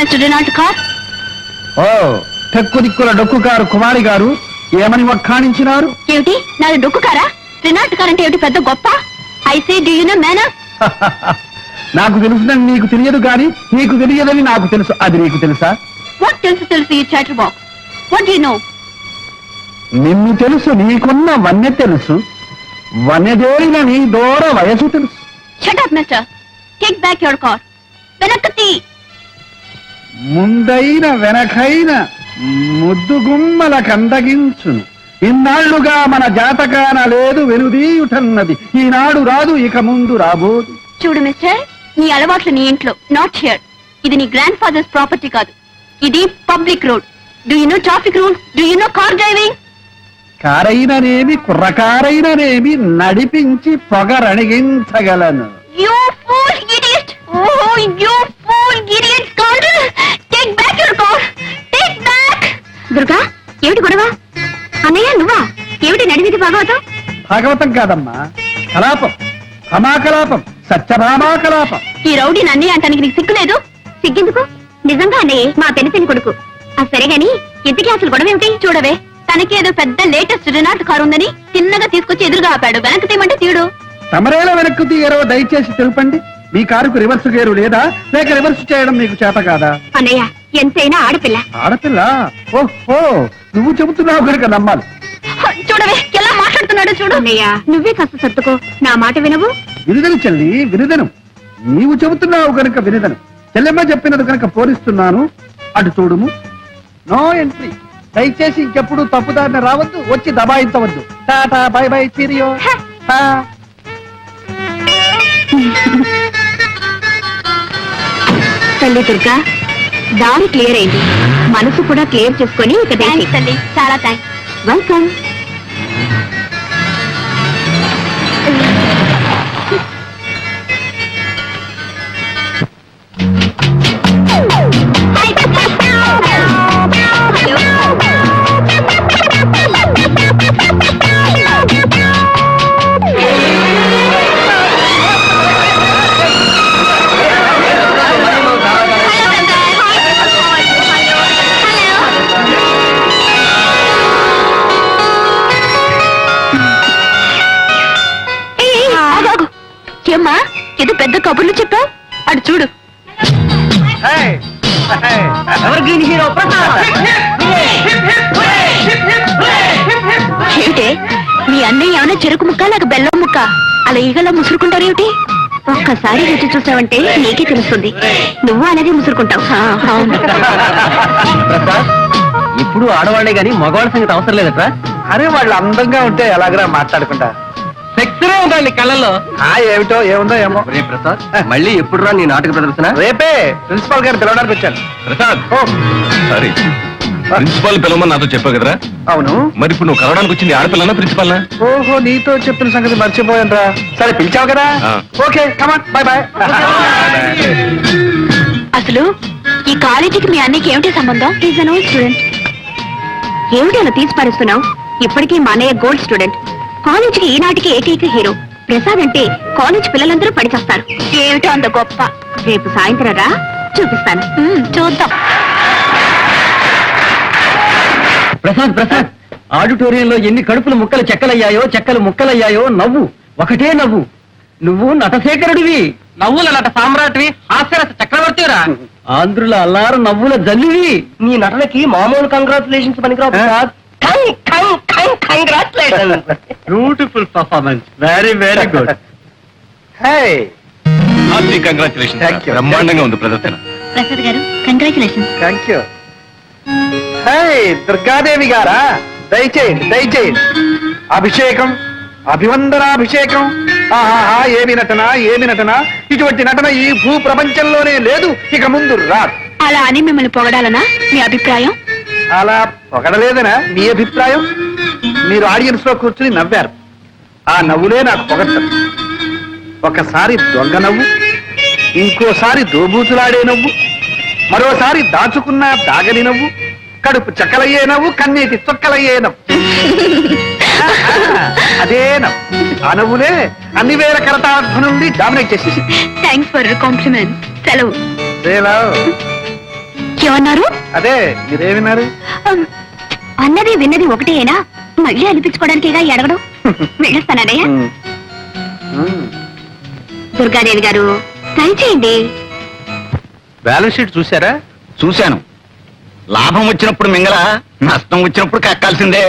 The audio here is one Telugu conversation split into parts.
Latest Renault car. ఓ టెక్కు దిక్కుల డొక్కు కారు కుమారి గారు ఏమని వక్కాణించినారు? ఏమిటి నాది డొక్కు కారా? రెనాల్ట్ కార్ అంటే ఏమిటి పెద్ద గొప్ప? I say do you know manner? నాకు తెలుసుదని నీకు తెలియదు గాని నీకు తెలియదని నాకు తెలుసు. అది నీకు తెలుసా? వాట్ తెలుసు ఈ chatter box. What do you know? నిన్ను తెలుసు, నీకున్న వన్య తెలుసు, వన్యదేరిన నీ దూర వయసు తెలుసు. Shut up mister. Take back your car. వెనక్కి. ముందైన వెనకైన ముద్దుగుమ్మల కందగించును. ఇన్నాళ్లుగా మన జాతకాన లేదు వెనుదీయుటన్నది, ఈనాడు రాదు ఇక ముందు రాబోదు. చూడు మిస్టర్, నీ అలవాట్లు నీ ఇంట్లో, నాట్ హియర్. ఇది నీ గ్రాండ్ ఫాదర్స్ ప్రాపర్టీ కాదు, ఇది public road. Do you know traffic rules? Do you know car driving? కారైననేమి కుర్రకారైననేమి నడిపించి పొగరణిగించగలను. You fool idiot! Oh, you fool idiot! Scoundrel! Take back your car! Take back! Durga, ఏమిటి గొడవ? అన్నయ్య నువ్వా? ఏమిటి నడివిది భాగవతం? భాగవతం కాదమ్మా, కలాపం, హమాకలాపం, సత్యభామాకలాపం. ఈ రౌడీ అన్నయ్య అంటానికి నీకు సిగ్గులేదు? సిగ్గెందుకు? నిజంగా అన్నయ్య మా పెనిపెని కొడుకు. సరే గాని ఇంతకీ అసలు గొడవ ఏమిటి? చూడవే, తనకేదో పెద్ద లేటెస్ట్ రెనాల్ట్ కారు ఉందని తిన్నగా తీసుకొచ్చి ఎదురుగా ఆపాడు. వెనక్కి తీయమంటే తీయడు. తమరేలా వెనక్కు తీయరో దయచేసి తెలుపండి. మీ కారుకు రివర్స్ గేరు లేదా, లేక రివర్స్ చేయడం మీకు చేత కాదా? అన్నయ్య ఎంతైనా ఆడపిల్ల. ఆడపిల్ల? ఓహో, నువ్వు చెబుతున్నావు కనుక నమ్మాలి. చూడవే ఎలా మాట్లాడుతున్నాడు చూడు. అన్నయ్య నువ్వే కాస్త సర్దుకో, నా మాట వినవు. వినుదను చెల్లి, వినుదను. నీవు చెబుతున్నావు కనుక వినుదను. చెల్లెమ్మ చెప్పినది కనుక పోరిస్తున్నాను. అటు చూడుము. No entry. దయచేసి ఇంకెప్పుడు తప్పుదారిన రావద్దు, వచ్చి దబాయించవద్దు. Tata bye bye cheerio. తల్లి దుర్గా, దారి క్లియర్ అయింది. మనసు కూడా క్లియర్ చేసుకొని ఇక తల్లి. చాలా థ్యాంక్స్. వెల్కమ్. ఏమ్మా ఏదో పెద్ద కబుర్లు చెప్పావు? అటు చూడు. ఏమిటే మీ అన్నయ్య ఏమైనా చెరుకు ముక్క లేక బెల్లం ముక్క అలా ఈగలా ముసురుకుంటారేమిటి? ఒక్కసారి రుచి చూసావంటే నీకే తెలుస్తుంది. నువ్వు అలాగే ముసురుకుంటావు. ఇప్పుడు ఆడవాళ్లే గాని మగవాళ్ళ సంగతి అవసరం లేదట్రా. అరే వాళ్ళు అందంగా ఉంటే ఎలాగరా మాట్లాడుకుంటా? సెక్సరే ఉందండి కళ్ళల్లో. ఏమిటో ఏముందో ఏమో. రే ప్రసాద్, మళ్ళీ ఎప్పుడు రా నీ నాటక ప్రదర్శన? రేపే ప్రిన్సిపాల్ గారు పిలవడానికి వచ్చాను. ప్రసాద్, సారీ, ప్రిన్సిపాల్ పిలవమని నాతో చెప్పావు కదరా? అవును. మరి ఇప్పుడు నువ్వు కలవడానికి వచ్చింది ఆడపిల్లనా ప్రిన్సిపాల్నా? ఓహో, నీతో చెప్పిన సంగతి మర్చిపోయాను రా. సరే పిలిచావు కదా. Okay, come on, by by. అసలు ఈ కాలేజీకి మీ అన్నయ్యకి ఏమిటి సంబంధం? Is an old student. ఏమిటి అలా తీసి పారేస్తున్నావు? ఇప్పటికీ మా అన్నయ్య గోల్డ్ స్టూడెంట్. కాలేజీకి ఈనాటికి ఏకైక హీరో. ప్రసాద్ అంటే కాలేజ్ పిల్లలందరూ పడిచేస్తారు. ఏమిటో అంత గొప్ప. రేపు సాయంత్రం రా, చూపిస్తాను. చూద్దాం. ప్రసాద్ ప్రసాద్, ఆడిటోరియంలో ఎన్ని కడుపులు ముక్కలు చెక్కలయ్యాయో, చెక్కలు ముక్కలయ్యాయో. నవ్వు ఒకటే నవ్వు. నువ్వు నటశేఖరుడివి, నవ్వుల నట సామ్రాట్వి, హాస్యరస చక్రవర్తిరా, ఆంధ్రుల అల్లారు నవ్వుల జల్లివి. నీ నటనకి మామూలు కంగ్రాచులేషన్స్ పనికిరావు Prasad. Beautiful performance. Very very good. Congratulation. Thank you. బ్రహ్మాండంగా ఉంది ప్రదర్శన. ప్రసాద్ గారు కంగ్రాచులేషన్స్. Thank you. దుర్గాదేవి గారా, దయచేయండి దయచేయండి. అభిషేకం, అభివందనాభిషేకం. ఆహా, ఏమి నటన, ఏమి నటన. ఇటువంటి నటన ఈ భూ ప్రపంచంలోనే లేదు, ఇక ముందు రాదు. అలా అని మిమ్మల్ని పొగడాలనా మీ అభిప్రాయం? అలా పొగడలేదనా మీ అభిప్రాయం? మీరు ఆడియన్స్ లో కూర్చుని నవ్వారు. ఆ నవ్వులే నాకు పొగడతారు. ఒకసారి దొంగ నవ్వు, ఇంకోసారి దోబూచులాడే నవ్వు, మరోసారి దాచుకున్న దాగని నవ్వు, కడుపు చక్కలయ్యే నవ్వు, కన్నీటి చొక్కలయ్యే నవ్వు. అదే నవ్వు. ఆ నవ్వులే అన్ని వేల కరతార్థ నుండి డామినేట్ చేసేసి. Thanks for compliment. సెలవు. ఏమన్నారు? అదే మీరే విన్నారు? అమ్, అన్నది విన్నది ఒకటేనా? మళ్ళీ అనిపించుకోవడానికేగా ఈ అడగడం. వెళ్ళొస్తానన్నయ్య. ఉమ్. ఉమ్. దుర్గాదేవి గారు ట్రై చేయండి. బ్యాలెన్స్ షీట్ చూసారా? చూశాను. లాభం వచ్చినప్పుడు మింగల, నష్టం వచ్చినప్పుడు కక్కాల్సిందే.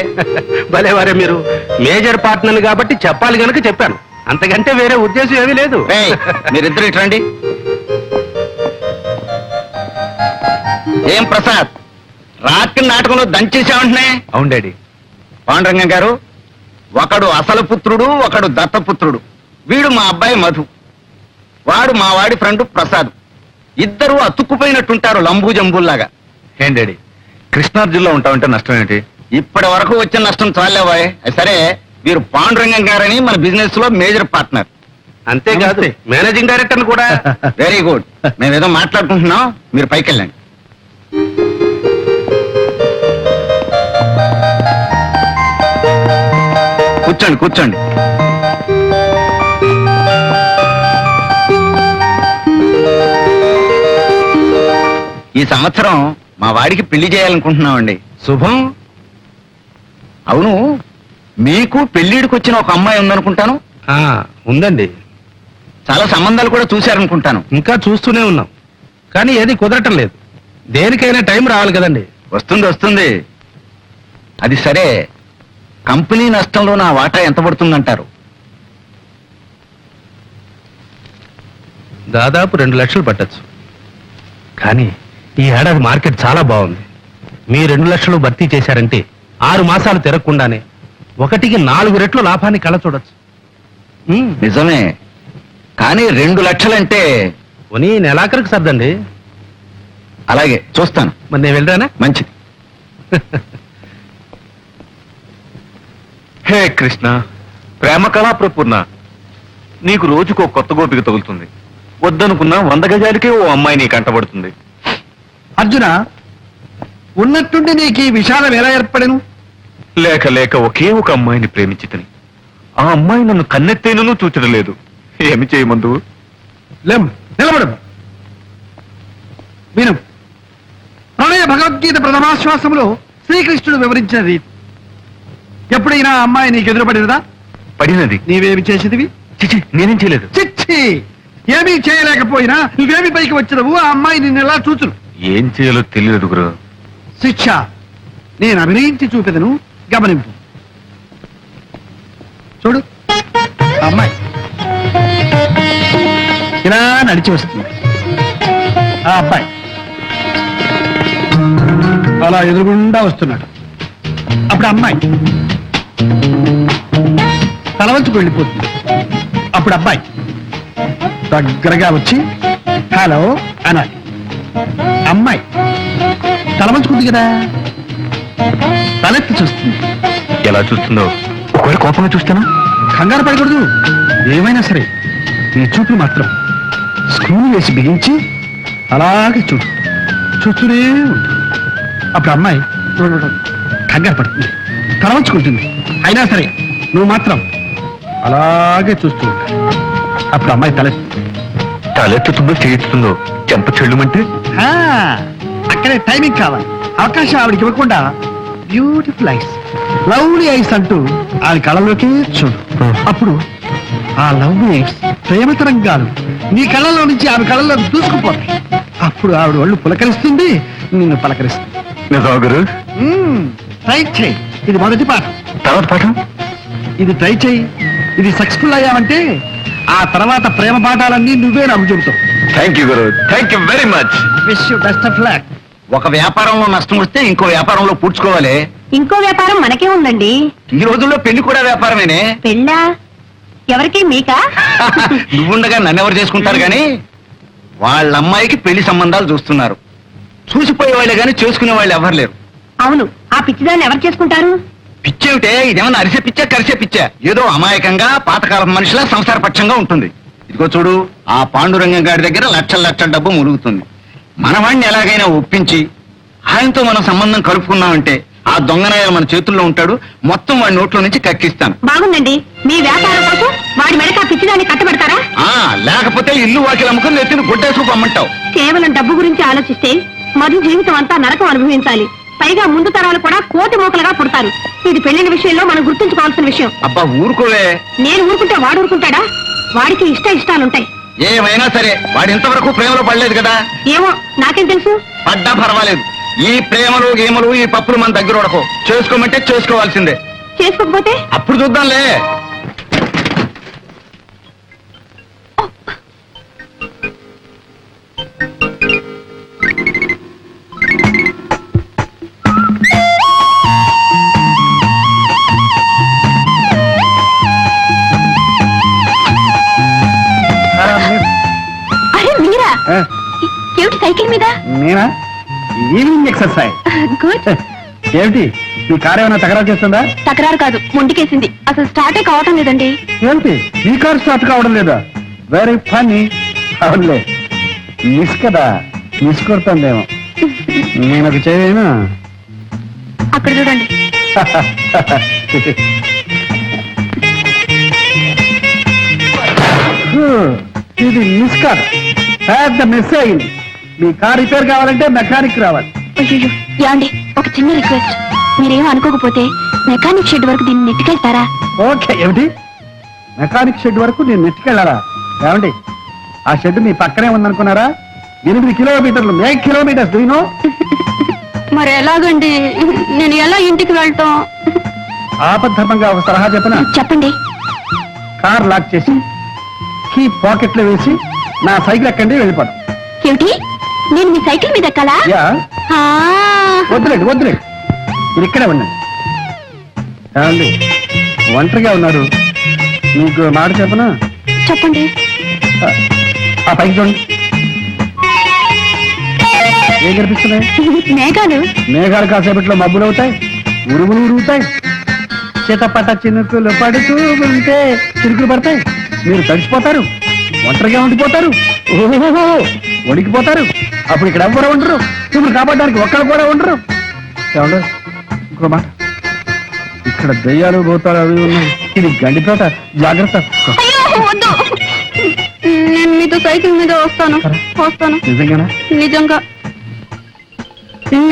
భలే వారే మీరు. మేజర్ పార్ట్నర్ కాబట్టి చెప్పాలి గనుక చెప్పాను, అంతకంటే వేరే ఉద్దేశం ఏమీ లేదు. రేయ్, మీరిద్దరు ఇటు రండి. ఏం ప్రసాద్, రాత్రి నాటకంలో దంచేసామంటున్నా? అవును డాడీ. పాండురంగం గారు, ఒకడు అసలు పుత్రుడు, ఒకడు దత్తపుత్రుడు. వీడు మా అబ్బాయి మధు, వాడు మా వాడి ఫ్రెండ్ ప్రసాద్. ఇద్దరు అతుక్కుపోయినట్టుంటారు లంబూ జంబుల్లాగా. ఏం డాడీ, కృష్ణార్జున్లో ఉంటామంటే నష్టం ఏంటి? ఇప్పటి వరకు వచ్చిన నష్టం చాలేవాయ్. సరే, వీరు పాండురంగం గారని మన బిజినెస్ లో మేజర్ పార్ట్నర్. అంతేకాదు మేనేజింగ్ డైరెక్టర్ కూడా. Very good. మేమేదో మాట్లాడుకుంటున్నాం, మీరు పైకి వెళ్ళండి. కూర్చోండి కూర్చోండి. ఈ సంవత్సరం మా వాడికి పెళ్లి చేయాలనుకుంటున్నామండి. శుభం. అవును, మీకు పెళ్లిడికి వచ్చిన ఒక అమ్మాయి ఉందనుకుంటాను. ఉందండి. చాలా సంబంధాలు కూడా చూశారనుకుంటాను. ఇంకా చూస్తూనే ఉన్నాం, కానీ ఏది కుదరటం లేదు. దేనికైనా టైం రావాలి కదండి. వస్తుంది వస్తుంది. అది సరే, కంపెనీ నష్టంలో నా వాటా ఎంత పడుతుందంటారు? దాదాపు 2 లక్షలు పట్టచ్చు. కానీ ఈ ఏడాది మార్కెట్ చాలా బాగుంది. మీ 2 లక్షలు భర్తీ చేశారంటే 6 మాసాలు తిరగకుండానే 1కి 4 రెట్లు లాభాన్ని కళ్ళ చూడొచ్చు. నిజమే, కానీ 2 లక్షలంటే పోనీ నెలాఖరికి సర్దండి. అలాగే చూస్తాను. మరి నేను వెళ్ళరానా? మంచిది. హే కృష్ణ, ప్రేమ కళా ప్రపూర్ణ, నీకు రోజుకో కొత్త గోపిక తగులుతుంది. వద్దనుకున్నా 100 గజాలకే ఓ అమ్మాయి నీకు అంటబడుతుంది. అర్జున, ఉన్నట్టుండి నీకు ఈ విషాదం ఎలా ఏర్పడను? లేక లేక ఒకే ఒక అమ్మాయిని ప్రేమించితని ఆ అమ్మాయి నన్ను కన్నెత్తేనూ చూచడం లేదు. ఏమి చేయమందు? లేం, నిలబడు. విను. ప్రణయ భగవద్గీత ప్రథమాశ్వాసంలో శ్రీకృష్ణుడు వివరించిన రీతి. ఎప్పుడైనా ఆ అమ్మాయి నీకు ఎదురుపడినదా? పడినది. నీవేమి చేసేదివి? చిచి, నేనేం చేయలేదు. చిచ్చి, ఏమీ చేయలేకపోయినా నువ్వేమి పైకి వచ్చినవు? ఆ అమ్మాయి నిన్ను ఎలా చూచును? ఏం చేయాలో తెలియదు గురు. శిక్ష నేను అభినయించి చూపెదను, గమనింపు. చూడు, ఆ అమ్మాయి ఇలా నడిచి వస్తుంది. ఆ అబ్బాయి అలా ఎదురుగుండా వస్తున్నాడు. అప్పుడు అమ్మాయి తలవంచుకు వెళ్ళిపోతుంది. అప్పుడు అబ్బాయి దగ్గరగా వచ్చి హలో అనాలి. అమ్మాయి తలవంచుకుంది కదా, తలెత్తి చూస్తుంది. ఎలా చూస్తుందో ఒకవేళ కోపంగా చూస్తాను. కంగారు పడకూడదు. ఏమైనా సరే నీ చూపులు మాత్రం స్క్రూలు వేసి బిగించి అలాగే చూడు, చూస్తూనే ఉండు. అప్పుడు అమ్మాయి కంగారు పడుతుంది, తలవంచుకుంటుంది. అయినా సరే నువ్వు మాత్రం అలాగే చూస్తూ ఉంటా. అప్పుడు అమ్మాయి తలెత్తుతుందో చేయిస్తుందో చెంప చెల్లుమంటే అక్కడే టైమింగ్ కావాలి. అవకాశం ఆవిడకి ఇవ్వకుండా బ్యూటిఫుల్ ఐస్, లవ్లీ ఐస్ అంటూ ఆవిడ కళ్ళలోకి చూడు. అప్పుడు ఆ లవ్లీ ఐస్ ప్రేమ తరంగాలు నీ కళ్ళలో నుంచి ఆమె కళ్ళలో దూసుకుపోతాయి. అప్పుడు ఆవిడ ఒళ్ళు పులకరిస్తుంది, నిన్ను పలకరిస్తుంది. నిజమా గురు? ట్రై చేయి. ఇది మొదటి పాఠం. తర్వాత పాఠం? ఇది ట్రై చేయి. ఇది సక్సెస్ఫుల్ అయ్యావంటే ఆ తర్వాత ప్రేమ పాఠాలన్నీ నువ్వే నాకు చెబుతావు. థ్యాంక్ యూ గురు, thank you very much. Wish you best of luck. ఒక వ్యాపారంలో నష్టం వస్తే ఇంకో వ్యాపారంలో పూడ్చుకోవాలి. ఇంకో వ్యాపారం మనకే ఉందండి. ఈ రోజుల్లో పెళ్లి కూడా వ్యాపారమేనే. పెళ్ళా? ఎవరికి? మీకా? నువ్వుండగా నన్నెవరు చేసుకుంటారు గాని వాళ్ళ అమ్మాయికి పెళ్లి సంబంధాలు చూస్తున్నారు. చూసిపోయే వాళ్ళే గాని చేసుకునే వాళ్ళు ఎవరు లేరు. అవును, ఆ పిచ్చిదాన్ని ఎవరు చేసుకుంటారు? పిచ్చేమిటే, ఇదేమన్నా అరిసే పిచ్చా కరిసే పిచ్చా? ఏదో అమాయకంగా పాతకాలం మనిషిలా సంసార పక్షంగా ఉంటుంది. ఇదిగో చూడు, ఆ పాండురంగం గారి దగ్గర లక్షల లక్షల డబ్బు ములుగుతుంది. మనవాణ్ణి ఎలాగైనా ఒప్పించి ఆయనతో మనం సంబంధం కలుపుకున్నామంటే ఆ దొంగనాయాలు మన చేతుల్లో ఉంటాడు. మొత్తం వాడి నోట్లో నుంచి కక్కిస్తాను. బాగుందండి. మీ వ్యాపారం కోసం వాడి మెడక ఆ పిచ్చిదాన్ని కట్టబెడతారా? లేకపోతే ఇల్లు వాకిలు అమ్ముకుని నెత్తిని గుడ్డేసుకు అమ్మంటావు. కేవలం డబ్బు గురించి ఆలోచిస్తే మధు జీవితం అంతా నరకం అనుభవించాలి. పైగా ముందు తరాలు కూడా కోటి మోకలుగా పుడతారు. ఇది పెళ్లిన విషయంలో మనం గుర్తుంచుకోవాల్సిన విషయం. అబ్బా ఊరుకోవే. నేను ఊరుకుంటే వాడు ఊరుకుంటాడా? వాడికి ఇష్టాలుంటాయి. ఏమైనా సరే వాడు ఇంతవరకు ప్రేమలో పడలేదు కదా. ఏమో నాకేం తెలుసు. పడ్డా పర్వాలేదు. ఈ ప్రేమలు గేమలు ఈ పప్పులు మన దగ్గర ఉడకో. చేసుకోమంటే చేసుకోవాల్సిందే. చేసుకోకపోతే అప్పుడు చూద్దాంలే. అరే మీరా? ఏమిటి సైకిల్ మీద? నేనా? Evening exercise. గుడ్. ఏమిటి మీ కారు ఏమైనా తగరాలు చేస్తుందా? తకరారు కాదు, ముందుకేసింది. అసలు స్టార్టే కావటం లేదండి. ఏమిటి మీ కారు స్టార్ట్ కావడం లేదా? Very funny. అవునులే, మిస్ కదా, మిస్ కొడుతుందేమో. నేను ఒక చేయను. అక్కడ చూడండి. ఇది మిస్ కాదు, పెద్ద మిస్ అయింది. మీ కార్ రిపేర్ కావాలంటే మెకానిక్ రావాలి. అయ్యో యాండి, ఒక చిన్న రిక్వెస్ట్. మీరేం అనుకోకపోతే మెకానిక్ షెడ్ వరకు దీన్ని నెట్టుకెళ్తారా? ఓకే. ఏమిటి మెకానిక్ షెడ్ వరకు నేను నెట్టుకెళ్ళాలా? ఏమండి, ఆ షెడ్ మీ పక్కనే ఉందనుకున్నారా? 8 కిలోమీటర్లు, 8 కిలోమీటర్స్. దూనో మరి ఎలాగండి? నేను ఎలా ఇంటికి వెళ్ళటం? ఆపద్ధర్మంగా ఒక సలహా చెప్పనా? చెప్పండి. కార్ లాక్ చేసి కీ పాకెట్ లో వేసి నా సైకిల్ ఎక్కండి, వెళ్ళిపోతాం. ఏమిటి, నేను మీ సైకిల్ మీద ఎక్కాలా? యా, ఆ, వద్దులేండి వద్దులేండి, మీరు ఇక్కడే ఉండండి. ఏమండి, ఒంటరిగా ఉన్నారు, మీకు మాట చెప్పనా? చెప్పండి. ఆ పైకి చూడండి, ఏం కనిపిస్తున్నాయి? మేఘాలు. మేఘాలు కాసేపట్లో మబ్బులు అవుతాయి, ఉరుగులు ఉరుగుతాయి, చేతపట్ట చినుకులు పడుతూ ఉంటే చిరుకులు పడతాయి. మీరు తడిచిపోతారు, ఒంటరిగా ఉండిపోతారు, ఓహో వణికిపోతారు. అప్పుడు ఇక్కడ ఎవ్వరు ఉండరు, ఇప్పుడు కాపాడడానికి ఒక్కరు కూడా ఉండరు. ఏమండి, ఇంకో మాట, ఇక్కడ దయ్యాలు భూతాలు అవి ఉన్నాయి. ఇది గండితోట, జాగ్రత్త. అయ్యో, వద్దు. నేను మీతో సైకిల్ మీద వస్తాను. నిజంగానా? నిజంగా.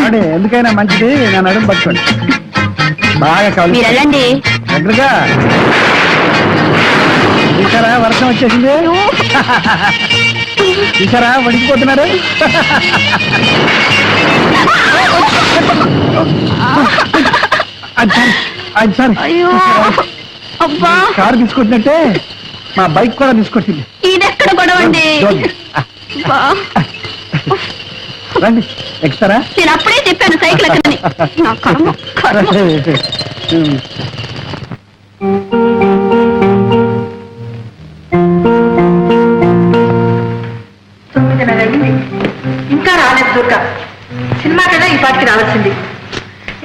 అడే, ఎందుకైనా మంచిది నేను అడుగు పట్టుకోండి. బాగా కావాలి. మీరు వెళ్ళండి. దగ్గరగా చూసారా, వర్షం వచ్చేసింది. చూసారా, వణికిపోతున్నారు. అయ్యో, అబ్బా, కారు తీసుకొచ్చినట్టే మా బైక్ కూడా తీసుకొచ్చింది. ఇదెక్కడ గొడవండి? అబ్బా, రండి, ఎక్కుతారా? నేను అప్పుడే చెప్పాను సైకిల్ ఎక్కడని. నా కర్మ, కర్మ. ఇంకా రాలేదు దుర్గా. సినిమా కదా ఈ పాటికి రావాల్సింది.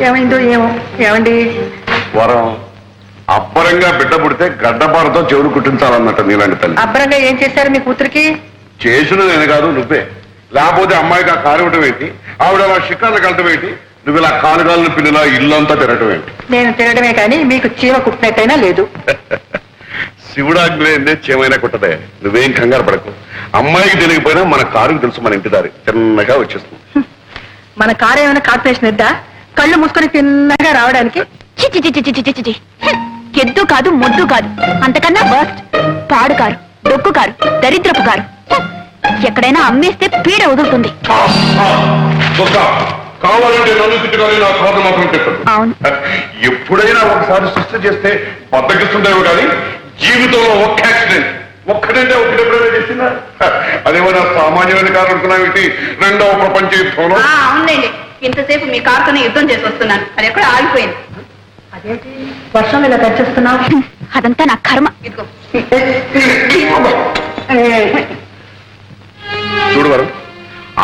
ఏమైందో ఏమో. ఏమండి, వరం అబ్బరంగా బిడ్డ పుడితే గడ్డపారతో చెవులు కుట్టించాలన్నట్టు నీలాంటి తల్లి. అబ్బరంగా ఏం చేశారు మీ కూతురికి? చేసిన నేను కాదు, నువ్వే. లేకపోతే అమ్మాయికి ఆ కారు ఇవ్వటం ఏంటి, ఆవిడ అలా షికార్లు కలటం ఏంటి, నువ్వు ఇలా కాలుగాలను పిల్లలా ఇల్లంతా తిరగటం ఏంటి? నేను తినడమే కానీ మీకు చీమ కుట్టినట్టయినా లేదు. శివుడాగ్నే చేమైనా కుట్టదే, నువ్వేం కంగారు పడకు. అమ్మాయికి తెలియకపోయినా మన కారుకు తెలుసు మన ఇంటి దారి, తిన్నగా వచ్చేస్తుంది. మన కారు ఏమైనా కార్పొరేషన్ ఇద్దా? కళ్ళు మూసుకొని తిన్నగా రావడానికి? చిచి చిచి చిచి చిచి చి. ఎద్దు కాదు, మొద్దు కాదు, అంతకన్నా వర్స్ట్. పాడు కారు, డొక్కు కారు, దరిద్రపు కారు. ఎక్కడైనా అమ్మేస్తే పీడ వదులుతుంది. కావాలంటే నన్ను తిట్టుకొని నా కాదు మాత్రం తిట్టదు. అవును. ఎప్పుడైనా ఒకసారి సృష్టి చేస్తే బద్దకిస్తుందేమో కానీ జీవితంలో ఒక్క యాక్సిడెంట్, ఒక్కడంటే ఒకటి ఎప్పుడైనా చేసిందా? అదేమైనా సామాన్యమైన కారు అనుకున్నావేంటి? రెండవ ప్రపంచ యుద్ధంలో. అవునండి, ఇంతసేపు మీ కారుతోనే యుద్ధం చేసి వస్తున్నాను, అది ఎక్కడ ఆగిపోయింది. అదేంటి వర్షం ఇలా తెచ్చేస్తున్నావు? అదంతా నా కర్మ. ఇదిగో. చూడు వరం,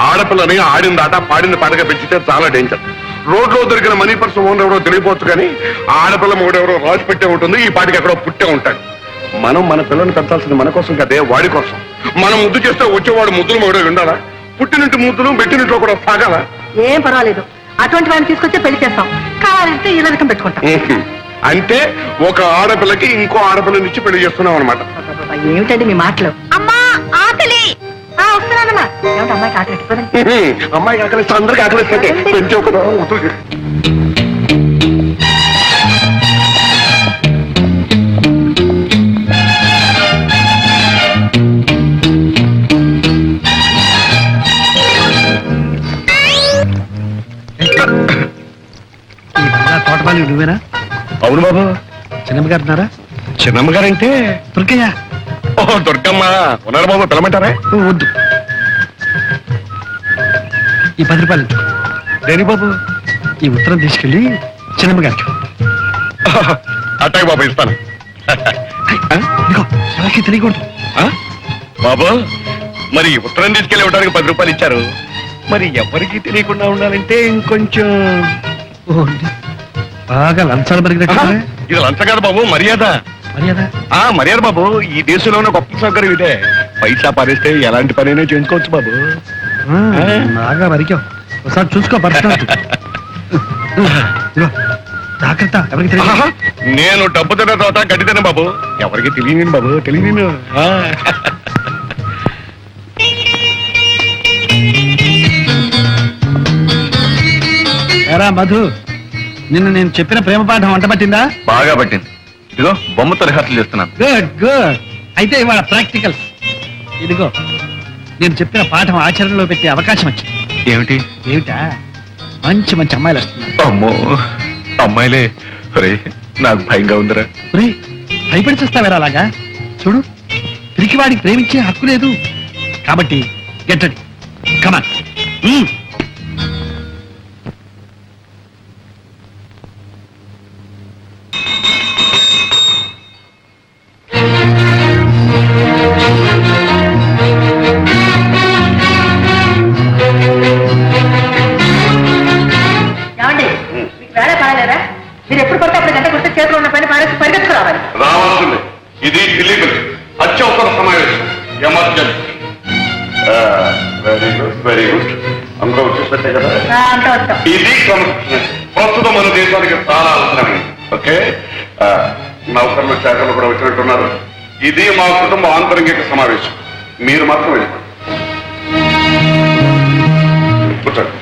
ఆడపిల్లని ఆడిన దాట పాడిన పాటగా పెంచితే చాలా డేంజర్. రోడ్లో దొరికిన మనీ పర్స్ ఓనర్ ఎవరో తెలియపోవచ్చు కానీ ఆడపిల్ల మూడెవరో రాజు పెట్టే ఉంటుంది, ఈ పాటికి ఎక్కడో పుట్టే ఉంటాడు. మనం మన పిల్లల్ని పెంచాల్సింది మన కోసం కదే, వాడి కోసం. మనం ముద్దు చేస్తే వచ్చేవాడు ముద్దులు మొగడే ఉండాలా? పుట్టినట్టు ముద్దులు పెట్టినట్లో కూడా సాగాలా? ఏం పర్వాలేదు, అటువంటి వాడిని తీసుకొచ్చి పెళ్లి చేస్తాం. కావాలంటే ఇలా రకం పెట్టుకుంటాం. అంటే ఒక ఆడపిల్లకి ఇంకో ఆడపిల్లనిచ్చి పెళ్లి చేస్తున్నాం అనమాట. ఏమిటండి మీ మాటలు? అమ్మా, ఆకలి. వస్తున్నానమ్మా. ఏమిటి అమ్మాయికి ఆకలి ఎట్టుకోదండి? అమ్మాయికి ఆకలిస్తే అందరికి ఆకలిస్తే పెంచే కదా ఉత్తరం. ఈ బంగ్లా తోటపాలి నువ్వేనా? అవును బాబు. చిన్నమ్మ గారు ఉన్నారా? చిన్నమ్మ గారంటే దుర్గయ్య. ఓహో దుర్గమ్మ ఉన్నారు బాబు, పిలమంటారా? వద్దు, ఈ 10 రూపాయలు ఉంచు. దేని బాబు? ఈ ఉత్తరం తీసుకెళ్ళి చిన్నమ్మ గారికి. అట్టాయి బాబు, ఇస్తాను. ఇదిగో ఎవరికి తెలియకూడదు. ఆ? బాబు మరి ఉత్తరం తీసుకెళ్ళి ఇవ్వడానికి 10 రూపాయలు ఇచ్చారు, మరి ఎవరికి తెలియకుండా ఉండాలంటే ఇంకొంచెం. ఓ, బాగా లంచాలు పెరిగినట్టు. ఇది లంచ కాదు బాబు, మర్యాద. మర్యాద? మర్యాద బాబు. ఈ దేశంలో ఉన్న గొప్ప సౌకర్యం ఇదే. పైసా పారేస్తే ఎలాంటి పనైనా చేయించుకోవచ్చు బాబు. బాగా మరికావు. ఒకసారి చూసుకో పరిస్థితి. జాగ్రత్త, ఎవరికి తెలియదు. నేను డబ్బు తిన్న తర్వాత గడ్డి తిన్న బాబు, ఎవరికి తెలియని బాబు, తెలియని. ఎరా మధు, నిన్న నేను చెప్పిన ప్రేమ పాఠం వంట పట్టిందా? బాగా పట్టింది. ఇదిగో బొమ్మతో రిహార్సల్ చేస్తున్నాను. Good good. అయితే ఇవాళ ప్రాక్టికల్స్. ఇదిగో నేను చెప్పిన పాఠం ఆచరణలో పెట్టే అవకాశం వచ్చింది. ఏమిటి? ఏమిటా? మంచి మంచి అమ్మాయిలు వస్తున్నారు. అమ్మో, అమ్మాయిలే. రే, నాకు భయంగా ఉందిరా. ఒరేయ్, భయపడి చూస్తావేరా అలాగా? చూడు, పిరికివాడికి ప్రేమించే హక్కు లేదు. కాబట్టి గెట్టడి, కమాన్. ఏమండి మీకు వేళ కాలేదా? మీరు ఎప్పుడు పడితే అప్పుడు గంట కొడితే చేతిలో ఉన్న పని పారేసి పరిగెత్తుకురావాలి. రావాల్సింది. ఇది ఇల్లీగల్, అత్యవసర సమావేశం, emergency. Very good, very good. అందరూ వచ్చేసట్టే కదా. అంటూ వస్తాం. ఇది క్రమశిక్షణ ప్రస్తుతం మన దేశానికి చాలా అవసరమైంది. ఓకే, నౌకర్లు శాఖలు కూడా వచ్చినట్టున్నారు. ఇది మా కుటుంబ ఆంతరంగిక సమావేశం. మీరు మాత్రం వెళ్ళిపోండి. కూర్చోండి.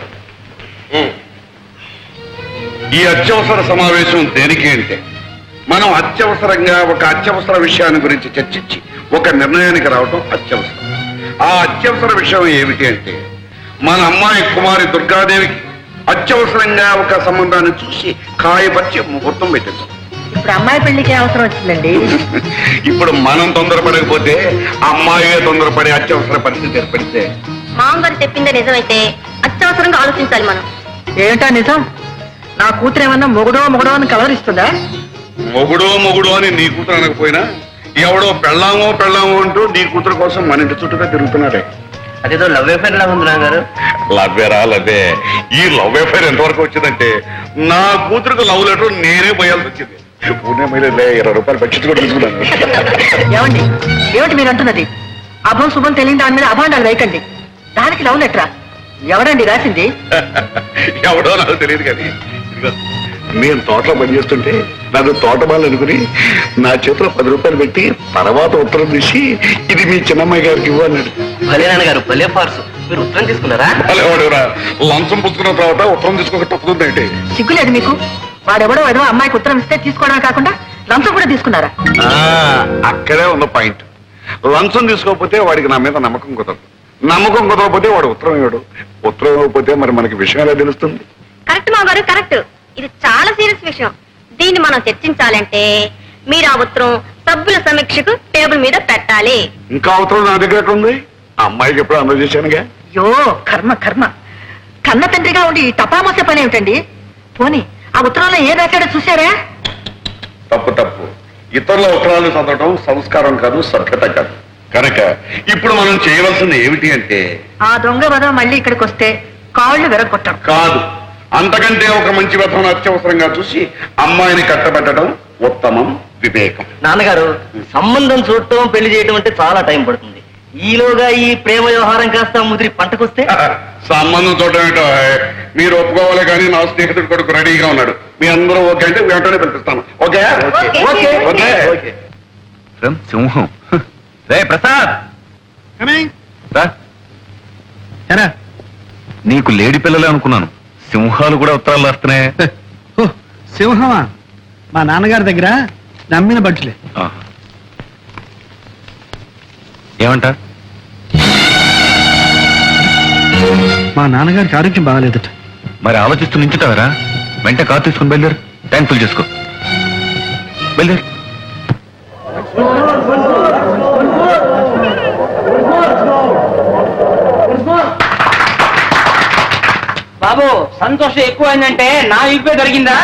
ఈ అత్యవసర సమావేశం దేనికి అంటే, మనం అత్యవసరంగా ఒక అత్యవసర విషయాన్ని గురించి చర్చించి ఒక నిర్ణయానికి రావడం అత్యవసరం. ఆ అత్యవసర విషయం ఏమిటి అంటే, మన అమ్మాయి కుమారి దుర్గాదేవికి అత్యవసరంగా ఒక సంబంధాన్ని చూసి కాయపరిచి ముహూర్తం పెట్టించాం. ఇప్పుడు అమ్మాయి పెళ్లికి అవసరం వచ్చిందండి. ఇప్పుడు మనం తొందరపడకపోతే అమ్మాయి తొందరపడే అత్యవసర పరిస్థితి ఏర్పడితే. మామగారు చెప్పిందే నిజమైతే అత్యవసరంగా ఆలోచించాలి మనం. ఏంటా నిజం? నా కూతురు ఏమన్నా మొగుడో అని కలవరిస్తుందా? మొగుడు అని నీ కూతురు అనకపోయినా ఎవడో పెళ్ళామో అంటూ నీ కూతురు కోసం మన ఇంటి చుట్టూగా తిరుగుతున్నాడే. అదేదో లవ్ అఫేర్ లా ఉంది నాన్నగారు. లవ్వే. ఈ లవ్ అఫైర్ ఎంతవరకు వచ్చిందంటే, నా కూతురుకు లవ్ లెటర్ నేనే పోయాల్సి వచ్చింది. పూణే మైలు 20 రూపాయలు పట్టించి కూడా తీసుకున్నాను. ఏమండి, ఏమిటి మీరు అంటున్నది? అభం శుభం తెలియని దాని మీద అభాండాలు వేయకండి. దానికి లవ్ లెటరా? ఎవడండి రాసింది? ఎవడో నాకు తెలియదు కానీ, ఇదిగో నేను తోటలో పనిచేస్తుంటే నన్ను తోటమాలు అనుకుని నా చేతిలో 10 రూపాయలు పెట్టి తర్వాత ఉత్తరం తీసి ఇది మీ చిన్నమ్మాయి గారికి ఇవ్వన్నాడు. భలే నాన్నగారు, భలే ఫార్సు. మీరు ఉత్తరం తీసుకున్నారా? వాడెవరా లంచం పుచ్చుకున్న తర్వాత ఉత్తరం తీసుకోక తప్పుతుందంటే. సిగ్గులేదు మీకు? వాడెవడో ఏదో అమ్మాయికి ఉత్తరం ఇస్తే తీసుకోవడమే కాకుండా లంచం కూడా తీసుకున్నారా? అక్కడే ఉన్న పాయింట్. లంచం తీసుకోకపోతే వాడికి నా మీద నమ్మకం కుదరదు. నమ్మకం కుదరకపోతే వాడు ఉత్తరం ఇవ్వడు. ఉత్తరం ఇవ్వకపోతే మరి మనకి విషయం ఎలా తెలుస్తుంది? కరెక్ట్ మామగారు, కరెక్ట్. ఇది చాలా సీరియస్ విషయం. దీన్ని మనం చర్చించాలంటే మీరు ఆ ఉత్తరం సభ్యుల సమీక్షకు టేబుల్ మీద పెట్టాలి. ఇంకా ఉత్తరం నా దగ్గర ఎక్కడ ఉంది? ఆ అమ్మాయికి ఎప్పుడు అందజేశానుగా. అయ్యో కర్మ కన్న తండ్రిగా ఉండి ఈ టపామస పని ఏమిటండి? పోనీ ఆ ఉత్తరంలో ఏం రాశాడో చూశారా? తప్పు. ఇతరుల ఉత్తరాలు చదవడం సంస్కారం కాదు, సభ్యత కాదు. కనుక ఇప్పుడు మనం చేయవలసింది ఏమిటి అంటే, ఆ దొంగ వద మళ్ళీ ఇక్కడికి వస్తే కాళ్ళు విరగొట్టడం కాదు, అంతకంటే ఒక మంచి వ్యర్థం అత్యవసరంగా చూసి అమ్మాయిని కట్టబెట్టడం ఉత్తమం, వివేకం. నాన్నగారు, సంబంధం చూడటం పెళ్లి చేయటం అంటే చాలా టైం పడుతుంది. ఈలోగా ఈ ప్రేమ వ్యవహారం కాస్త ముదిరి పంటకొస్తే సంబంధం చూడటం ఏంటో మీరు ఒప్పుకోవాలి కానీ నా స్నేహితుడు కొడుకు రెడీగా ఉన్నాడు. మీ అందరూ ఓకే అంటే వెంటనే పిలిపిస్తాను. Okay okay. ఓకే. సింహం. రే ప్రసాద్, రా. ఎరా నీకు లేడి పిల్లలే అనుకున్నాను, సింహాలు కూడా ఉత్తరాలు రాస్తున్నాయి. ఓ సింహమా? మా నాన్నగారి దగ్గర నమ్మిన బట్టులే. ఆహా. ఏమంట? మా నాన్నగారికి ఆరోగ్యం బాగాలేదట. మరి ఆలోచిస్తూ నించుతావరా? వెంట కారు తీసుకుని బయలుదేరు, ట్యాంక్ ఫుల్ చేసుకో. బయలుదేరు. బాబు సంతోషం ఎక్కువైందంటే నా ఇప్పే జరిగిందా?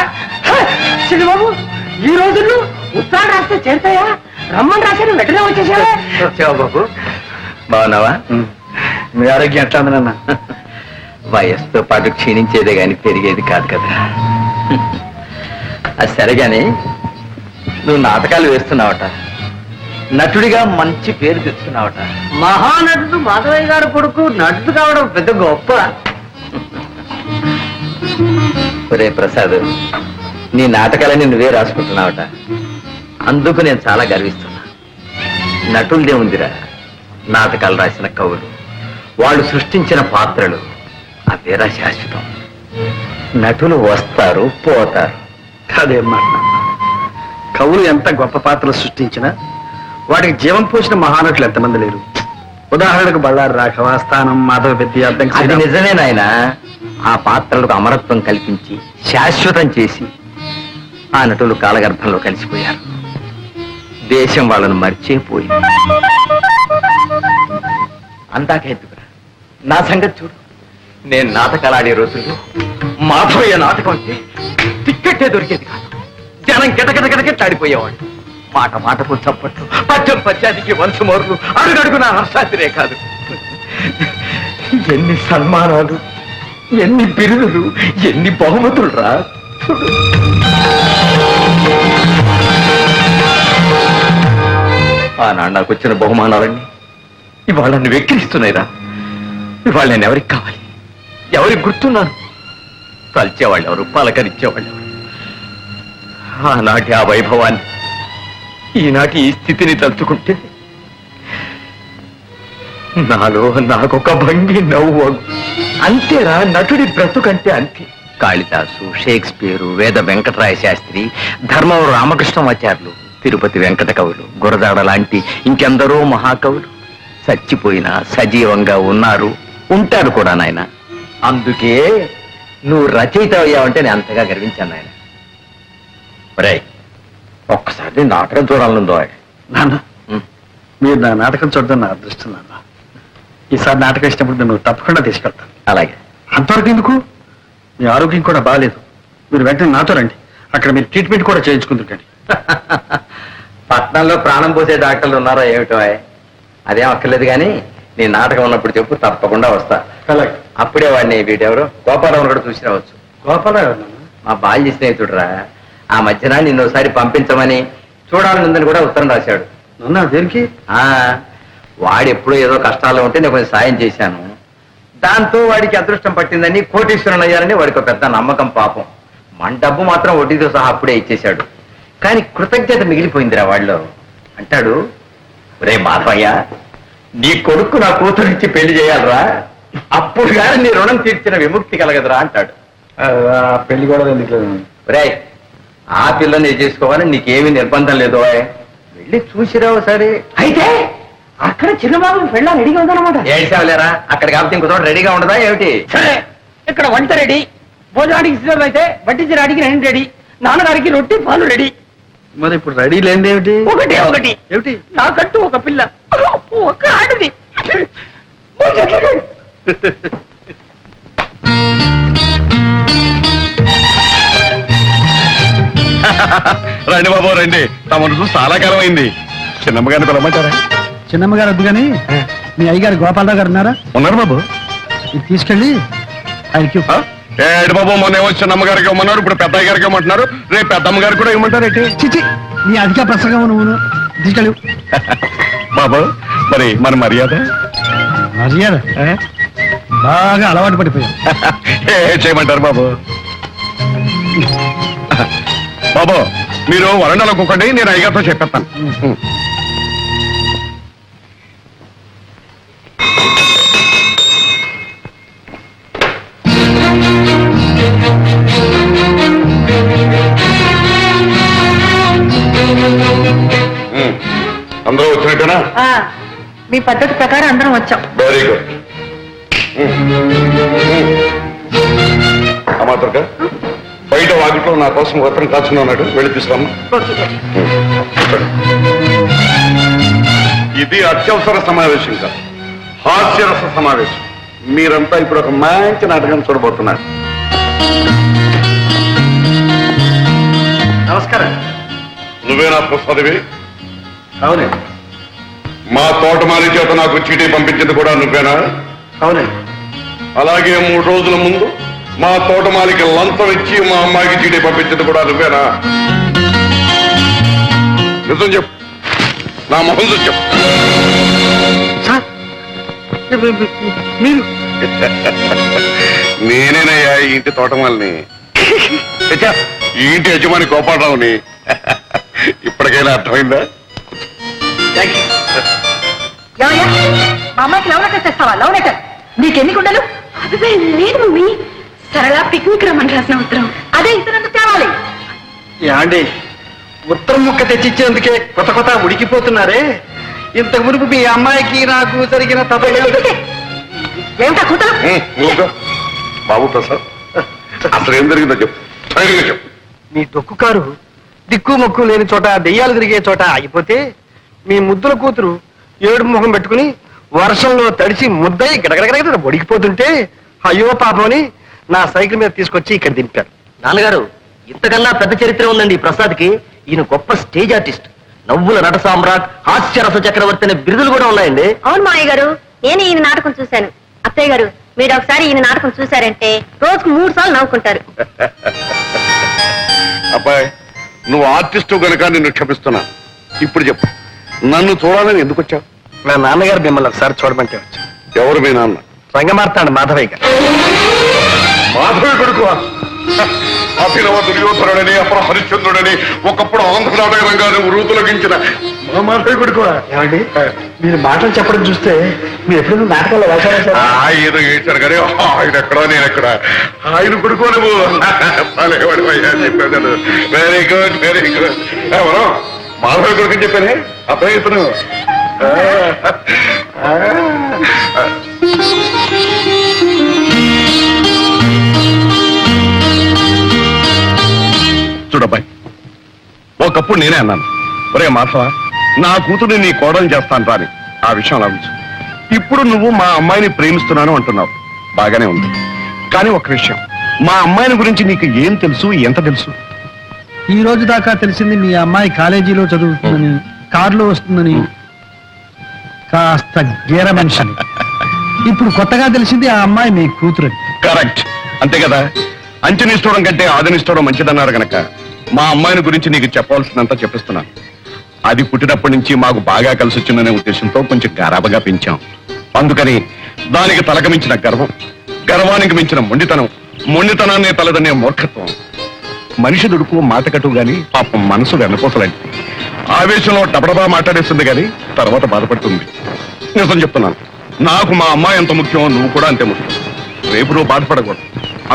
బాబు ఈ రోజుల్లో ఉత్తరాలు రాస్తే చేరుతాయా? రమ్మని రాశారు, వెంటనే వచ్చేసావా? వచ్చావా బాబు? బాగున్నావా? మీ ఆరోగ్యం ఎట్లా ఉంది నాన్న? వయస్సుతో పాటు క్షీణించేదే గాని పెరిగేది కాదు కదా. అది సరేగాని నువ్వు నాటకాలు వేస్తున్నావట, నటుడిగా మంచి పేరు తెచ్చుకున్నావట. మహానటుడు మాధవయ్య గారు కొడుకు నటుడు కావడం పెద్ద గొప్ప. ఒరే ప్రసాద్, నీ నాటకాలని నువ్వే రాసుకుంటున్నావట, అందుకు నేను చాలా గర్విస్తున్నా. నటులదే ఉందిరా, నాటకాలు రాసిన కవులు, వాళ్ళు సృష్టించిన పాత్రలు అవేరా శాశ్వతం. నటులు వస్తారు పోతారు. కాదేం మాట నాన్న. కవులు ఎంత గొప్ప పాత్రలు సృష్టించినా వాటికి జీవం పోసిన మహానటులు ఎంతమంది లేరు. ఉదాహరణకు బళ్ళారి రాఘవ, స్థానం, మాధవ పెద్ద, అర్థం అది నిజమే నాయన. ఆ పాత్రలకు అమరత్వం కల్పించి శాశ్వతం చేసి ఆ నటులు కాలగర్భంలో కలిసిపోయారు. దేశం వాళ్ళను మర్చిపోయింది. అందాకెత్తుకురా, నా సంగతి చూడు. నేను నాటకాలు ఆడే రోజుల్లో మాధవయ్య నాటకం అంటే టిక్కెట్టే దొరికేది కాదు. జనం గిటగిటగిటగిట్లాడిపోయేవాడు. మాట మాటకు చప్పట్లు, పద్యం పద్యానికి వంశమోర్లు, అడుగడుగున హర్షాతిరే కాదు. ఎన్ని సన్మానాలు, ఎన్ని బిరుదులు, ఎన్ని బహుమతులు రా. ఆనాడు నాకు వచ్చిన బహుమానాలన్నీ ఇవాళ నన్ను వెక్కిరిస్తున్నాయిరా. ఇవాళ నేను ఎవరికి కావాలి, ఎవరికి గుర్తున్నాను? తలిచేవాళ్ళు ఎవరు, పలకరించేవాళ్ళు ఎవరు? ఆనాటి ఆ వైభవాన్ని ఈనాటి ఈ స్థితిని తలుచుకుంటే నాలో నాకొక భంగి నవ్వు. అంతేరా నటుడి బ్రతుకంటే అంతే. కాళిదాసు, షేక్స్పియరు, వేద వెంకటరాయ శాస్త్రి, ధర్మవరం రామకృష్ణమాచార్యులు, తిరుపతి వెంకట కవులు, గురదాడ లాంటి ఇంకెందరో మహాకవులు చచ్చిపోయినా సజీవంగా ఉన్నారు, ఉంటారు కూడా నాయన. అందుకే నువ్వు రచయిత అయ్యావంటే నేను అంతగా గర్వించాను నాయన. ఒరే, ఒక్కసారి నాటకం చూడాలనుందో. నాన్న మీరు నా నాటకం చూడడం నా అదృష్టం నాన్న. ఈసారి నాటకం ఇచ్చినప్పుడు నేను తప్పకుండా తీసుకెళ్తాను. అలాగే. అంతవరకు ఎందుకు? మీ ఆరోగ్యం కూడా బాగాలేదు, మీరు వెంటనే నాతో రండి. అక్కడ మీరు ట్రీట్మెంట్ కూడా చేయించుకుంటుంటండి. పట్నంలో ప్రాణం పోసే డాక్టర్లు ఉన్నారో ఏమిటో? అదేం అక్కర్లేదు కానీ నీ నాటకం ఉన్నప్పుడు చెప్పు, తప్పకుండా వస్తా. అలాగే. అప్పుడే వాడిని వీటెవరు గోపాలరావు కూడా చూసి రావచ్చు. గోపాలరావు నాన్న? మా బాల్య స్నేహితుడురా. ఆ మధ్యన నిన్ను ఒకసారి పంపించమని చూడాలనుందని కూడా ఉత్తరం రాశాడు. నాన్న దేనికి? వాడు ఎప్పుడో ఏదో కష్టాల్లో ఉంటే నేను కొంచెం సాయం చేశాను. దాంతో వాడికి అదృష్టం పట్టిందని, కోటీశ్వరుని అయ్యారని వాడికి ఒక పెద్ద నమ్మకం. పాపం మన డబ్బు మాత్రం వడ్డీతో సహా అప్పుడే ఇచ్చేశాడు. కానీ కృతజ్ఞత మిగిలిపోయిందిరా వాళ్ళు. అంటాడు, రే మాధవయ్య, నీ కొడుకు నా కూతురిచ్చి పెళ్లి చేయాలరా, అప్పుడు కానీ నీ రుణం తీర్చిన విముక్తి కలగదురా అంటాడు. పెళ్లి కూడా ఎందుకు? రే, ఆ పిల్లని చేసుకోవాలని నీకేమీ నిర్బంధం లేదు. వెళ్ళి చూసిరావు సరే. అయితే అక్కడ చిన్నబాబు పెళ్ళ రెడీగా ఉందన్నమాట. ఏడ్చావులేరా, అక్కడ కాబట్టి ఇంకో చోట రెడీగా ఉండదా ఏమిటి? సరే, ఇక్కడ వంట రెడీ, భోజనానికి సిద్ధం అయితే వడ్డించడానికి రెండు రెడీ, నాన్నగారికి రొట్టి పాలు రెడీ. మరి ఇప్పుడు రెడీ లేనిది ఏమిటి? ఒకటే ఒకటి ఏమిటి? నాకంటూ ఒక పిల్ల, ఒక ఆడది. రండి బాబు రండి, తమను చూసి చాలా కాలం అయింది. చిన్నమ్మగారిని పిలవమంటారా? చిన్నమ్మ గారు వద్దు కానీ మీ అయ్యగారు గోపాలరావు గారు ఉన్నారా? ఉన్నారు బాబు. ఇది తీసుకెళ్ళి ఆయనకి ఆ? ఏడు బాబు, మొన్న ఏమో చిన్నమ్మగారికి ఇవ్వమన్నారు, ఇప్పుడు పెద్దయ్య గారికి ఇవ్వమంటున్నారు, రేపు పెద్దమ్మ గారికి కూడా ఇవ్వమంటారేంటి? చిచి నీ అధిక ప్రసంగం నువ్వు తీసుకెళ్ళు. బాబు మరి మన మర్యాద మర్యాద బాగా అలవాటు పడిపోయావు. ఏ చేయమంటారు బాబు? బాబు మీరు వరండాలో కూకండి, నేను అయ్యగారితో చెప్పేస్తాను. ఆ, మీ పద్ధతి ప్రకారం అందరం వచ్చాం. Very good. అమ్మా దుర్గా, బయట వాకిట్లో నా కోసం ఉత్తరం కాచుకుని ఉన్నాడు, వెళ్ళి తీసుకురమ్మా. Okay daddy. ఇది అత్యవసర సమావేశం కాదు, హాస్యరస సమావేశం. మీరంతా ఇప్పుడు ఒక మంచి నాటకం చూడబోతున్నారు. నమస్కారం. నువ్వేనా ప్రసాదివి? అవునండి. మా తోటమాలి చేత నాకు చీటీ పంపించింది కూడా నువ్వేనా? అవునండి. అలాగే 3 రోజుల ముందు మా తోటమాలికి లంచం ఇచ్చి మా అమ్మాయికి చీటీ పంపించింది కూడా నువ్వేనా? నిజం చెప్పు, నా మొహం చూసి చెప్పు. సార్ మీరు నేనేనయ్యా ఈ ఇంటి తోటమాలిని, ఈ ఇంటి యజమాని గోపాలరావుని. ఇప్పటికైనా అర్థమైందా? ఏమయ్యా, మా అమ్మాయికి లవ్ లెటర్ తెస్తావా? లవ్ లెటర్ నీకెన్ని గుండెలు? అదే లేదు మమ్మీ, సరళ పిక్నిక్ రమ్మని రాసిన ఉత్తరం. అదే ఇతరులకు తేవాలి. యాండి, ఉత్తరం ముక్క తెచ్చిచ్చేందుకే కొత్త ఉడికిపోతున్నారే. ఇంతకు మునుపు మీ అమ్మాయికి నాకు జరిగిన తప్ప ఏమిటా కూతురు? నువ్వుగా బాబు ప్రసాద్, అసలు ఏం జరిగిందో చెప్పు, ధైర్యంగా చెప్పు. మీ డొక్కు కారు దిక్కు మొక్కు లేని చోట దెయ్యాలు తిరిగే చోట ఆగిపోతే మీ ముద్దుల కూతురు ఏడు ముఖం పెట్టుకుని వర్షంలో తడిసి ముద్దయి గడగడగడ ఒడికిపోతుంటే అయ్యో పాపమని నా సైకిల్ మీద తీసుకొచ్చి ఇక్కడ దింపారు. నాన్నగారు, ఇంతకన్నా పెద్ద చరిత్ర ఉందండి ఈ ప్రసాద్కి. ఈయన గొప్ప స్టేజ్ ఆర్టిస్ట్, నవ్వుల నట సామ్రాట్, హాస్యరస చక్రవర్తి అనే బిరుదులు కూడా ఉన్నాయండి. అవును మావయ్య గారు, నేను ఈయన నాటకం చూశాను. అత్తయ్య గారు, మీరు ఒకసారి ఈయన నాటకం చూశారంటే రోజుకు 3 సార్లు నవ్వుకుంటారు. అబ్బాయి, నువ్వు ఆర్టిస్టు గనక నిన్ను క్షమిస్తున్నా. ఇప్పుడు చెప్పు, నన్ను చూడాలని ఎందుకు వచ్చావు? నా నాన్నగారు మిమ్మల్ని ఒకసారి చూడమంటే వచ్చా. ఎవరు మీ నాన్న? రంగమార్తాడు మాధవయ్య గారు. మాధవి కొడుకు అభినవ దుర్యోధనుడని, అపర హరిశ్చంద్రుడని, ఒకప్పుడు ఆంధ్ర నాటక రంగాన్ని వృతులగించిన మా మాధవి కొడుకు. ఏమండి, మీరు మాటలు చెప్పడం చూస్తే మీరు ఎప్పుడైనా నాటకాల్లో వేశారా? ఏదో ఏడ్చారు కానీ ఆయన ఎక్కడా నేను ఎక్కడ, ఆయన కొడుకు నువ్వు. చెప్పాను. Very good, very good. ఎవరు మాధవి కొడుకు అని చెప్పానే, అబ్బాయి ఇతను. చూడబ్బాయి, ఒకప్పుడు నేనే అన్నాను, ఒరే మాధవ, నా కూతురు నీ కోడలు చేస్తాను రాని. ఆ విషయం ఆలోచించు. ఇప్పుడు నువ్వు మా అమ్మాయిని ప్రేమిస్తున్నాను అంటున్నావు, బాగానే ఉంది. కానీ ఒక విషయం, మా అమ్మాయిని గురించి నీకు ఏం తెలుసు, ఎంత తెలుసు? ఈ రోజు దాకా తెలిసింది మీ అమ్మాయి కాలేజీలో చదువుతుందని, కారులో వస్తుందని, కాస్త గేర మనిషిని. ఇప్పుడు కొత్తగా తెలిసింది ఆ అమ్మాయి మీ కూతురని. కరెక్ట్, అంతే కదా. అంచనిస్తూడం కంటే ఆదనిస్తూడం మంచిదన్నారు గనక మా అమ్మాయిని గురించి నీకు చెప్పవలసినంత చెప్పిస్తున్నాను. అది పుట్టినప్పటి నుంచి మాకు బాగా కలిసి వచ్చిందనే ఉద్దేశంతో కొంచెం గారాబగా పెంచాం. అందుకని దానికి తలక మించిన గర్వం, గర్వానికి మించిన మొండితనం, మొండితనాన్ని తలదనే మూర్ఖత్వం. మనిషి దుడుకు మాట కట్టు గాని పాపం మనసు వెన్నపోసలండి. ఆవేశంలో డబడబా మాట్లాడేస్తుంది గాని తర్వాత బాధపడుతుంది. నిజం చెప్తున్నాను, నాకు మా అమ్మాయి ఎంత ముఖ్యమో నువ్వు కూడా అంతే ముఖ్యం. రేపు నువ్వు బాధపడకూడదు.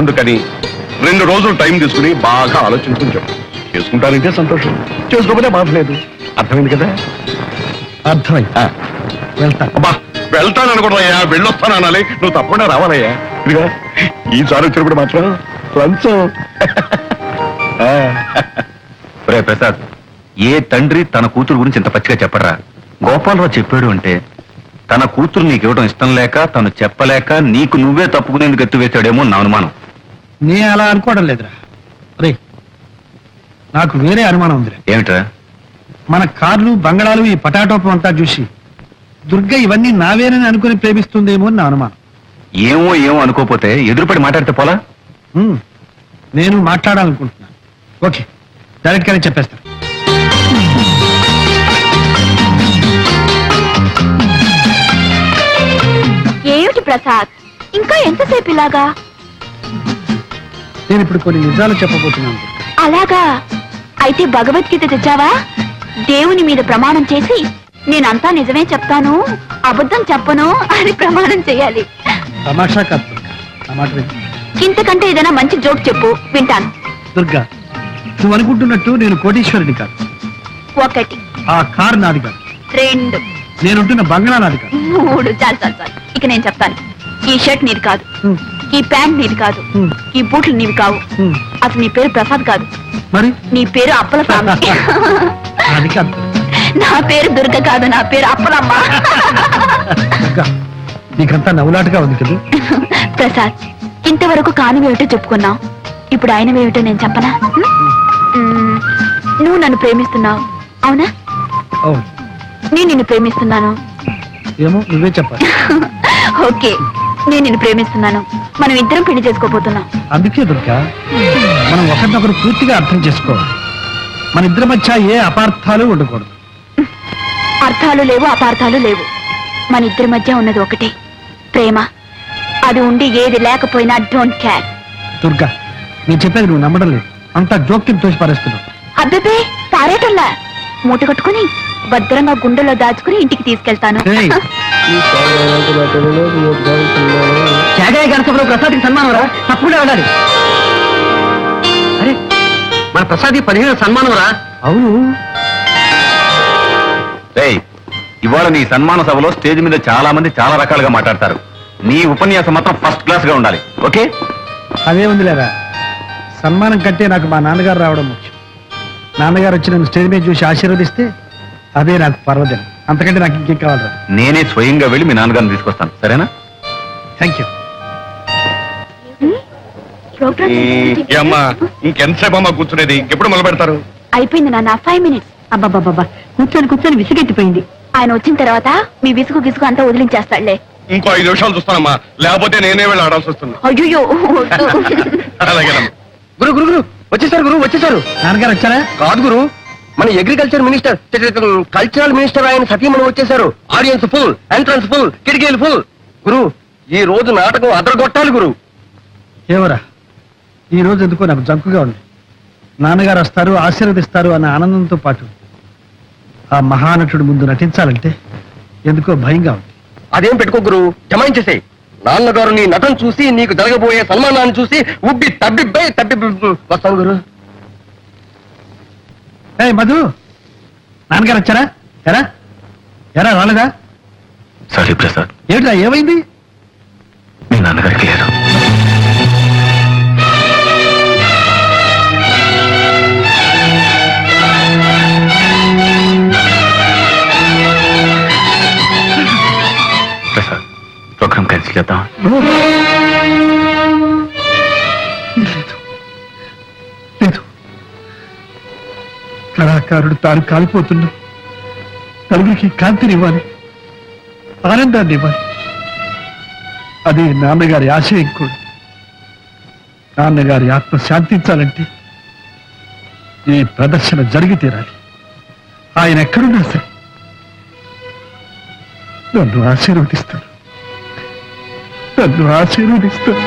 అందుకని 2 రోజులు టైం తీసుకుని బాగా ఆలోచించుకుని చెప్పు. చేసుకుంటానంటే సంతోషం, చేసుకోకపోతే బాధ లేదు. అర్థమైంది కదా? అర్థమైంది. వెళ్తా. అబ్బా, వెళ్తాననుకోవయ్యా, వెళ్ళొస్తాను అనాలి. నువ్వు తప్పకుండా రావాలయ్యా. ఇదిగా ఈసారి వచ్చినప్పుడు మాత్రం లంచం. రే ప్రసాద్, ఏ తండ్రి తన కూతురు గురించి ఇంత పచ్చిగా చెప్పరా? గోపాలరావు చెప్పాడు అంటే తన కూతురు నీకు ఇవ్వడం ఇష్టం లేక, తను చెప్పలేక నీకు నువ్వే తప్పుకునేందుకు ఎత్తువేశాడేమో నా అనుమానం. నే అలా అనుకోవడం లేదురా. రే, నాకు వేరే అనుమానం ఉందిరా. ఏమిట్రా? మన కార్లు, బంగళాలు, ఈ పటాటోపం అంతా చూసి దుర్గ ఇవన్నీ నావేనని అనుకుని ప్రేమిస్తుందేమో అని నా అనుమానం. ఏమో ఏమో అనుకోపోతే ఎదురుపడి మాట్లాడితే పోలా? నేను మాట్లాడాలనుకుంటున్నాను. ఓకే, డైరెక్ట్ గానే చెప్పేస్తాను. ఏమిటి ప్రసాద్, ఇంకా ఎంతసేపు ఇలాగా? నేను ఇప్పుడు కొన్ని నిజాలు చెప్పబోతున్నాను. అలాగా? అయితే భగవద్గీత తెచ్చావా? దేవుని మీద ప్రమాణం చేసి నేనంతా నిజమే చెప్తాను, అబద్ధం చెప్పను అని ప్రమాణం చేయాలి. తమాషా కాదు దుర్గా, నా మాట విను. ఇంతకంటే ఏదైనా మంచి జోక్ చెప్పు, వింటాను. దుర్గా, నువ్వు అనుకుంటున్నట్టు నేను కోటీశ్వరుడి కాదు. 1, ఆ కారు నాది కాదు. 2, నేనుంటున్న బంగ్లా నాది కాదు. మూడు చాలు చాలు చాలు. ఇక నేను చెప్తాను. ఈ షర్ట్ నీది కాదు, హ్మ్, ఈ ప్యాంట్ నీది కాదు, హ్మ్, ఈ బూట్లు నీవి కావు. హ్మ్. అసలు నీ పేరు ప్రసాద్ కాదు, మరి నీ పేరు అప్పల స్వామి. అది కాదు. నా పేరు దుర్గ కాదు, నా పేరు అప్పలమ్మ. దుర్గా, నీకంతా నవ్వులాటగా ఉంది కదా. ప్రసాద్, ఇంతవరకు కానివేమిటో చెప్పుకున్నావు, ఇప్పుడు ఆయనవేమిటో నేను చెప్పనా? మ్మ్, నువ్వు నన్ను ప్రేమిస్తున్నావు, అవునా? అవును, నేను నిన్ను ప్రేమిస్తున్నాను. ఏమో నువ్వే చెప్పాలి. ఓకే, నేను నిన్ను ప్రేమిస్తున్నాను. మనం ఇద్దరం పెళ్లి చేసుకోబోతున్నాం. అందుకే దుర్గా, మనం ఒకరినొకరు పూర్తిగా అర్థం చేసుకోవాలి. మన ఇద్దరి మధ్య ఏ అపార్థాలు ఉండకూడదు. అర్థాలు లేవు, అపార్థాలు లేవు. మన ఇద్దరి మధ్య ఉన్నది ఒకటే, ప్రేమ. అది ఉండి ఏది లేకపోయినా డోంట్ కేర్. దుర్గా, నేను చెప్పేది నువ్వు నమ్మడం లేదు. అంతా జోక్యం తోసి పారేస్తున్నావు. అబ్బే పారేటల్లా, మూట కట్టుకుని భద్రంగా గుండెలో దాచుకుని ఇంటికి తీసుకెళ్తాను. ఏయ్, త్యాగయ్య గణసభలో ప్రసాద్కి సన్మానం రా, తప్పకుండా వెళ్ళాలి. అరే, మన ప్రసాద్ 15 సన్మానం రా. అవును, రేయ్, ఇవాళ నీ సన్మాన సభలో స్టేజ్ మీద చాలా మంది చాలా రకాలుగా మాట్లాడతారు. నీ ఉపన్యాసం మాత్రం ఫస్ట్ క్లాస్ గా ఉండాలి. ఓకే? అదే ఉందిలేరా. సన్మానం కంటే నాకు మా నాన్నగారు రావడం ముఖ్యం. నాన్నగారు వచ్చి నన్ను స్టేజ్ మీద చూసి ఆశీర్వదిస్తే అదే నాకు పర్వదినం. అంతకంటే నాకు ఇంకేం కావాలరా. నేనే స్వయంగా వెళ్ళి మీ నాన్నగారిని తీసుకొస్తాను, సరేనా? Thank you. ప్రోగ్రామ్ అమ్మా ఇంకెంతసేపు అమ్మా కూర్చునేది? ఇంకెప్పుడు మొదలు పెడతారు? అయిపోయింది నాన్న, 5 minutes. అబ్బాబాబా, కూర్చొని కూర్చొని విసిగెత్తిపోయింది. ఆయన వచ్చిన తర్వాత మీ విసుగు గిసుగు అంతా వదిలించేస్తాడులే. ఇంకో 5 నిమిషాలు చూస్తానమ్మా, లేకపోతే నేనే వెళ్ళి ఆడాల్సి వస్తుంది. అయ్యో, అలాగేనమ్మా. గురు గురు గురు వచ్చేసారు, గురు వచ్చేసారు. నాన్నగారు వచ్చారా? కాదు గురు, మన అగ్రికల్చర్ మినిస్టర్, కల్చరల్ మినిస్టర్ ఆయన సతీమణి వచ్చేసారు. ఆడియన్స్ ఫుల్, ఎంట్రన్స్ ఫుల్, కిటికీలు ఫుల్. గురు, ఈ రోజు నాటకం అదరగొట్టాలి గురు. ఏవరా, ఈ రోజు ఎందుకో నాకు జంకుగా ఉంది. నాన్నగారు వస్తారు, ఆశీర్వదిస్తారు అన్న ఆనందంతో పాటు ఆ మహానటుడు ముందు నటించాలంటే ఎందుకో భయంగా ఉంది. అదేం పెట్టుకో గురు, జమాయించేసేయ్. నాన్నగారు నీ నటన చూసి, నీకు జరగబోయే సన్మానాన్ని చూసి ఉబ్బి తబ్బి వస్తాను గురు. ఏయ్ మధు, నాన్నగారు వచ్చారా? ఎరా ఎరా రాలేదా? సారీ ప్రసాద్, ఏమిటా, ఏమైంది? మీ నాన్నగారికి లేదు. ప్రసాద్, ప్రోగ్రామ్ క్యాన్సిల్ చేద్దాం. లేదు లేదు, కళాకారుడు తాను కాలిపోతున్నా నలుగురికి కాంతినివ్వాలి, ఆనందాన్ని ఇవ్వాలి. అదే నాన్నగారి ఆశయం కూడా. నాన్నగారి ఆత్మ శాంతించాలంటే ఈ ప్రదర్శన జరిగి తీరాలి. ఆయన ఎక్కడున్నా సరే నన్ను ఆశీర్వదిస్తాను, నన్ను ఆశీర్వదిస్తాను.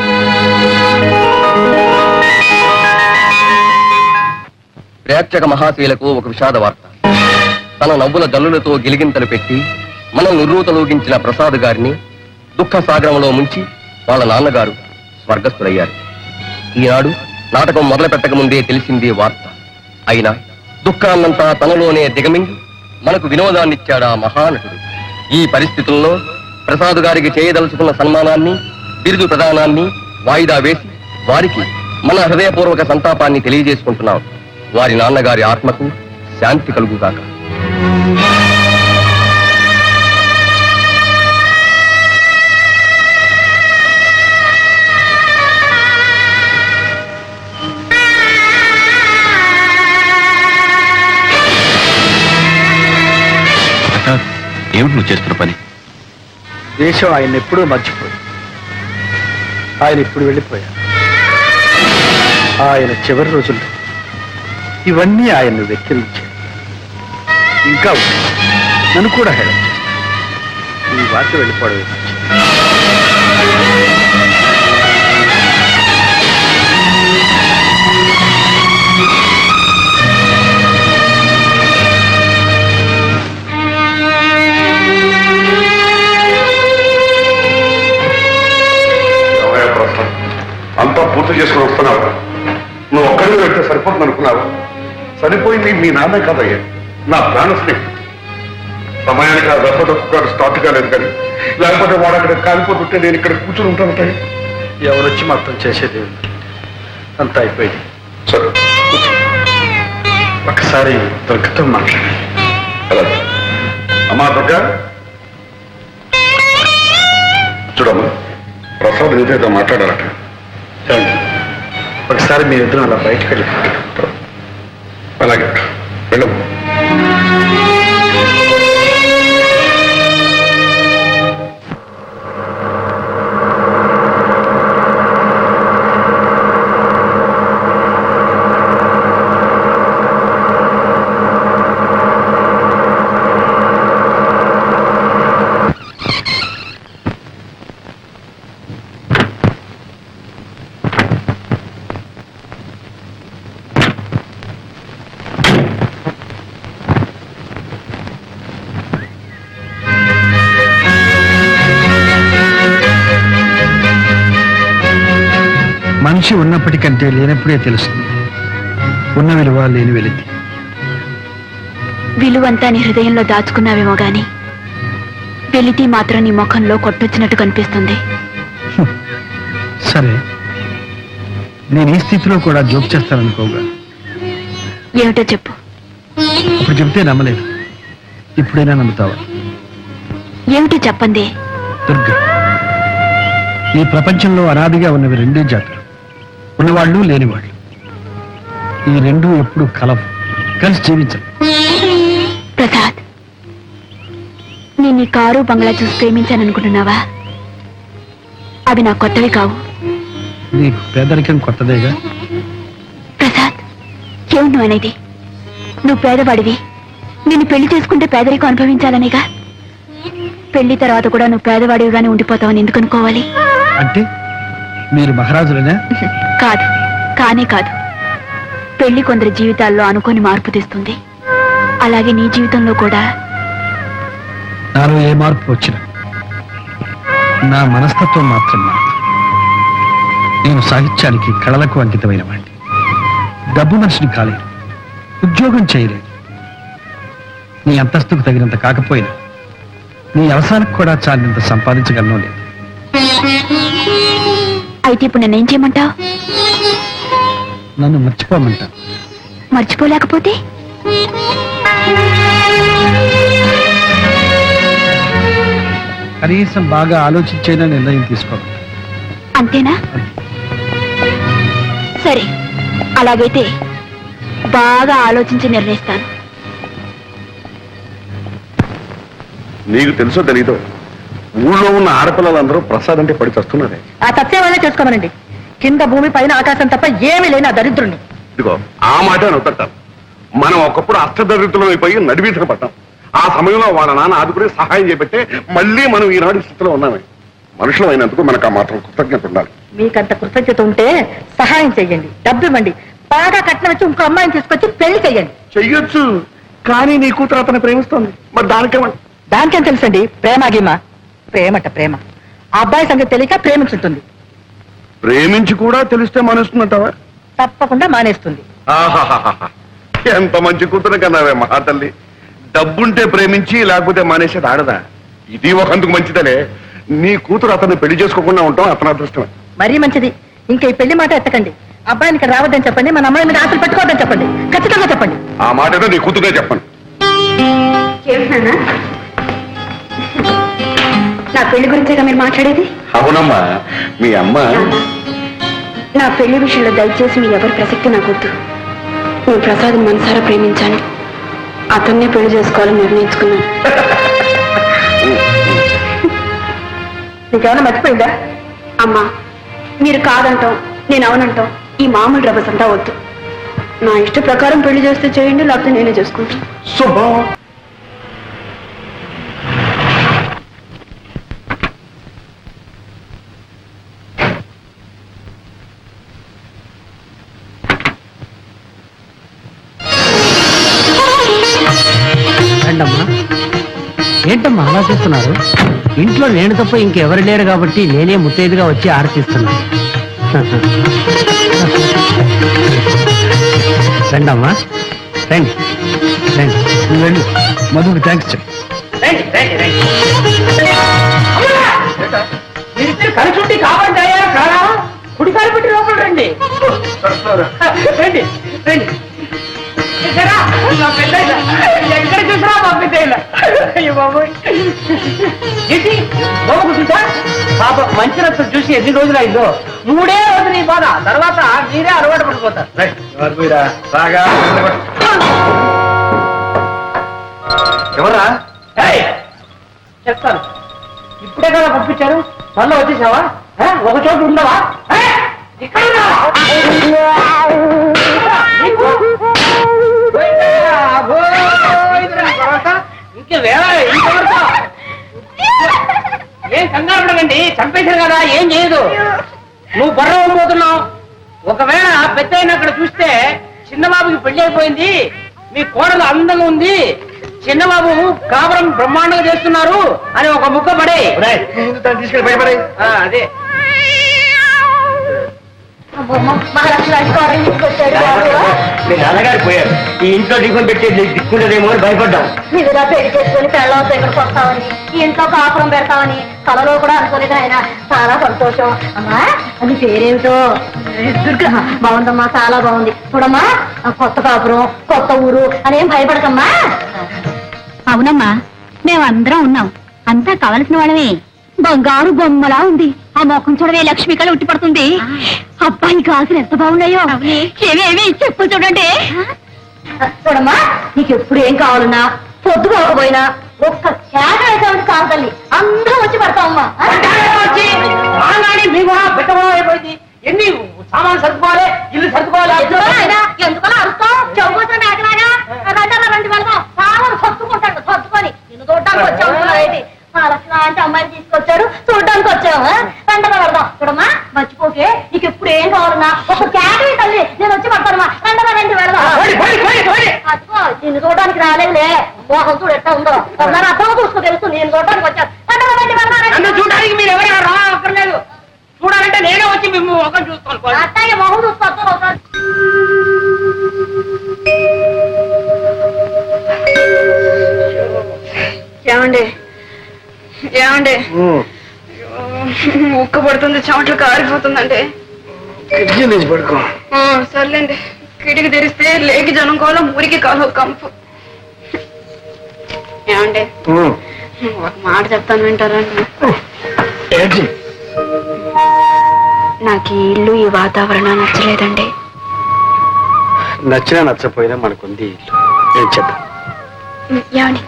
ప్రేక్షక మహాశీలకు ఒక విషాద వార్త. తన నవ్వుల జల్లులతో గిలిగింతలు పెట్టి మనం నిర్రూతలూగించిన ప్రసాద్ గారిని దుఃఖ సాగరంలో ముంచి వాళ్ళ నాన్నగారు స్వర్గస్థులయ్యారు. ఈనాడు నాటకం మొదలు పెట్టక ముందే తెలిసింది వార్త. అయినా దుఃఖాన్నంతా తనలోనే దిగమింగి మనకు వినోదాన్నిచ్చాడా మహానటుడు. ఈ పరిస్థితుల్లో ప్రసాద్ గారికి చేయదలుచుకున్న సన్మానాన్ని, బిరుదు ప్రదానాన్ని వాయిదా వేసి వారికి మన హృదయపూర్వక సంతాపాన్ని తెలియజేసుకుంటున్నాం. వారి నాన్నగారి ఆత్మకు శాంతి కలుగుగాక. ప్రసాద్, ఏమిటి నువ్వు చేస్తున్న పని? దేశం ఆయన ఎప్పుడూ మర్చిపోయింది. ఆయన ఇప్పుడు వెళ్ళిపోయారు. ఆయన చివరి రోజుల్లో ఇవన్నీ ఆయన్ను వెక్కిరించాయి. ఇంకా ఉన్నాయి. నన్ను కూడా హేళన చేస్తాయి. ఈ వార్త వెళ్ళిపోవడమే మంచిది. అంతా పూర్తి చేసుకుని వస్తున్నావు. నువ్వు ఒక్కడిని వెళ్తే సరిపోతుంది అనుకున్నావు. సరిపోయింది మీ నాన్న కదయ్యా, నా ప్రాణ స్నేహితుడు. సమయానికి ఆ దెబ్బ స్టార్ట్ కాలేదు కానీ లేకపోతే వాడు అక్కడ కాలిపోతుంటే నేను ఇక్కడ కూర్చుని ఉంటాను. ఎవరొచ్చి మొత్తం చేసేది అంతా అయిపోయింది. సరే కూర్చో. ఒకసారి దుర్గతో మాట్లాడాలి. అలాగే అమ్మా దుర్గా, చూడమ్మా, ప్రసాద్ ఏదైతే మాట్లాడారట. ఏమండి? ఒకసారి మీ ఇద్దరు అలా బయటకు వెళ్ళి మాట్లాడుకుంటారు. అలాగే వెళ్ళమ్మా. మనిషి ఉన్నప్పటికంటే లేనప్పుడే తెలుస్తుంది ఉన్న విలువ లేని వెలితి. విలువంతా నీ హృదయంలో దాచుకున్నావేమో గాని వెలితి మాత్రం నీ ముఖంలో కొట్టొచ్చినట్టు కనిపిస్తుంది. సరే, నేను ఈ స్థితిలో కూడా జోక్ చేస్తాననుకోగా. ఏమిటో చెప్పు. ఇప్పుడు చెబితే నమ్మలేదు, ఇప్పుడైనా నమ్ముతావా? ఏమిటో చెప్పండి. దుర్గా, ఈ ప్రపంచంలో అనాదిగా ఉన్నవి రెండే జాతులు, ఉన్నవాళ్ళు లేనివాళ్ళు. ఈ రెండూ ఎప్పుడు కలవు, కలిసి జీవించవు. ప్రసాద్, నేను ఈ కారు బంగ్లా చూసి ప్రేమించాననుకుంటున్నావా? అవి నా కొత్తవి కావు. నీకు పేదరికం కొత్తదేగా. ప్రసాద్, ఏమిటి నువ్వు అనేది? నువ్వు పేదవాడివి, నిన్ను పెళ్లి చేసుకుంటే పేదరికం అనుభవించాలనేగా. పెళ్లి తర్వాత కూడా నువ్వు పేదవాడివిగానే ఉండిపోతావని ఎందుకు అనుకోవాలి? అంటే మీరు మహారాజులనే? కాదు, కానే కాదు. పెళ్లి కొందరి జీవితాల్లో అనుకోని మార్పు తెస్తుంది. అలాగే నీ జీవితంలో కూడా. నాలో ఏ మార్పు వచ్చినా నా మనస్తత్వం మాత్రం మాత్రం. నేను సాహిత్యానికి, కళలకు అంకితమైన వాడిని. డబ్బు మనిషిని కాలేదు, ఉద్యోగం చేయలేదు. నీ అంతస్తుకు తగినంత కాకపోయినా నీ అవసరానికి కూడా చాలినంత సంపాదించగలను లేదు. అయితే ఇప్పుడు నన్నేం చేయమంటావు? నన్ను మర్చిపోమంటా. మర్చిపోలేకపోతే? కనీసం బాగా ఆలోచించైనా నిర్ణయం తీసుకోవాలి. అంతేనా? సరే, అలాగైతే బాగా ఆలోచించి నిర్ణయిస్తాను. నీకు తెలుసో తెలీదో, ఊళ్ళో ఉన్న ఆడపిల్లలందరూ ప్రసాద్ అంటే పడి చస్తున్నారే. ఆ సత్యమైనా చేసుకోమనండి. కింద భూమి పైన ఆకాశం తప్ప ఏమీ లేని ఆ దరిద్రుణ్ణి. ఇదిగో ఆ మాట నవ్వుతాం. మనం ఒకప్పుడు అష్టదరిద్రులం అయిపోయి నడివీసన పడ్డాం. ఆ సమయంలో వాళ్ళ నాన్న ఆదుకునే సహాయం చేపట్టే మళ్ళీ మనం ఈనాడు స్థితిలో ఉన్నామే. మనుషులు అయినందుకు మనకు ఆ మాత్రం కృతజ్ఞత ఉండాలి. మీకంత కృతజ్ఞత ఉంటే సహాయం చెయ్యండి, డబ్బు ఇవ్వండి, బాగా కట్నం వచ్చి ఇంకో అమ్మాయిని తీసుకొచ్చి పెళ్లి చెయ్యండి. చెయ్యొచ్చు, కానీ నీ కూతురు అతను ప్రేమిస్తోంది. మరి దానికేమని? దానికేం తెలుసండి? ప్రేమ గీమ. ప్రేమట ప్రేమ. ఆ అబ్బాయి సంగతి తెలియక ప్రేమించుంటుంది. ప్రేమించి కూడా తెలిస్తే మానేస్తుందంటావా? తప్పకుండా మానేస్తుంది. ఆహాహాహా, ఎంత మంచి కూతురు కన్నావే మహాతల్లి. డబ్బుంటే ప్రేమించి లేకపోతే మానేసేది ఆడదా? ఇది ఒకందుకు మంచిదనే. నీ కూతురు అతన్ని పెళ్లి చేసుకోకుండా ఉంటాం అతని అదృష్టమే. మరీ మంచిది. ఇంకా ఈ పెళ్లి మాట ఎత్తకండి. అబ్బాయిని ఇక్కడ రావద్దని చెప్పండి, మన అమ్మాయి మీద ఆశలు పెట్టుకోవద్దని చెప్పండి. ఖచ్చితంగా చెప్పండి. ఆ మాట ఏదో నీ కూతురుగా చెప్పండి. నా పెళ్లి గురించేగా మీరు మాట్లాడేది? అవునమ్మా, మీ అమ్మ. నా పెళ్లి విషయంలో దయచేసి మీ ఎవరి ప్రసక్తి నాకొద్దు. నేను ప్రసాద్ మనసారా ప్రేమించాను, అతన్నే పెళ్లి చేసుకోవాలని నిర్ణయించుకున్నాను. నీకేమైనా మర్చిపోయిందా? అమ్మా, మీరు కాదంటాం, నేను అవునంటాం, ఈ మామూలు రభసంతా వద్దు. నా ఇష్ట ప్రకారం పెళ్లి చేస్తే చేయండి, లేకపోతే నేనే చేసుకుంటాను. శుభా. రండమ్మా. ఏంటమ్మా అలా చేస్తున్నారు? ఇంట్లో నేను తప్ప ఇంకెవరు లేరు కాబట్టి నేనే ముత్తైదుగా వచ్చి ఆరతిస్తున్నాను. రండమ్మా, రండి రండి. నువ్వు వెళ్ళు, మధుకి థ్యాంక్స్ చెప్పు. రండి రండి రండి మీరిద్దరు కలిసి ఉండి కావాలి కాదా కుడి కాలు పెట్టి లోపల రండి రండి రండి చూసారా? మా పెద్దయ్య. ఎక్కడ చూసినా మా పెద్దయ్య. అయ్యో బాబోయ్ ఏంటి బాబు కూర్చుంటా పాప మంచి రక్తం చూసి ఎన్ని రోజులు అయిందో 3 రోజులు ఈ బాధ తర్వాత మీరే అలవాటు పడిపోతారు బాగా ఎవరా ఏయ్, చెప్తాను ఇప్పుడే కదా పంపించారు మళ్ళీ వచ్చేసావా ఒక చోటు ఉండవా ఇక్కడ ఉన్నావా? ఇంకే వేళ ఇంకెవరితో ఏం కంగారు పడకండి చంపేశారు కదా ఏం చేయదు నువ్వు బర్రవబోతున్నావు ఒకవేళ పెద్ద అయిన అక్కడ చూస్తే చిన్నబాబుకి పెళ్లి అయిపోయింది మీ కోడలు అందంగా ఉంది చిన్నబాబు కాపురం బ్రహ్మాండంగా చేస్తున్నారు అని ఒక ముక్క పడే తీసుకెళ్ళి భయపడే అదే మీ నాన్నగారు పోయారు ఈ ఇంట్లో టిఫిన్ పెట్టి దిక్కుంటదేమో అని భయపడ్డాం నిజంగా పెళ్లి చేసుకుని పెళ్ళవతో ఇక్కడికి వస్తామని ఈ ఇంట్లో కాపురం పెడతామని కలలో కూడా అనుకోలేదు ఆయన చాలా సంతోషం అమ్మా అది పేరేమిటో దుర్గా బాగుందమ్మా చాలా బాగుంది చూడమ్మా కొత్త కాపురం కొత్త ఊరు అనేం భయపడకమ్మా అవునమ్మా మేమందరం ఉన్నాం అంతా కావలసిన వాళ్ళమే బంగారు బొమ్మలా ఉంది ఆ మొఖం చూడవే లక్ష్మి కళ ఉట్టి పడుతుంది అబ్బాయి కాసులు ఎంత బాగున్నాయో ఏమేమి చెప్పు చూడండి చూడమ్మా నీకు ఎప్పుడు ఏం కావాలన్నా పొద్దు కాకపోయినా ఒక్క చేట వేసామని కాదు తల్లి అందరూ వచ్చి పడతామమ్మా మీ కూడా పెట్టడం అయిపోయింది ఎన్ని సామాన్ సర్దుకోవాలి ఇల్లు సర్దుకోవాలి ఎందుకలా అరుస్తాం చౌకోసం మేకలాగా రండి వెళ్దాం చాలా సర్దుకుంటాడు సర్దుకొని నిన్ను చూడడానికి వచ్చాము అంటే అమ్మాయిని తీసుకొచ్చాడు చూడడానికి వచ్చాము రండగా వెళ్దాం చూడమ్మా మర్చిపోకే నీకు ఎప్పుడు ఏం కావాలన్నా ఒక క్యారీ తల్లి నేను వచ్చి పడతానమ్మా రండగా రండి వెళ్దాం అదిగో నిన్ను చూడడానికి రాలేదులే మోహం చూడు ఎట్టా ఉందో ఒకసారి అర్థం చూసుకో తెలుస్తుంది నేను చూడడానికి వచ్చాను రండగా రండి వెళ్దాం చూడడానికి మీరు ఎవరైనా రా అక్కర్లేదు చూడాలంటే నేనే వచ్చి మేము ఒక చూసుకోవాలి అత్తయ్య మొహం చూసుకొస్తాను ఒకసారి ఏమండి ఏమండి ఉక్క పడుతుంది చెమటలు కారిపోతుందండి పడుకో సర్లేండి కిటికి తెరిస్తే లేకి జనం కాలం ఊరికి కాలం కంపు ఏమండి ఒక మాట చెప్తాను వింటారండి ఏంటి నాకు ఈ ఇల్లు ఈ వాతావరణం నచ్చలేదండి నచ్చినా నచ్చపోయినా మనకుంది ఇల్లు ఏం చేద్దాం ఏమండి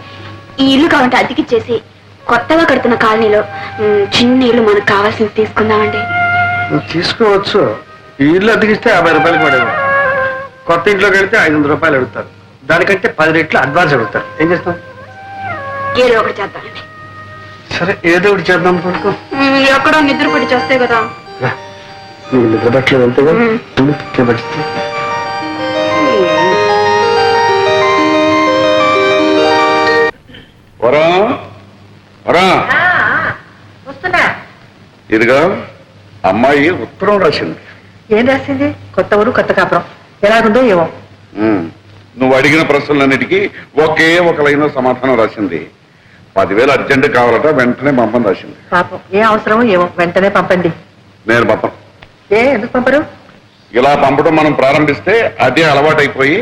ఈ ఇల్లు కావాలంటే అద్దెకిచ్చేసి కొత్తగా కడుతున్న కాలనీలో చిన్న ఇల్లు మనకు కావాల్సింది తీసుకుందామండి నువ్వు తీసుకోవచ్చు ఈ ఇల్లు అద్దెకిస్తే 50 రూపాయలకి పడేది కొత్త ఇంట్లోకి వెళ్తే 500 రూపాయలు అడుగుతారు దానికంటే 10 రెట్లు అడ్వాన్స్ అడుగుతారు ఏం చేస్తాం ఏదో ఒకటి చేద్దామండి సరే ఏదో ఒకటి చేద్దాం పడుకో ఎక్కడో నిద్ర పడి చేస్తే కదా నీకు నిద్ర పట్టలేదు అంతేగా నిద్ర పట్టిస్తే వస్తున్నా ఇదిగా అమ్మాయి ఉత్తరం రాసింది ఏం రాసింది కొత్త ఊరు కొత్త కాపురం ఎలాగుందో ఏమో నువ్వు అడిగిన ప్రశ్నలన్నిటికీ ఒకే ఒక లైన్ సమాధానం రాసింది 10,000 అర్జెంట్ కావాలట వెంటనే పంపని రాసింది పాపం ఏ అవసరమో ఏమో వెంటనే పంపండి నేను పంపను ఎందుకు పంపరు ఇలా పంపడం మనం ప్రారంభిస్తే అదే అలవాటైపోయి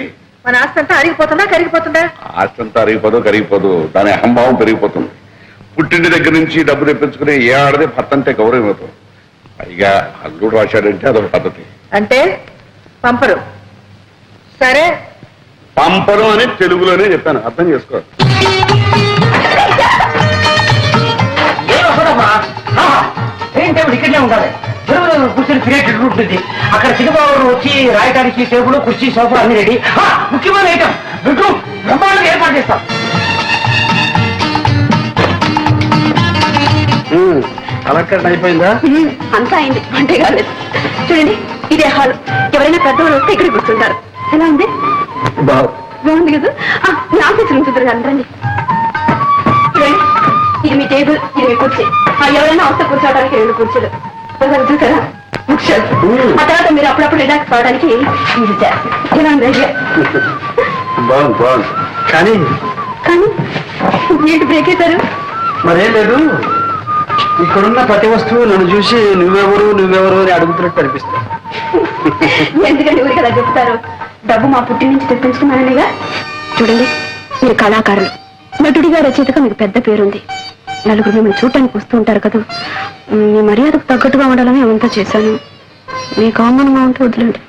మన ఆస్తి అంతా అరిగిపోతుందా కరిగిపోతుందా ఆస్తంతా అరిగిపోదు కరిగిపోదు దాని అహంభావం పెరిగిపోతుంది పుట్టింటి దగ్గర నుంచి డబ్బు తెప్పించుకునే ఏ ఆడదే భర్త అంటే గౌరవం అవుతుంది పైగా అల్లుడు రాశాడంటే అదొక పద్ధతి అంటే పంపరు సరే పంపరు అని తెలుగులోనే చెప్పాను అర్థం చేసుకో టేబుల్ ఇక్కడనే ఉండాలి కూర్చొని క్రియేటెడ్ ఉంటుంది అక్కడ చిన్నబాబు వచ్చి రాయడానికి టేబుల్ కుర్చీ సోఫా అన్ని రెడీ ముఖ్యమైన ఐటమ్ బెడ్రూమ్ బ్రహ్మాండంగా ఏర్పాటు చేస్తాం అలక్కట్ అయిపోయిందా అంతా అయింది అంటే కాలేదు చూడండి ఇదే హాల్ ఎవరైనా పెద్దవాళ్ళు వస్తే ఇక్కడ కూర్చుంటారు ఎలా ఉంది బాగుంది కదా మీ ఆఫీస్ రూమ్ చూద్దరు రండి చూడండి ఇది మీ టేబుల్ ఇది మీ కుర్చీ ఎవరైనా వస్తే కూర్చోవడానికి 2 కుర్చీలు చూసారా బుక్ షెల్ఫ్ ఆ తర్వాత మీరు అప్పుడప్పుడు రిలాక్స్ కావడానికి బాగుంది బాగుంది కానీ కానీ ఏంటి బ్రేక్ అవుతారు? మరేం లేదు, ఇక్కడున్న ప్రతి వస్తువు నన్ను చూసి నువ్వెవరు అని అడుగుతున్నట్టు అనిపిస్తుంది. ఎందుకంటే ఊరికి అలా చెప్తారు? డబ్బు మా పుట్టి నుంచి తెప్పించుకున్నాననిగా. చూడండి, మీరు కళాకారులు, నటుడిగా రచయితగా మీకు పెద్ద పేరుంది. నలుగురు మిమ్మల్ని చూడటానికి వస్తూ ఉంటారు కదా. మీ మర్యాదకు తగ్గట్టుగా ఉండాలని ఏమంతా చేశాను. మీకు అవమానంగా ఉంటే వదిలేండి.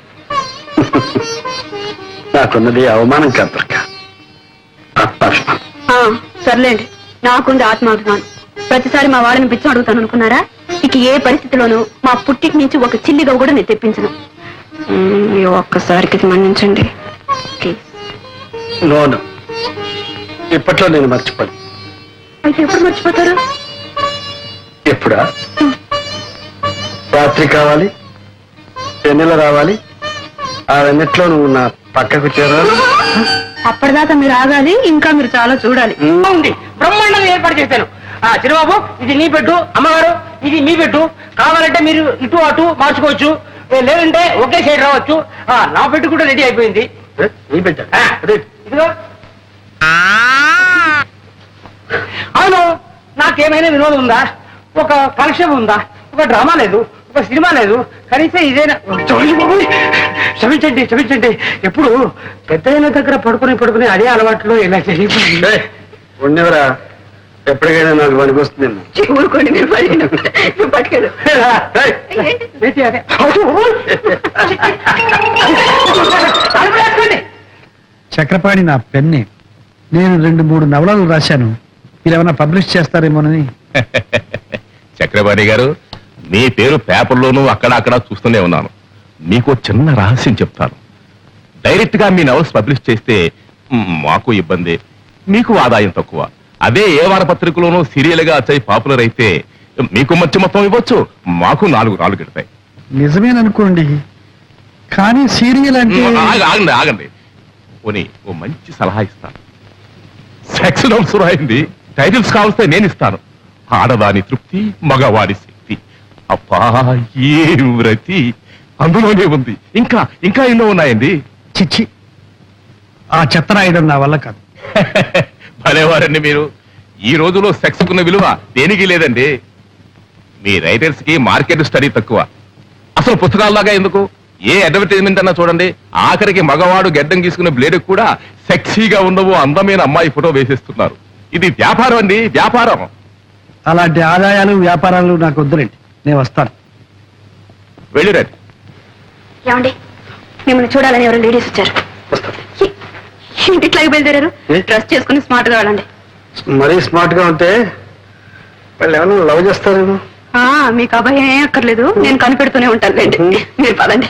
నాకున్నది అవమానం కాదు దుర్గా, ఆత్మాభిమానం. సర్లేండి, నాకుంది ఆత్మాభిమానం. ప్రతిసారి మా వాళ్ళని పిచ్చి అడుగుతాను అనుకున్నారా? ఇక ఏ పరిస్థితిలోనూ మా పుట్టికి నుంచి ఒక చిల్లిగా కూడా నేను తెప్పించను. ఈ ఒక్కసారికి ఇది మన్నించండి ప్లీజ్. నోను, ఇప్పట్లో నేను మర్చిపోను. అయితే ఎప్పుడు మర్చిపోతారు? ఎప్పుడా? రాత్రి కావాలి, వెన్నెల రావాలి, ఆ వెన్నెట్లో నువ్వు నా పక్కకు చేరాలి. అప్పటిదాకా మీరు ఆగాలి, ఇంకా మీరు చాలా చూడాలి. ఉంది, బ్రహ్మాండంగా ఏర్పాటు చేశాను. చిరుబాబు, ఇది నీ పెట్టు, అమ్మగారు ఇది మీ పెట్టు. కావాలంటే మీరు ఇటు అటు మార్చుకోవచ్చు, లేదంటే ఒకే సైడ్ రావచ్చు. నా పెట్టు కూడా రెడీ అయిపోయింది. నీ పెట్టా? ఇదిగో. అవును, నాకేమైనా వినోదం ఉందా? ఒక కలెక్షన్ ఉందా? ఒక డ్రామా లేదు, ఒక సినిమా లేదు, కనీసం ఇదేనా? క్షమించండి క్షమించండి. ఎప్పుడు పెద్దయిన దగ్గర పడుకుని అదే అలవాట్లో ఇలా జరిగిపోయింది. ఉండేవరా, ఎప్పటికైనా నాకు పనికొస్తుందేమో. ఊరుకోండి, మీరు పట్టుకెళ్ళు. చక్రపాణి నా పెన్నే. నేను 2-3 నవలలు రాశాను, మీరేమన్నా పబ్లిష్ చేస్తారేమోనని. చక్రపాణి గారు, మీ పేరు పేపర్లోనూ అక్కడ చూస్తూనే ఉన్నాను. మీకు చిన్న రహస్యం చెప్తాను. డైరెక్ట్ గా మీ నవల్స్ పబ్లిష్ చేస్తే మాకు ఇబ్బంది, మీకు ఆదాయం తక్కువ. అదే ఏ వారపత్రికలోనూ సీరియల్ గా వచ్చాయి పాపులర్ అయితే మీకు మంచి మొత్తం ఇవ్వచ్చు, మాకు 4 రాళ్ళు గిడతాయి. నిజమేననుకోండి, కానీ సీరియల్ అంటే. ఆగండి పోనీ ఓ మంచి సలహా ఇస్తాను. సెక్స్ నోట్స్ రాయింది, టైటిల్స్ కావలిస్తే నేను ఇస్తాను. ఆడదాని తృప్తి, మగవాడి శక్తి. అబ్బా ఏ వ్రతి అందులోనే ఉంది. ఇంకా ఎన్నో ఉన్నాయండి. చిచ్చి, ఆ చెత్త రాయడం నా వల్ల కాదు. భలేవారండి మీరు. ఈ రోజులో సెక్స్ కున్న విలువ దేనికి లేదండి. మీ రైటర్స్ కి మార్కెట్ స్టడీ తక్కువ. అసలు పుస్తకాల్లాగా ఎందుకు, ఏ అడ్వర్టైజ్మెంట్ అన్నా చూడండి, ఆఖరికి మగవాడు గెడ్డం గీసుకునే బ్లేడ్ కూడా సెక్సీగా ఉండవు అందమైన అమ్మాయి ఫోటో వేసేస్తున్నారు. ఇది వ్యాపారం అండి, వ్యాపారం. అలాంటి ఆదాయాలు వ్యాపారాలు నాకు వద్దులేండి, నేను వస్తాను. వెళ్ళిరండి. ఏమండి, మిమ్మల్ని చూడాలని ఎవరు లేడీస్ వచ్చారు. ఇంటిట్లాగే బయలుదేరారు. డ్రెస్ చేసుకుని స్మార్ట్ గా వెళ్ళండి. మరీ స్మార్ట్ గా ఉంటే వాళ్ళు ఏమన్నా లవ్ చేస్తారేమో. మీకు అభయం ఏం అక్కర్లేదు, నేను కనిపెడుతూనే ఉంటానులేండి. మీరు పదండి.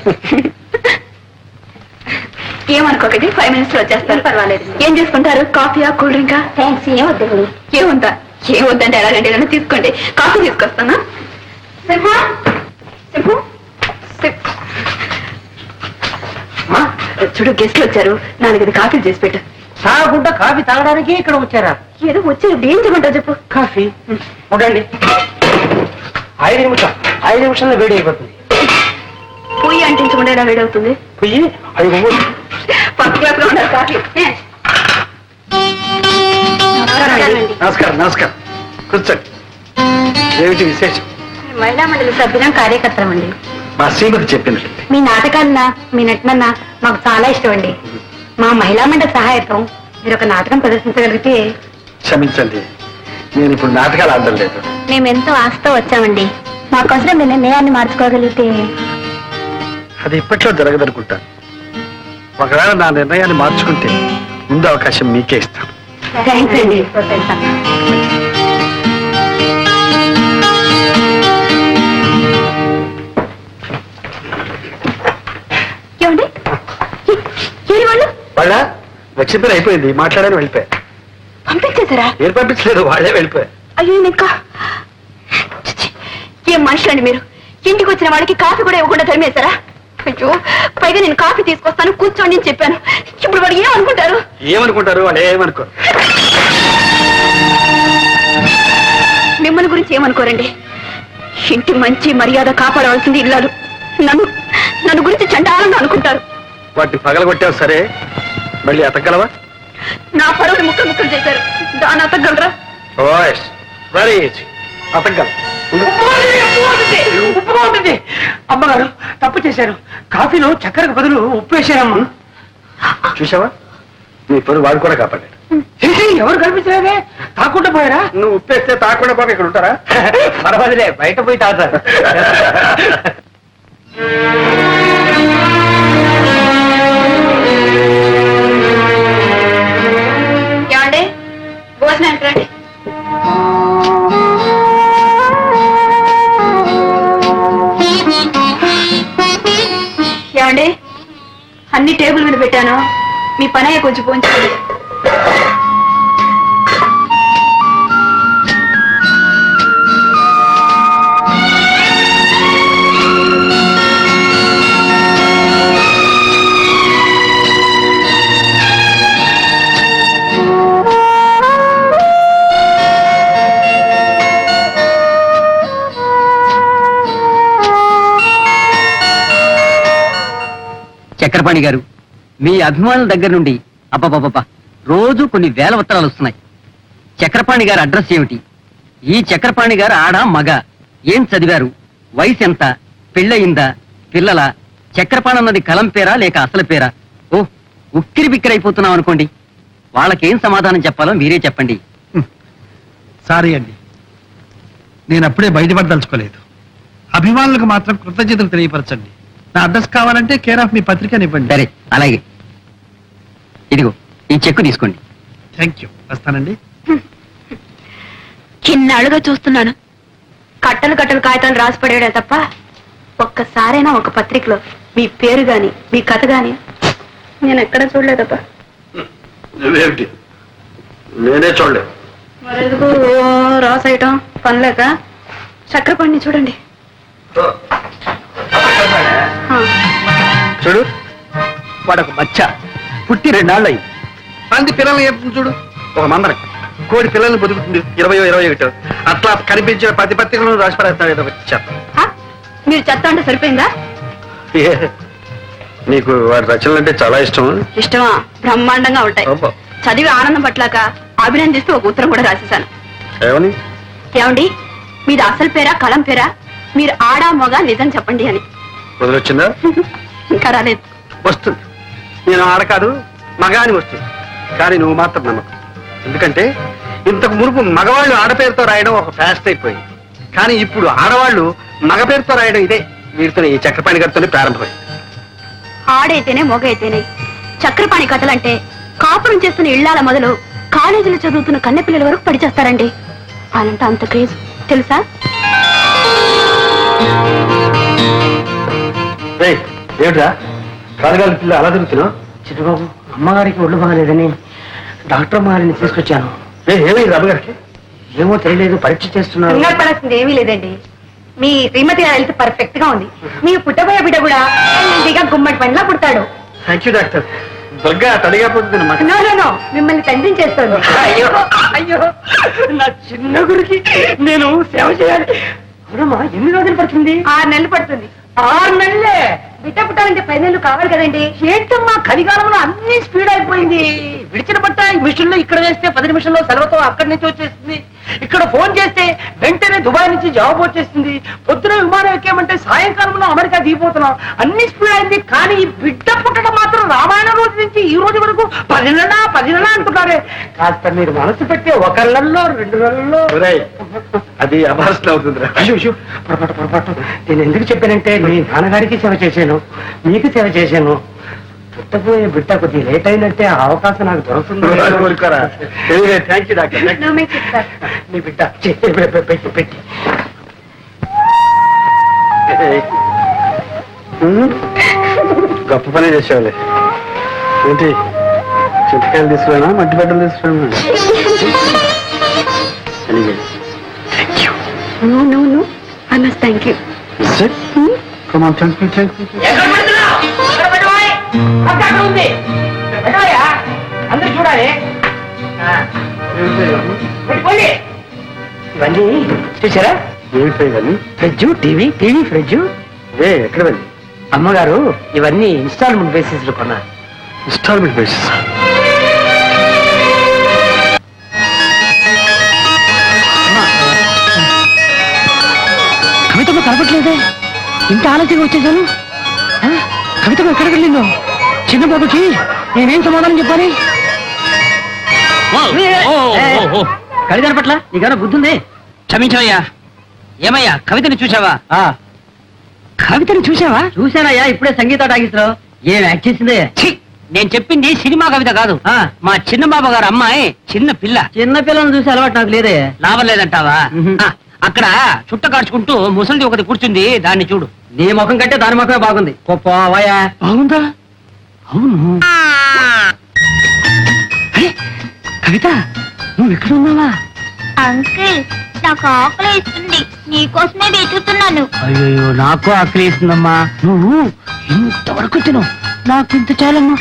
ఏమనుకోకండి, 5 minutes లో వచ్చేస్తారు. పర్వాలేదు. ఏం చేసుకుంటారు? కాఫీయా, కూల్ డ్రింకా? థ్యాంక్స్. ఏమొద్దండి. ఏముందా? ఏమొద్దంటే ఎలాగంటే ఏదైనా తీసుకోండి. కాఫీ తీసుకొస్తానా? సింహు, సింహు, చూడు, గెస్ట్లు వచ్చారు. 4 కాఫీలు చేసి పెట్టు. తాగకుండా కాఫీ తాగడానికి ఇక్కడ వచ్చారా? ఏదో వచ్చారు, ఏం చేయమంటావు చెప్పు. కాఫీ ఉండండి. 5 నిమిషాల్లో వేడి అయిపోతుంది. పొయ్యి అంటించకుండా ఎలా వేడవుతుంది? పొయ్యి 5 ఫస్ట్ క్లాస్ లో ఉన్నారు కాఫీ. నమస్కారం. నమస్కారం, కూర్చోండి. ఏమిటి విశేషం? మహిళా మండలి సభ్యులం, కార్యకర్తలం అండి. మా శ్రీమతి చెప్పినట్టు మీ నాటకాలన్నా, మీ నటనన్నా మాకు చాలా ఇష్టం అండి. మా మహిళా మండలి సహాయకం మీరు ఒక నాటకం ప్రదర్శించగలిగితే. క్షమించండి, నేను ఇప్పుడు నాటకాలు ఆడడం లేదు. మేమెంతో ఆశతో వచ్చామండి. మాకోసం మీ నిర్ణయాన్ని మార్చుకోగలిగితే. అది ఇప్పట్లో జరగదనుకుంటా. ఒకవేళ నా నిర్ణయాన్ని మార్చుకుంటే ముందు అవకాశం మీకే ఇస్తాను. థ్యాంక్స్ అండి. ఏమండి, ఏరి వాళ్ళు వాళ్ళ వచ్చిన పని అయిపోయింది, మాట్లాడని వెళ్ళిపోయా. పంపించేశారా? ఏం పంపించలేదు, వాళ్ళే వెళ్ళిపోయా. అయ్యో, ఇంకా ఏం మనుషులండి మీరు? ఇంటికి వచ్చిన వాడికి కాఫీ కూడా ఇవ్వకుండా తరిమేశారా? అయ్యో, పైగా నేను కాఫీ తీసుకొస్తాను, కూర్చోండి అని చెప్పాను. ఇప్పుడు వాడు ఏమనుకుంటారు? ఏమనుకుంటారు? వాళ్ళు ఏమనుకోరు. మిమ్మల్ని గురించి ఏమనుకోరండి. ఇంటి మంచి మర్యాద కాపాడవలసింది ఇల్లాలు. నన్ను గురించి చండాలంగా అనుకుంటారు. వాటిని పగలగొట్టావు సరే, మళ్ళీ అతగలవా? నా పరువుని ముక్కలు ముక్కలు చేశారు. దాన్ని అతగలరా? Very easy, అతగలం. ఉప్పుగా ఉంటుంది. అమ్మగారు తప్పు చేశారు. కాఫీలో చక్కెరకు బదులు ఉప్పు వేశారమ్మా. చూసావా, నీ పరువు వాడు కూడా కాపాడాడు. ఎవరు కనిపించలేదే, తాకుండా పోయారా? నువ్వు ఉప్పేస్తే తాకుండా పోక ఇక్కడ ఉంటారా? పర్వాలేదే, బయట పోయి తాగుతారు. ఏమండి, భోజనానికి రండి. ఏమండి, అన్ని టేబుల్ మీద పెట్టాను. మీ పని అయ్యే కొంచెం పోంచుకోండి. చక్రపాణి గారు, మీ అభిమానుల దగ్గర నుండి అబ్బబ్బబ్బా రోజు కొన్ని వేల ఉత్తరాలు వస్తున్నాయి. చక్రపాణి గారి అడ్రస్ ఏమిటి? ఈ చక్రపాణి గారు ఆడ మగ, ఏం చదివారు, వయసు ఎంత, పెళ్ళయిందా, పిల్లల, చక్రపాణి అన్నది కలం పేరా లేక అసలు పేరా? ఓ ఉక్కిరి బిక్కిరి అయిపోతున్నాం అనుకోండి. వాళ్ళకేం సమాధానం చెప్పాలో మీరే చెప్పండి. సారీ అండి, నేను అప్పుడే బయటపడదలుచుకోలేదు. అభిమానులకు మాత్రం కృతజ్ఞతలు తెలియపరచండి. నా అడ్రస్ కావాలంటే కేర్ ఆఫ్ మీ పత్రికనివ్వండి. సరే, అలాగే. ఇదిగో ఈ చెక్కు తీసుకోండి. థ్యాంక్ యూ, వస్తానండి. చిన్నాళ్ళుగా చూస్తున్నాను కట్టలు కట్టలు కాగితాలు రాసి పడేయడే తప్ప ఒక్కసారైనా ఒక పత్రికలో మీ పేరు గాని మీ కథ గాని నేను ఎక్కడ చూడలేదప్ప. నువ్వేమిటి, నేనే చూడలేదు. మరెందుకు రాసేయటం పనిలేక? చక్రపాణిని చూడండి. చూడు, వాడొక బచ్చ పుట్టి 2 నాళ్ళు అయింది. మంది పిల్లల్ని చెప్తుంది చూడు. ఒక మందరం కోడి పిల్లల్ని బతుకుతుంది 20-21 అట్లా కనిపించిన ప్రతి పత్రికలను రాసి పడేస్తాడు ఏదో వచ్చారు. మీరు చెత్త అంటే సరిపోయిందా? నీకు వారి రచనలు అంటే చాలా ఇష్టం. ఇష్టమా? బ్రహ్మాండంగా ఉంటాయి. చదివి ఆనందం పట్లాక అభినందిస్తూ ఒక ఉత్తరం కూడా రాసేశాను. ఏమని? ఏమండి, మీది అసలు పేరా కలం పేరా? మీరు ఆడా మగ నిజం చెప్పండి అని. వదిలొచ్చిందా? ఇంకా రాలేదు. వస్తుంది. నేను ఆడ కాదు మగ అని వస్తుంది. కానీ నువ్వు మాత్రం నమ్మకం. ఎందుకంటే ఇంతకు మునుపు మగవాళ్ళు ఆడపేరుతో రాయడం ఒక ఫ్యాస్ట్ అయిపోయింది. కానీ ఇప్పుడు ఆడవాళ్ళు మగ పేరుతో రాయడం ఇదే వీరితో ఈ చక్రపాణి గారితోనే ప్రారంభమైంది. ఆడైతేనే మొగ అయితేనే చక్రపాణి కథలంటే కాపురం చేస్తున్న ఇళ్లాల మొదలు కాలేజీలో చదువుతున్న కన్నెపిల్లల వరకు పడిచేస్తారండి. వాళ్ళంటే అంత క్రేజ్ తెలుసా? ఏమిట్రా కాలుగాలి పిల్ల అలా తిరుగుతున్నావు? చిట్టుబాబు, అమ్మగారికి ఒళ్ళు బాగాలేదని డాక్టర్ అమ్మగారిని తీసుకొచ్చాను. ఏమైంది అమ్మగారికి? ఏమో తెలియలేదు, పరీక్ష చేస్తున్నారు. కంగారు పడాల్సింది ఏమీ లేదండి. మీ శ్రీమతి హెల్త్ పర్ఫెక్ట్ గా ఉంది. మీ పుట్టబోయే బిడ్డ కూడా హెల్తీగా గుమ్మడి పనిలా పుడతాడు. Thank you doctor. దుర్గా తడిగా పోతుంది. నో నో నో, మిమ్మల్ని తండ్రి చేస్తుంది. అయ్యో అయ్యో, నా చిన్న గురికి నేను సేవ చేయాలి. అవునమ్మా, ఎన్ని రోజులు పడుతుంది? 6 నెలలు పడుతుంది. 6 నెలలే? బిడ్డ పుట్టాలంటే 10 నెలలు కావాలి కదండి. ఏంటమ్మా, కలికాలంలో అన్ని స్పీడ్ అయిపోయింది. విడిచిన బట్ట ఈ మిషన్ లో ఇక్కడ వేస్తే 10 నిమిషంలో సెలవుతో అక్కడి నుంచి వచ్చేస్తుంది. ఇక్కడ ఫోన్ చేస్తే వెంటనే దుబాయ్ నుంచి జవాబు వచ్చేస్తుంది. పొద్దున విమానం ఎక్కామంటే సాయంకాలంలో అమెరికా దిగిపోతున్నాం. అన్ని స్పీడ్ అయింది. కానీ ఈ బిడ్డ పుట్టడం మాత్రం రామాయణ రోజు నుంచి ఈ రోజు వరకు 10 నెలలా అంటున్నారే. కాస్త మీరు మనసు పెట్టి 1 నెలలో 2 నెలల్లో. అది అభాసన అవుతుంది. అయ్యో, పొరపాటు. నేను ఎందుకు చెప్పానంటే మీ నాన్నగారికి సేవ చేశాను, మీకు సేవ చేశాను. పుట్టబోయే బిడ్డ కొద్దిగా లేట్ అయినట్టే ఆ అవకాశం నాకు దొరుకుతుంది. Thank you doctor. No make it, sir. నీ బిడ్డ పెట్టి గొప్ప పని చేసేవాళ్ళే. ఏంటి, చింతకాయలు తీసుకురానా మట్టి బట్టలు తీసుకురానా? No, no, no. I must thank you. Come on, thank you. అందరూ చూడాలి. ఇవన్నీ చూసారా? ఏమిటి ఇవన్నీ? Fridge, TV fridge. ఎక్కడ వెళ్ళి? అమ్మగారు ఇవన్నీ ఇన్స్టాల్మెంట్ బేసిస్ లో కొన్నారు. Instalment basis? కనపట్లేదే, ఇంత ఆలస్యంగా వచ్చేసాను. కవిత ఎక్కడికి వెళ్ళిందో? చిన్న బాబుకి నేనేం సమాధానం చెప్పాలి? కవిత కనపట్ల నీకన్నా బుద్ధుంది? క్షమించవయ్యా. ఏమయ్యా, కవితని చూసావా? కవితని చూసావా? చూశానయ్యా, ఇప్పుడే సంగీత టాకీస్లో. ఏం యాక్ట్ చేసిందే? నేను చెప్పింది సినిమా కవిత కాదు, మా చిన్న బాబు గారు అమ్మాయి చిన్న పిల్ల. చిన్న పిల్లని చూసి అలవాటు నాకు లేదే. లాభం లేదంటావా? అక్కడ చుట్ట కాడ్చుకుంటూ ముసలిది ఒకటి కూర్చుంది, దాన్ని చూడు. నీ ముఖం కంటే దాని ముఖమే బాగుంది. పోవాయా? బాగుందా? అవును. అరే కవిత, నువ్వు ఎక్కడ ఉన్నావా? అంకుల్, నాకు ఆకలి ఇస్తుంది, నీకోసమే వెతుకుతున్నాను. అయ్యో, నాకు ఆకలి ఇస్తుందమ్మా. నువ్వు ఇంతవరకు తిను, నాకు ఇంత చాలమ్మా.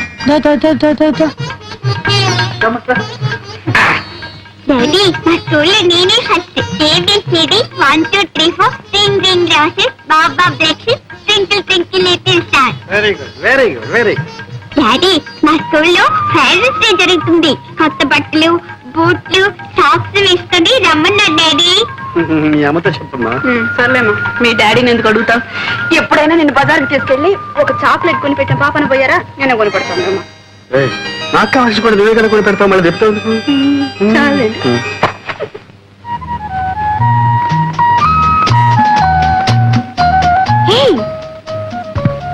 డాడీ, నా స్కూల్లో నేనే first. ABCD 1 2 3 4 ring ring roses, baa baa breakfast, twinkle twinkle little star. Very good, very good, very good. Daddy, మా స్కూల్లో ఫైనల్స్ డే జరుగుతుంది. కొత్త బట్టలు, బూట్లు, సాక్స్ వేసుకొని రమ్మన్నాడు డాడీ. మీ అమ్మతో చెప్పమ్మా. సర్లేమ్మా, మీ డాడీని ఎందుకు అడుగుతావు? ఎప్పుడైనా నేను బజార్కి తీసుకెళ్లి ఒక చాక్లెట్ కొని పెట్టిన పాపను పోయారా? నేను కొని పెడతాను అమ్మా. నాకు కావాల్సి కూడా నువ్వే కనుక పెడతావు, మళ్ళీ చెప్తావు ఎందుకు? చాలండి.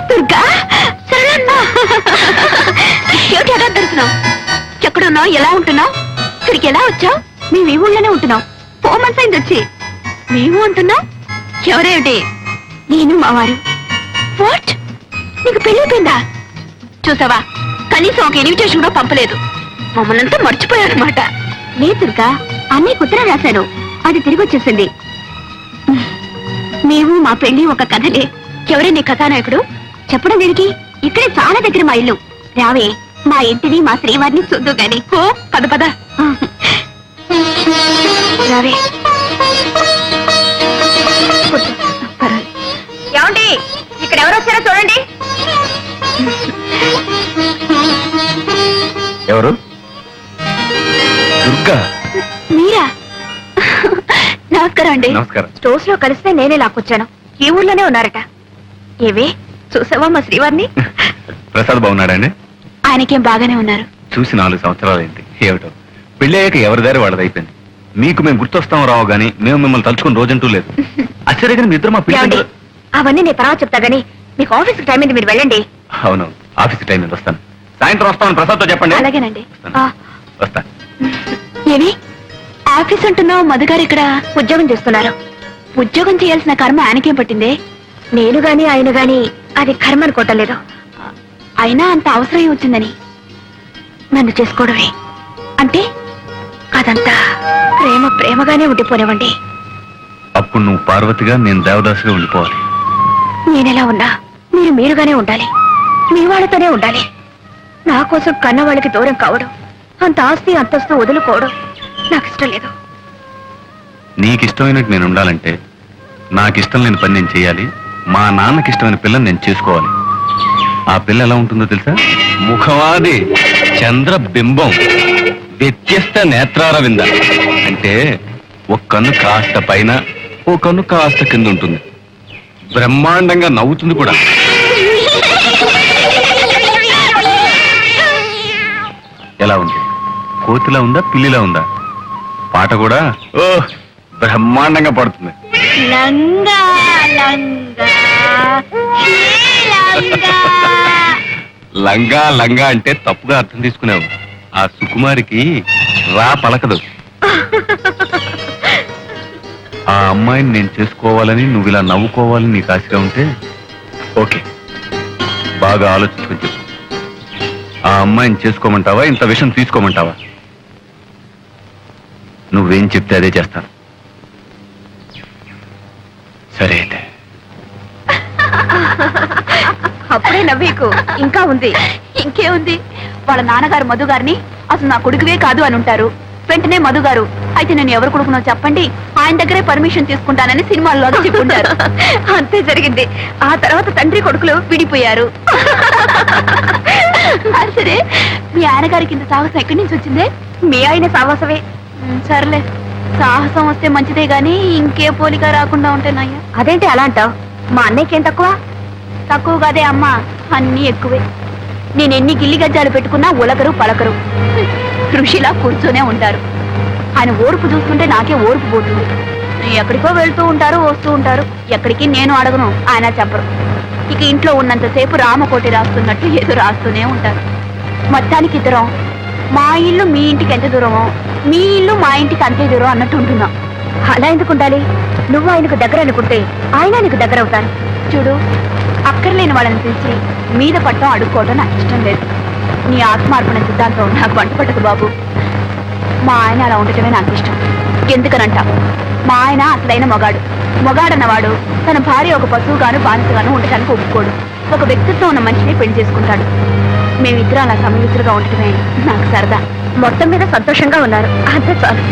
దుర్గా, ఏమిటి ఎలా దొరుకుతున్నావు? ఎక్కడున్నావు? ఎలా ఉంటున్నావు? ఇక్కడికి ఎలా వచ్చావు? మేము ఈ ఊళ్ళోనే ఉంటున్నాం. 4 months అయింది వచ్చి. మేము ఉంటున్నాం? ఎవరేమిటి? నేను మావారు. వాట్, నీకు పెళ్ళిపోయిందా? చూసావా, కనీసం ఒక ఇన్విటేషన్ కూడా పంపలేదు. మమ్మల్ని అంతా మర్చిపోయారనమాట. లేదు దుర్గా, అన్నయ్య ఉత్తరం రాశాను, అది తిరిగి వచ్చేసింది. మేము మా పెళ్లి ఒక కథలే. ఎవరే నీ కథానాయకుడు? చెప్పడం దేనికి? ఇక్కడే చాలా దగ్గర మా ఇల్లు. రావే, మా ఇంటిని మా శ్రీవారిని చూద్దు గాని. ఓ పద పద, రావే. ఏమండి, ఇక్కడ ఎవరు వచ్చారో చూడండి. ఎవరు? దుర్గా. మీరా? నమస్కారం అండి. నమస్కారం. స్టోర్స్ లో కలిస్తే నేనే లాక్కొచ్చాను. ఈ ఊర్లోనే ఉన్నారట. ఏవే, చూసావా మా శ్రీవారిని? ప్రసాద్ బాగున్నాడండి? ఆయనకేం బాగానే ఉన్నారు. చూసి 4 సంవత్సరాలైంది. ఏమిటో పెళ్లి అయ్యాక ఎవరి దారి వాళ్ళదైపోయింది. మీకు మేము గుర్తొస్తాం రావు గానీ మేము మిమ్మల్ని తలుచుకుని రోజంటూ లేదు. ఆశ్చర్యగా మీ ఇద్దరు మా ఏమండి, పిల్లలు. అవన్నీ నేను తర్వాత చెప్తా గానీ మీకు ఆఫీస్ టైం అయింది, మీరు వెళ్ళండి. అవును, ఆఫీస్ టైం మీద వస్తాను. సాయంత్రం వస్తామని ప్రసాద్తో చెప్పండి. అలాగేనండి. వస్తాను. వస్తా. ఏమి ఆఫీస్ అంటున్నావు? మధుగారు ఇక్కడ ఉద్యోగం చేస్తున్నారు. ఉద్యోగం చేయాల్సిన కర్మ ఆయనకేం పట్టిందే? నేను గాని ఆయన గాని అది కర్మ అనుకోవటలేదు. అయినా అంత అవసరం వచ్చిందని నన్ను చేసుకోవడమే అంటే అదంతా ప్రేమగానే ఉండిపోనివ్వండి. అప్పుడు నువ్వు పార్వతిగా, నేను దేవదాసుగా ఉండిపోవాలి. నేనెలా ఉన్నా మీరుగానే ఉండాలి. మీ వాళ్ళతోనే ఉండాలి. నా కోసం కన్న వాళ్ళకి దూరం కావడం, అంత ఆస్తి అంతస్తు వదులుకోవడం నాకు ఇష్టం లేదు. నీకిష్టమైనట్టు నేను ఉండాలంటే నాకిష్టం లేని పని నేను చేయాలి. మా నాన్నకి ఇష్టమైన పిల్లని నేను చేసుకోవాలి. ఆ పిల్ల ఎలా ఉంటుందో తెలుసా? ముఖవాది చంద్రబింబం, వ్యత్యస్త నేత్రార వింద. అంటే ఒక కన్ను కాస్త పైన, ఓ కన్ను కాస్త కింద ఉంటుంది. బ్రహ్మాండంగా నవ్వుతుంది కూడా. ఎలా ఉంది? కోతిలా ఉందా, పిల్లిలా ఉందా? పాట కూడా ఓ బ్రహ్మాండంగా పడుతుంది. లంగా లంగా లంగా. లంగా లంగా అంటే తప్పుగా అర్థం తీసుకున్నావు. ఆ సుకుమారికి రా పలకదు. ఆ అమ్మాయిని నేను చేసుకోవాలని, నువ్వు ఇలా నవ్వుకోవాలని నీకు ఆశగా ఉంటే ఓకే, బాగా ఆలోచించుకొని చెప్పు. ఆ అమ్మాయిని చేసుకోమంటావా, ఇంత విషయం తీసుకోమంటావా? నువ్వేం చెప్తే అదే చేస్తాను. సరే అయితే. అప్పుడే నవ్వేకు ఇంకా ఉంది. ఇంకేముంది? వాళ్ళ నాన్నగారు మధు గారిని అసలు నా కొడుకువే కాదు అని ఉంటారు. వెంటనే మధు గారు, అయితే నేను ఎవరు కొడుకునో చెప్పండి, ఆయన దగ్గరే పర్మిషన్ తీసుకుంటానని సినిమాల్లో చెప్పుంటారు. అంతే జరిగింది. ఆ తర్వాత తండ్రి కొడుకులు విడిపోయారు. సరే, మీ ఆయనగారికి ఇంత సాహసం ఎక్కడి నుంచి వచ్చిందే? మీ ఆయన సాహసమే. సర్లే, సాహసం వస్తే మంచిదే గాని ఇంకే పోలిక రాకుండా ఉంటే నయ్యా. అదేంటి అలా అంటావు? మా అన్నయ్యకేం తక్కువ? తక్కువ కాదే అమ్మా, అన్నీ ఎక్కువే. నేను ఎన్ని గిల్లి గజ్జాలు పెట్టుకున్నా ఉలకరు పలకరు, ఋషిలా కూర్చొనే ఉంటారు. ఆయన ఓర్పు చూస్తుంటే నాకే ఓర్పు పోతుంది. ఎక్కడికో వెళ్తూ ఉంటారు, వస్తూ ఉంటారు. ఎక్కడికి నేను అడగను, ఆయన చెప్పరు. ఇక ఇంట్లో ఉన్నంతసేపు రామకోటి రాస్తున్నట్టు ఏదో రాస్తూనే ఉంటారు. మొత్తానికి ఇద్దరం మా ఇల్లు మీ ఇంటికి ఎంత దూరమో, మీ ఇల్లు మా ఇంటికి అంతే దూరం అన్నట్టు ఉంటున్నాం. అలా ఎందుకు ఉండాలి? నువ్వు ఆయనకు దగ్గర అనుకుంటే ఆయన నీకు దగ్గర అవుతారు. చూడు, అక్కర్లేని వాళ్ళని పిలిచి మీద పట్టడం అడుక్కోవడం నాకు ఇష్టం లేదు. నీ ఆత్మార్పణ సిద్ధాంతం నాకు వంట పట్టదు బాబు. మా ఆయన అలా ఉండటమే నాకు ఇష్టం. ఎందుకనంట, మా ఆయన అసలైన మొగాడన్నవాడు తన భార్య ఒక పశువుగాను బానిసగాను ఉండటానికి ఒప్పుకోడు. ఒక వ్యక్తిత్వం ఉన్న మనిషిని పెళ్లి చేసుకుంటాడు. మేమిద్దరం అలా సమయుతులుగా ఉండటమే నాకు సరదా. మొత్తం మీద సంతోషంగా ఉన్నారు, అంతే చాలు.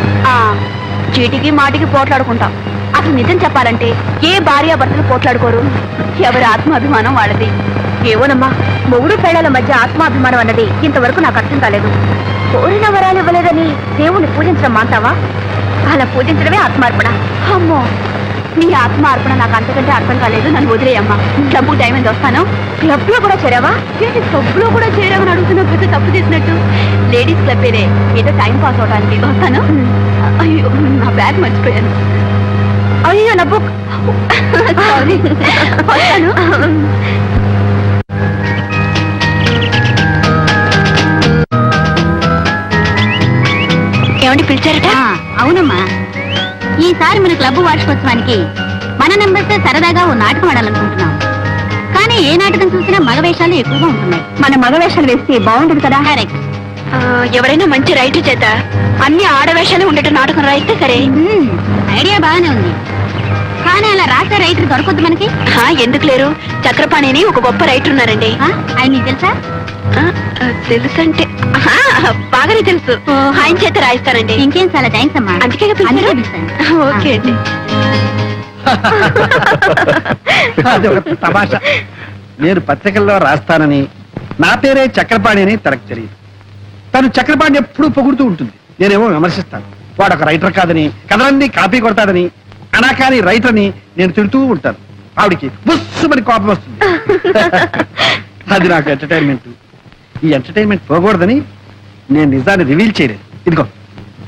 చీటికి మాటికి పోట్లాడుకుంటాం. అసలు నిజం చెప్పాలంటే ఏ భార్యాభర్తలు పోట్లాడుకోరు. ఎవరి ఆత్మాభిమానం వాళ్ళది. ఏవోనమ్మా, మొగుడు పేడల మధ్య ఆత్మాభిమానం అన్నది ఇంతవరకు నాకు అర్థం కాలేదు. కోరిన వరాలు ఇవ్వలేదని దేవుణ్ణి పూజించడం మాంటావా? అలా పూజించడమే ఆత్మార్పణ. అమ్మో, నీ ఆత్మార్పణ నాకు అంతకంటే అర్థం కాలేదు. నన్ను వదిలేయమ్మా. క్లబ్కు టైం ఎంత వస్తాను? క్లబ్ లో కూడా చేరావా? ఏంటి క్లబ్ లో కూడా చేరావని అడుగుతున్నా, పెద్ద తప్పు చేసినట్టు. లేడీస్ క్లబ్ ఏదే, ఏదో టైం పాస్ అవడానికి వస్తాను. అయ్యో, నా బ్యాగ్ మర్చిపోయాను. అయ్యో, నా బుక్. సారీ, వస్తాను. ఏమండి పిలిచారట? అవునమ్మా, ఈసారి మన క్లబ్ వార్షికోత్సవానికి మన నెంబర్తో సరదాగా ఓ నాటకం ఆడాలనుకుంటున్నాం. కానీ ఏ నాటకం చూసినా మగ వేషాలు ఎక్కువగా ఉంటున్నాయి. మన మగ వేషాలు వేస్తే బాగుంటుంది కదా? కరెక్ట్. ఎవరైనా మంచి రైటర్ చేత అన్ని ఆడవేషాలు ఉండటం నాటకం రాయిస్తే సరే. ఐడియా బాగానే ఉంది, కానీ అలా రాసే రైటర్ దొరకొద్దు మనకి. ఎందుకు లేరు? చక్రపాణిని ఒక గొప్ప రైటర్ ఉన్నారండి. ఆయన నీకు తెలుసా? తెలుసంటే బాగానే తెలుసు. ఆయన చేత రాయిస్తానండి. ఇంకేం, చాలా థ్యాంక్స్ అమ్మా. అందుకే ఓకే అండి. అది ఒక తమాషా. నేను పత్రికల్లో రాస్తానని, నా పేరే చక్రపాణి అని తనకు తెలియదు. తను చక్రపాణి ఎప్పుడూ పొగుడుతూ ఉంటుంది, నేనేమో విమర్శిస్తాను. వాడు ఒక రైటర్ కాదని, కథలన్నీ కాపీ కొడతాడని, అనాకాని రైటర్ అని నేను తిడుతూ ఉంటాను. ఆవిడికి బుస్సుమని కోపం వస్తుంది. అది నాకు ఎంటర్టైన్మెంట్. ఈ ఎంటర్టైన్మెంట్ పోకూడదని నేను నిజాన్ని రివీల్ చేయలేదు. ఇదిగో,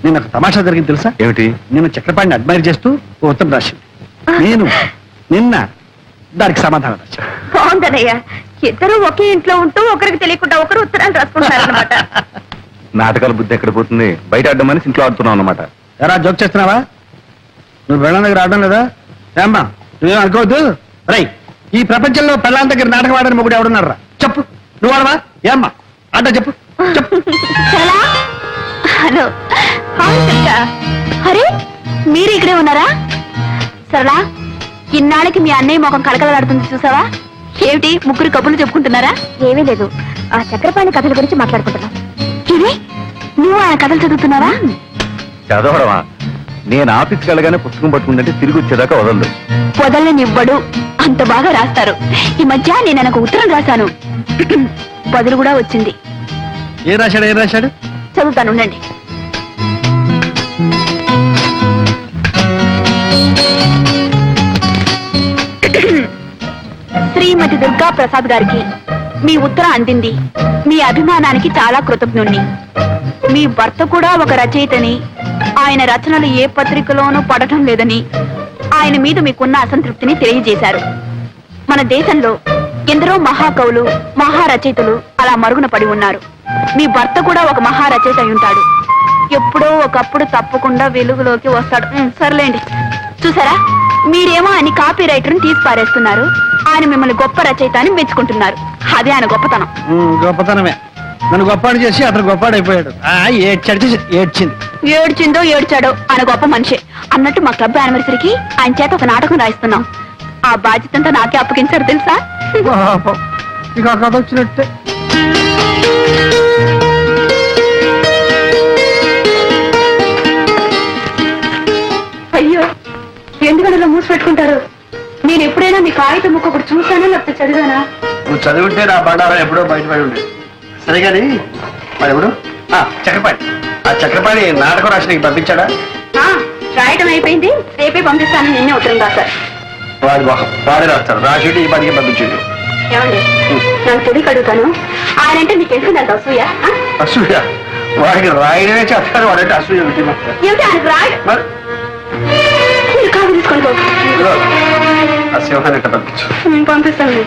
నేను ఒక తమాషా జరిగింది తెలుసా? ఏమిటి? నేను చక్రపాణిని అడ్మైర్ చేస్తూ ఓ ఉత్తరం రాసింది. నేను నిన్న దానికి సమాధానం రాశాను. బాగుందనయ్యా, ఇద్దరు ఒకే ఇంట్లో ఉంటూ ఒకరికి తెలియకుండా ఒకరు ఉత్తరాలు రాసుకుంటారన్నమాట. నాటకాల బుద్ధి ఎక్కడ పోతుంది? బయట ఆడమని ఇంట్లో ఆడుతున్నావు అన్నమాట. ఎరా, జోక్ చేస్తున్నావా? నువ్వు పెళ్ళాం దగ్గర ఆడడం లేదా? ఏమ్మా, నువ్వేం అనుకోవద్దు. రై, ఈ ప్రపంచంలో పెళ్ళాం దగ్గర నాటకం ఆడని మొగుడు ఎవడున్నారా? చెప్పు. నువ్వు ఆడవా? ఏమ్మా ఆట చెప్పు. చెప్పు. హలో, అరే మీరు ఇక్కడే ఉన్నారా? సరళా, ఇన్నాళ్ళకి మీ అన్నయ్య ముఖం కలకలాడుతుంది చూసావా? ఏమిటి, ముగ్గురు కబుర్లు చెప్పుకుంటున్నారా? ఏమీ లేదు, ఆ చక్రపాణి కథల గురించి మాట్లాడుకుంటున్నా. ఇది నువ్వు ఆయన కథలు చదువుతున్నారా? చదవడమా? నేను ఆఫీస్కి వెళ్ళగానే పుస్తకం పట్టుకుంటే తిరిగి వచ్చేదాకా వదలదు. వదలనివ్వడు, అంత బాగా రాస్తారు. ఈ మధ్య నేను ఆయనకు ఉత్తరం రాశాను, బదులు కూడా వచ్చింది. ఏం రాశాడు? చదువుతాను, ఉండండి. శ్రీమతి దుర్గా ప్రసాద్ గారికి మీ ఉత్తరం అందింది. మీ అభిమానానికి చాలా కృతజ్ఞుణ్ణి. మీ భర్త కూడా ఒక రచయితని, ఆయన రచనలు ఏ పత్రికలోనూ పడటం లేదని, ఆయన మీద మీకున్న అసంతృప్తిని తెలియజేశారు. మన దేశంలో ఎందరో మహాకవులు, మహారచయితలు అలా మరుగున పడి ఉన్నారు. మీ భర్త కూడా ఒక మహారచయిత అయి ఉంటాడు. ఎప్పుడో ఒకప్పుడు తప్పకుండా వెలుగులోకి వస్తాడు. సర్లేండి. చూసారా, మీరేమో ఆయన కాపీ రైటర్ని తీసి పారేస్తున్నారు. ఆయన మిమ్మల్ని గొప్ప రచయిత అని మెచ్చుకుంటున్నారు. అదే ఆయన గొప్పతనం. గొప్పతనమే. నన్ను గొప్పాడు చేసి అతను గొప్పాడైపోయాడు. ఏడ్చిందో ఏడ్చాడో ఆయన గొప్ప మనిషి. అన్నట్టు మా క్లబ్ యానివర్సరీకి ఆయన చేత ఒక నాటకం రాయిస్తున్నాం. ఆ బాధ్యతంతా నాకే అప్పగించారు తెలుసా? ఇక కథ వచ్చినట్టే. అయ్యో, ఎందుకంటే ఇలా మూసి పెట్టుకుంటారు? నేను ఎప్పుడైనా మీ కాగితం ముక్క ఒకటి చూసానా లేకపోతే చదివానా? నువ్వు చదివింటే నా బండారం ఎప్పుడో బయటపడి ఉండేది. సరే కానీ మరి ఎప్పుడు చక్రపాణి, ఆ చక్రపాణి నాటకం రాసి నీకు పంపించాడా? రాయడం అయిపోయింది, రేపే పంపిస్తాను. నిన్నే ఉత్తరం రాశారు. వాడి మొహం వాడే రాస్తాడు, రాసేటి ఈ పనికి పంపించండి. ఏమండి, నాకు తెలియక అడుగుతాను, ఆయన అంటే మీకు ఎందుకు అసూయ? అసూయ? వాడికి రాయడమే చేస్తాడు, వాడంటే అసూయ ఏమిటి? ఏమిటి ఆయనకు రాయడం? మరి మీరు కాదు తీసుకొని పో. ఇదిగో, ఆ సింహాన్ని ఎట్లా పంపించు. నేను పంపిస్తాను.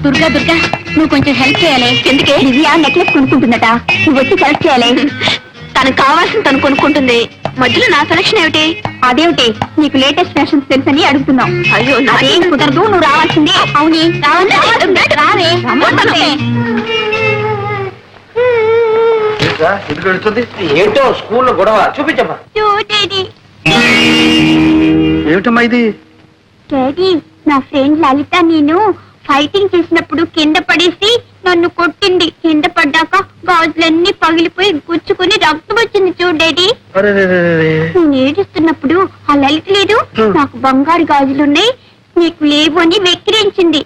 దుర్గా దుర్గా, నువ్వు కొంచెం హెల్ప్ చేయాలి. ఎందుకే? దివ్య నెక్లెస్ కొనుక్కుంటుందట, నువ్వు వచ్చి సెలెక్ట్ చేయాలి. తనకు కావాల్సింది తను కొనుక్కుంటుంది, మధ్యలో నా సెలక్షన్ ఏమిటి? అదేమిటి, నీకు లేటెస్ట్ ఫ్యాషన్స్ తెలుసని అడుగుతున్నావు. అయ్యో నాదేం కుదరదు, నువ్వు రావాల్సిందే. అవునే రావే. ఎందుకు వెళుతుంది? ఏంటో స్కూల్లో గొడవ, చూపించమ్మా. ఏమిటమ్మా ఇది? డాడీ, నా ఫ్రెండ్ లలిత నేను ఫైటింగ్ చేసినప్పుడు కింద పడేసి నన్ను కొట్టింది. కింద పడ్డాక గాజులన్నీ పగిలిపోయి గుచ్చుకుని రక్తం వచ్చింది చూడు డాడీ. అరే నేను ఏడుస్తున్నప్పుడు ఆ లలిత లేదు, నాకు బంగారు గాజులున్నాయి నీకు లేవు అని వెక్కిరించింది.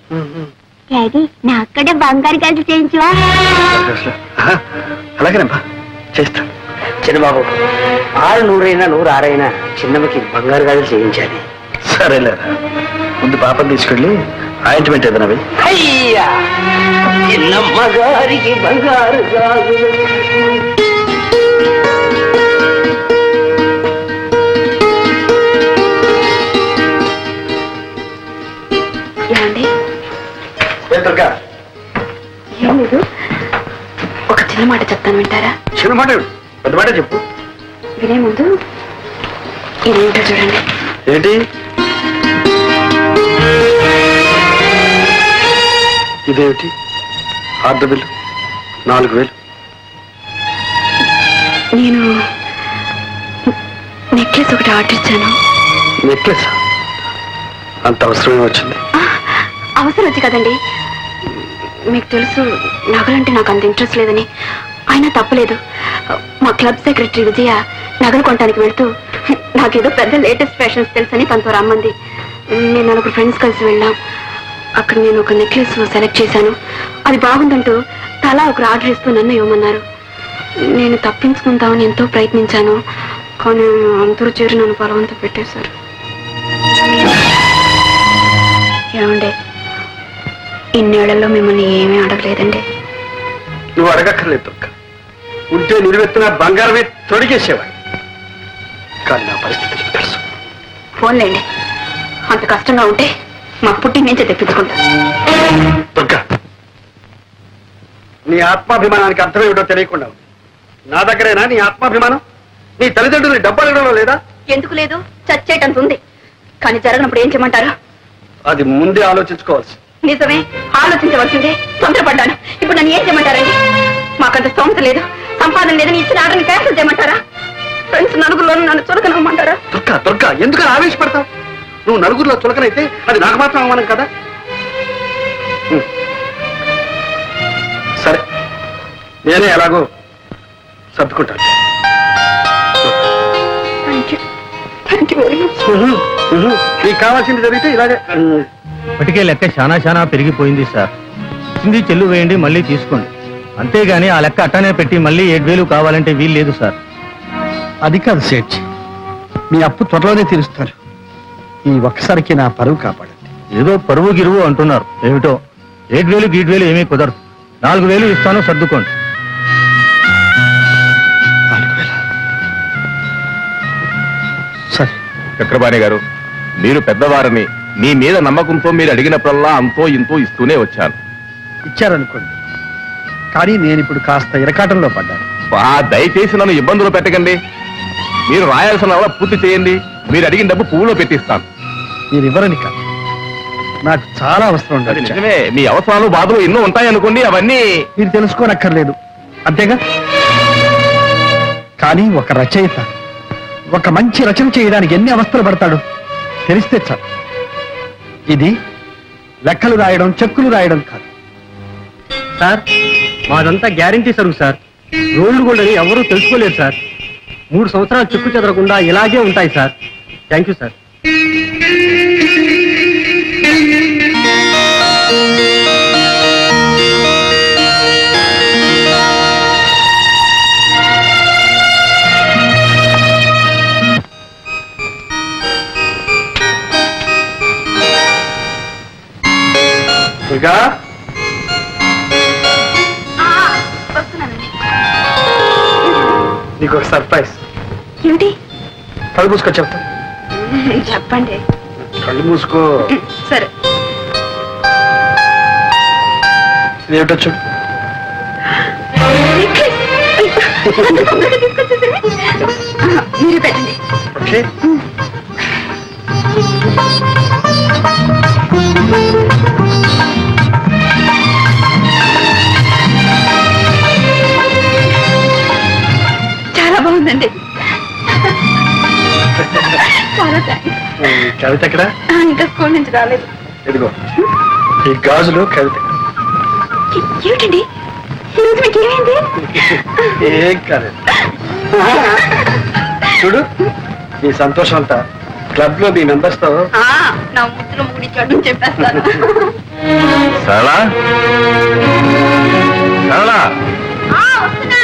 డాడీ, నాకు కూడా బంగారు గాజులు చేయించవా? అలాగేనమ్మా, చేస్తా. చిన్నబాబు, 600 106 చిన్నమ్మకి బంగారు గాజులు చేయించాలి. సరేలేరా, ముందు పాపని తీసుకెళ్ళి ఆయింట్మెంట్ ఏదైనా వెయ్యి. అయ్యా, చిన్నమ్మ గారికి బంగారు గాజులు. ఏమండి, ఏ దుర్గా, ఏం లేదు, ఒక చిన్న మాట చెప్తాను, వింటారా? చిన్న మాట ఏమిటి? పెద్ద మాట చెప్పు. వినే ముందు ఇదేంటో చూడండి. ఏంటి ఇదేమిటి? Order bill 4000. నేను నెక్లెస్ ఒకటి ఆర్డర్ ఇచ్చాను. నెక్లెస్ అంత అవసరమే వచ్చింది? అవసరం వచ్చి కదండి, మీకు తెలుసు నగలంటే నాకు అంత ఇంట్రెస్ట్ లేదని. అయినా తప్పలేదు, మా క్లబ్ సెక్రటరీ విజయ నగలు కొనడానికి వెళ్తూ నాకేదో పెద్ద లేటెస్ట్ ఫ్యాషన్స్ తెలుసని తనతో రమ్మంది. నేను 4 ఫ్రెండ్స్ కలిసి వెళ్ళాం. అక్కడ నేను ఒక నెక్లెస్ సెలెక్ట్ చేశాను. అది బాగుందంటూ తలా ఒకరు ఆర్డర్ ఇస్తూ నన్ను ఇవ్వమన్నారు. నేను తప్పించుకుందామని ఎంతో ప్రయత్నించాను, కానీ అందరూ చేరి నన్ను బలవంతం పెట్టేశారు. ఏమండి, ఇన్నేళ్లలో మిమ్మల్ని ఏమీ అడగలేదండి. నువ్వు అడగక్కర్లేదు దుర్గా, ఉంటే నిలువెత్తిన బంగారమే తొడిగేసేవాడు. కానీ నా పరిస్థితి నీకు తెలుసు. ఫోన్లేండి, అంత కష్టంగా ఉంటే మా పుట్టి నుంచే తెప్పించుకుంటా. దుర్గా, నీ ఆత్మాభిమానానికి అర్థమేమిటో తెలియకుండా ఉంది. నా దగ్గరేనా నీ ఆత్మాభిమానం? నీ తల్లిదండ్రులు డబ్బు అడగడంలో లేదా? ఎందుకు లేదు, చచ్చేటంత ఉంది. కానీ జరగనప్పుడు ఏం చేయమంటారు? అది ముందే ఆలోచించుకోవాల్సి. నిజమే, ఆలోచించవలసిందే. తొందరపడ్డాను. ఇప్పుడు నన్ను ఏం చేయమంటారండి? మాకంత స్తోమత లేదు, సంపాదన లేదని ఇచ్చిన ఆర్డర్ని క్యాన్సిల్ చేయమంటారా? ఫ్రెండ్స్ నలుగురిలోనూ నన్ను చులకనవ్వమంటారా? దుర్గా దుర్గా, ఎందుకు ఆవేశపడతావు? నువ్వు నలుగురిలో చులకనైతే అది నాకు మాత్రం అవమానం కదా. సరే, నేనే ఎలాగో సర్దుకుంటాను. Thank you very much. నీకు కావాల్సింది జరిగితే ఇలాగే. ఇప్పటికే లెక్క చాలా పెరిగిపోయింది సార్. హిందీ చెల్లు వేయండి, మళ్ళీ తీసుకోండి. అంతేగాని ఆ లెక్క అట్టానే పెట్టి మళ్ళీ 7000 కావాలంటే వీలు లేదు సార్. అది కాదు సేట్, మీ అప్పు త్వరలోనే తీరుస్తారు. ఈ ఒక్కసారికి నా పరువు కాపాడండి. ఏదో పరువు గిరువు అంటున్నారు, ఏమిటో 7000 గీడ్వేలు ఏమీ కుదరదు. 4000 ఇస్తాను, సర్దుకోండి. 4000. సరే. చక్రపాణి గారు, మీరు పెద్దవారని మీ మీద నమ్మకంతో మీరు అడిగినప్పుడల్లా అంతో ఇంతో ఇస్తూనే వచ్చాను. ఇచ్చారనుకోండి, కానీ నేను ఇప్పుడు కాస్త ఇరకాటంలో పడ్డాను. దయచేసి నన్ను ఇబ్బందులు పెట్టకండి. మీరు రాయాల్సిన అలా పూర్తి చేయండి. మీరు అడిగిన డబ్బు పువ్వులో పెట్టిస్తాను. మీరు ఇవ్వరని కాదు, నాకు చాలా అవసరం అది ఉండదు. నిజమే, మీ అవసరాలు బాధలు ఎన్నో ఉంటాయనుకోండి, అవన్నీ మీరు తెలుసుకోనక్కర్లేదు, అంతేగా. కానీ ఒక రచయిత ఒక మంచి రచన చేయడానికి ఎన్ని అవస్థలు పడతాడు తెలిస్తే చాలు. ఇది లెక్కలు రాయడం, చెక్కులు రాయడం కాదు సార్. మాదంతా గ్యారంటీ సరుకు సార్. రోల్డ్ గోల్డ్ అని ఎవరూ తెలుసుకోలేరు సార్. 3 సంవత్సరాలు చెక్కు చెదరకుండా ఇలాగే ఉంటాయి sir. Thank you sir. Durga వస్తున్నానండి. నీకు ఒక సర్ప్రైజ్. ఏమిటి? కళ్ళు మూసుకో చెప్తా. చెప్పండి. కళ్ళు మూసుకో. సరే. ఏమిటో చూడు. మీరు పెట్టండి. ఓకే. చాలా బాగుందండి. చాలా థ్యాంక్స్. కవిత ఎక్కడ? ఇంకా స్కూల్ నుంచి రాలేదు. ఇదిగో ఈ గాజులు కవిత. ఏమిటండి ఈరోజు మీకు ఏమైంది? ఏం కాలేదు. చూడు నీ సంతోషం అంతా క్లబ్ లో నీ మెంబర్స్ తో. నా ముద్దులో ముడిచాడు చెప్పేస్తాను. సరళా సరళా వస్తున్నా.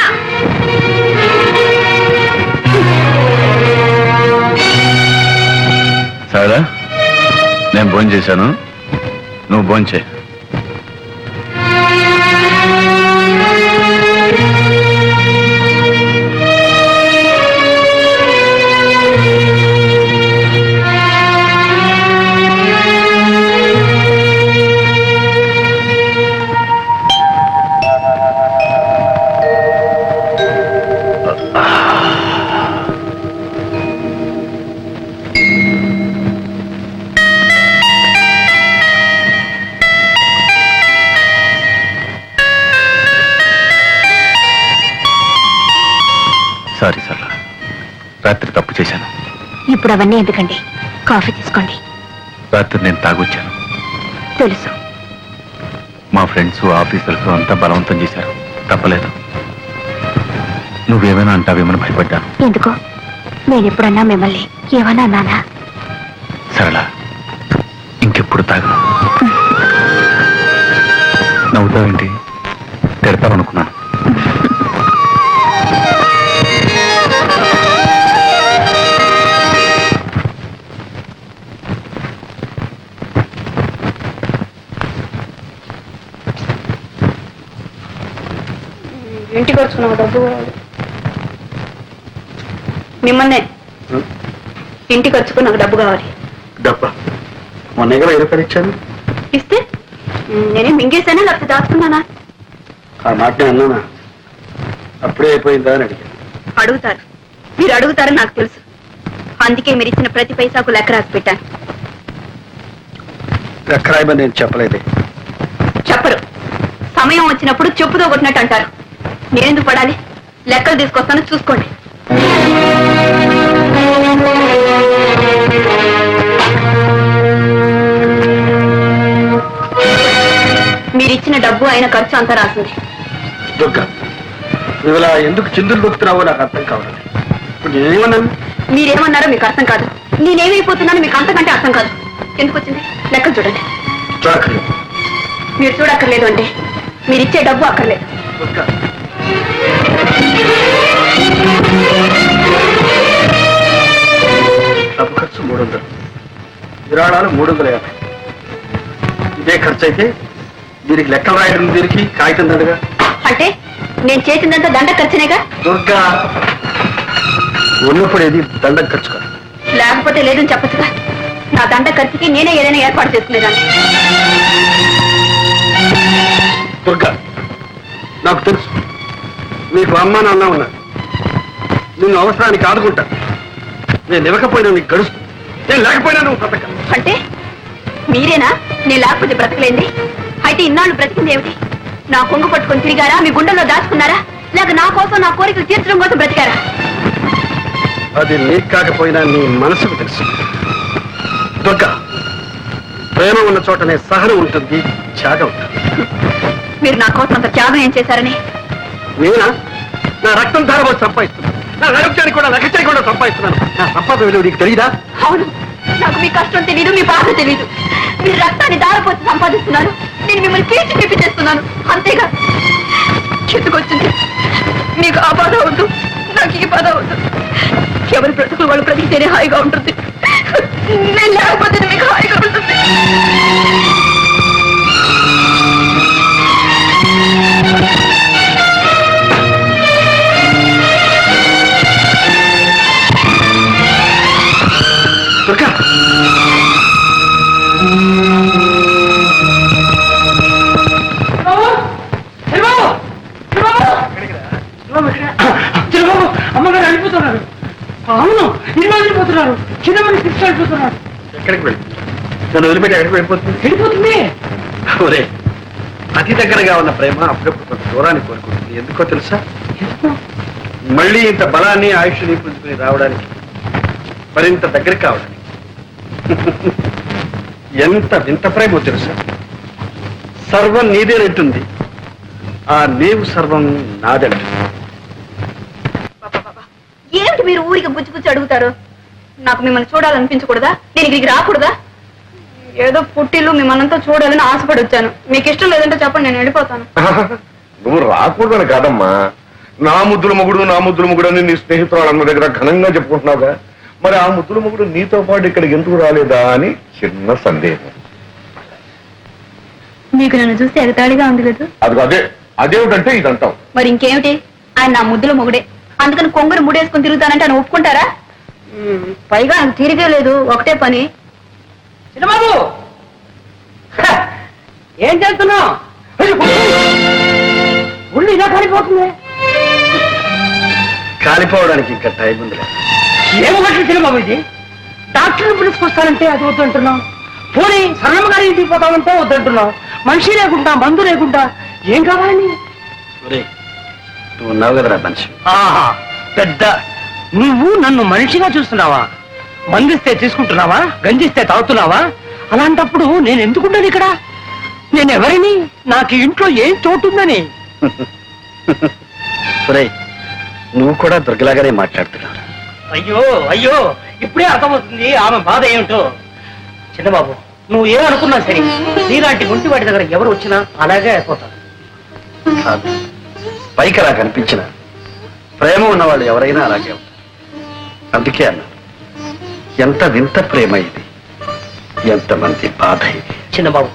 సరళా నేను భోజనం చేశాను, నువ్వు భోజనం చేయి. సారీ సరళా, రాత్రి తప్పు చేశాను. ఇప్పుడు అవన్నీ ఎందుకండి? కాఫీ తీసుకోండి. రాత్రి నేను తాగొచ్చాను. తెలుసు. మా ఫ్రెండ్స్ ఆఫీసర్స్ అంతా బలవంతం చేశారు, తప్పలేదు. నువ్వేమైనా అంటావేమని భయపడ్డాను. ఎందుకో నేను ఎప్పుడన్నా మిమ్మల్ని ఏమన్నా అన్నానా? సరళ, ఇంకెప్పుడు తాగను. నవ్వుతావేంటి? తిడతావనుకున్నాను. ఇంటికి వచ్చుకున్నావు డబ్బు మిమ్మల్నే. ఇంటికి వచ్చుకుని నాకు డబ్బు కావాలి. డబ్బా మొన్న కూడా 20 రూపాయలు ఇచ్చాను. ఇస్తే నేనేం మింగేశానా లేకపోతే దాచుకున్నానా? ఆ మాట నేను అన్నానా? అప్పుడే అయిపోయిందా అని అడిగాను. అడుగుతారు, మీరు అడుగుతారని నాకు తెలుసు. అందుకే మీరు ఇచ్చిన ప్రతి పైసాకు లెక్క రాసి పెట్టాను. ఎక్కరాయమని నేను చెప్పలేదే. చెప్పరు. సమయం వచ్చినప్పుడు చెప్పుతో కొట్టినట్టు అంటారు. నేనెందుకు పడాలి? లెక్కలు తీసుకొస్తాను, చూసుకోండి. మీరిచ్చిన డబ్బు అయిన ఖర్చు అంతా రాసింది. దుర్గా, నువ్వు ఇలా ఎందుకు చిందులు దొక్కుతున్నావో నాకు అర్థం కావాలి. ఇప్పుడు నేనేమన్నాను? మీరేమన్నారో మీకు అర్థం కాదు, నేనేమైపోతున్నానో మీకు అంతకంటే అర్థం కాదు. ఎందుకు వచ్చింది? లెక్కలు చూడండి. చూడక్కర్లేదు. మీరు చూడక్కర్లేదు అంటే మీరిచ్చే డబ్బు అక్కర్లేదు. దుర్గా, డబ్బు ఖర్చు 300, విరాళాలు 350. ఇదే ఖర్చు అయితే దీనికి లెక్కలు రాయడం దీనికి కాగితం దండగా. అంటే నేను చేసిందంతా దండ ఖర్చునేగా? దుర్గా, ఉన్నప్పుడు ఏది దండం ఖర్చు కాదు. లేకపోతే లేదని చెప్పచ్చుగా. నా దండ ఖర్చుకి నేనే ఏదైనా ఏర్పాటు చేసుకునేదాన్ని. దుర్గా, నాకు తెలుసు నీకు అమ్మ నాన్న ఉన్నారు. నిన్ను అవసరానికి ఆదుకుంటా. నేను ఇవ్వకపోయినా నీకు గడుస్తు, నేను లేకపోయినా నువ్వు బ్రతక. అంటే మీరేనా నేను లేకపోతే బ్రతకలేంది? అయితే ఇన్నాళ్ళు బ్రతికింది ఏమిటి? నా కొంగు పట్టుకొని తిరిగారా? మీ గుండెల్లో దాచుకున్నారా? లేక నా కోసం నా కోరికలు తీర్చడం కోసం బ్రతికారా? అది నీకు కాకపోయినా నీ మనసుకు తెలుసు. దుర్గా, ప్రేమ ఉన్న చోటనే సహనం ఉంటుంది, త్యాగం ఉంటుంది. మీరు నా కోసం అంత త్యాగం ఏం చేశారని? నేనా? నా రక్తం ధారపోసి సంపాదిస్తున్నాను. నా ఆరోగ్యానికి కూడా లెక్క చేయకుండా సంపాదిస్తున్నాను. నా సంపాదన విలువ నీకు తెలియదా? అవును, నాకు మీ కష్టం తెలీదు, మీ బాధ తెలీదు. మీరు రక్తాన్ని దారపోసి సంపాదిస్తున్నారు, నేను మిమ్మల్ని పీల్చి పిప్పి చేస్తున్నాను, అంతేగా. చెట్టుకొచ్చింది. మీకు ఆ బాధ వద్దు, నాకు ఈ బాధ వద్దు. ఎవరి బ్రతుకులు వాళ్ళు బ్రతికితేనే హాయిగా ఉంటుంది. నేను లేకపోతే మీకు హాయిగా ఉంటుంది. చిన్నమని తీసుకెళ్ళిపోతున్నాడు. ఎక్కడికి వెళ్ళి నన్ను వదిలిపెట్టి ఎక్కడికి వెళ్ళిపోతుంది? వెళ్ళిపోతుంది. ఒరే, అతి దగ్గరగా ఉన్న ప్రేమ అప్పుడప్పుడు కొంత దూరాన్ని కోరుకుంటుంది. ఎందుకో తెలుసా? మళ్ళీ ఇంత బలాన్ని ఆయుష్ని పుంజుకుని రావడానికి, మరింత దగ్గర కావడానికి. ఎంత వింత ప్రేమో తెలుసా? సర్వం నీదేనంటుంది, ఆ నీవు సర్వం నాదంటుంది. ఏమిటి మీరు ఊరికి గుచ్చి అడుగుతారు? నాకు మిమ్మల్ని చూడాలనిపించకూడదా? నేను ఇక్కడికి రాకూడదా? ఏదో పుట్టిల్లు మిమ్మల్నంతా చూడాలని ఆశపడి వచ్చాను. మీకు ఇష్టం లేదంటే చెప్పండి, నేను వెళ్ళిపోతాను. నువ్వు రాకూడదని కాదమ్మా, నా ముద్దుల మొగుడు అని నీ స్నేహితురాలన్న దగ్గర ఘనంగా చెప్పుకుంటున్నావుగా, మరి ఆ ముద్దుల మొగుడు నీతో పాటు ఇక్కడికి ఎందుకు రాలేదా అని చిన్న సందేహం. మీకు నన్ను చూస్తే ఎగతాళిగా ఉంది లేదు? అది అదేమిటంటే ఇదంటావు. మరి ఇంకేమిటి? ఆయన నా ముద్దుల మొగుడే, అందుకని కొంగురు ముడేసుకుని తిరుగుతానంటే ఆయన ఒప్పుకుంటారా? పైగా ఆయన తిరిగే లేదు, ఒకటే పని. చిన్నబాబు ఏం చేస్తున్నావు? ఒళ్ళు ఇలా కాలిపోతుంది. కాలిపోవడానికి ఇంకా టైం ఉందిలే. ఏమన్నట్లు చిన్నబాబు ఇది? డాక్టర్ని పిలుచుకొస్తానంటే అది వద్దంటున్నావు. పోనీ సరళమ్మ గారి ఇంటికి పోతామంటే వద్దంటున్నావు. మనిషి లేకుండా మందు లేకుండా ఏం కావాలని? నువ్వు ఉన్నావు కదరా మనిషి. ఆహా, పెద్ద నువ్వు నన్ను మనిషిగా చూస్తున్నావా? మందిస్తే తీసుకుంటున్నావా? గంజిస్తే తాగుతున్నావా? అలాంటప్పుడు నేను ఎందుకుంటాను ఇక్కడ? నేను ఎవరిని? నాకు ఇంట్లో ఏం చోటుందని? నువ్వు కూడా దుర్గలాగానే మాట్లాడుతున్నావు. అయ్యో అయ్యో, ఇప్పుడే అర్థమవుతుంది ఆమె బాధ ఏమిటో. చిన్నబాబు, నువ్వు ఏమనుకున్నా సరే, నీలాంటి గుంటి వాటి దగ్గర ఎవరు వచ్చినా అలాగే అయిపోతారు. కాదు, పైకి అలా కనిపించిన ప్రేమ ఉన్నవాళ్ళు ఎవరైనా అలాగే ఉంటారు. అందుకే అన్నా, ఎంత వింత ప్రేమ ఇది, ఎంతమంది బాధ ఇది. చిన్నబాబు,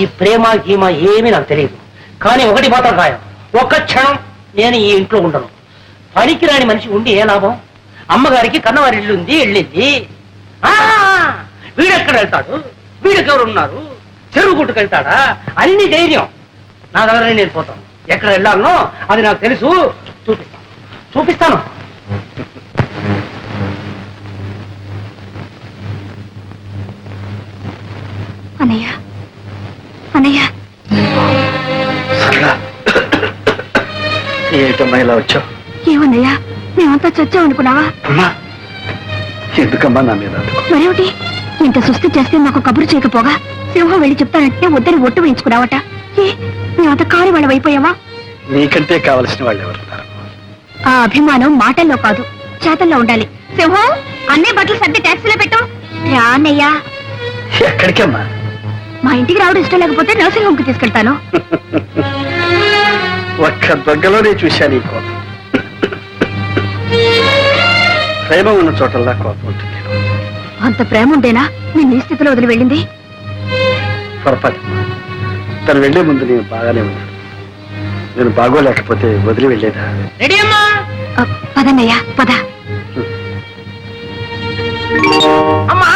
ఈ ప్రేమ గీమ ఏమీ నాకు తెలియదు. కానీ ఒకటి మాత్రం ఖాయం, ఒక్క క్షణం నేను ఈ ఇంట్లో ఉండను. పనికిరాని మనిషి ఉండి ఏ లాభం? అమ్మగారికి కన్నవారి ఇల్లు ఉంది, వెళ్ళింది. వీడెక్కడ వెళ్తాడు? వీడెవరు ఉన్నారు? చెరువు గుట్టుకెళ్తాడా? అన్ని ధైర్యం నా దగ్గర. నేను పోతాను, ఎక్కడ వెళ్ళాలనో అది నాకు తెలుసు. చూపిస్తాను. అన్నయ్య, అన్నయ్య, ఏమిటమ్మా ఇలా వచ్చావు? ఏమన్నయ్యా, మేమంతా చచ్చావు అనుకున్నావా? అమ్మా, ఎందుకమ్మా నా మీద? మరేమిటి, ఇంత సుస్థి చేస్తే నాకు కబురు చేయకపోగా సింహం వెళ్ళి చెప్తానంటే వద్దని ఒట్టు వేయించుకున్నావట. మేమంత కాని వాళ్ళం అయిపోయావా? నీకంటే కావలసిన వాళ్ళు ఎవరున్నారు? ఆ అభిమానం మాటల్లో కాదు, చేతల్లో ఉండాలి. సింహం, అన్నీ బట్టలు సర్ది ట్యాక్సీలో పెట్టు. రా అన్నయ్యా. ఎక్కడికమ్మా? మా ఇంటికి రావడం ఇష్టం లేకపోతే నర్సింగ్ హోమ్కి తీసుకెళ్తాను. ఒక్క దొంగలోనే చూశాను ఈ కోపం. ప్రేమ ఉన్న చోటల్లా కోపం ఉంటుంది. అంత ప్రేమ ఉండేనా నేను ఈ స్థితిలో వదిలి వెళ్ళింది? పొరపాటు. తను వెళ్లే ముందు నేను బాగానే ఉన్నాను. నేను బాగోలేకపోతే వదిలి వెళ్ళేదా? రెడీ అమ్మా? పదన్నయ్యా, పద. అమ్మా,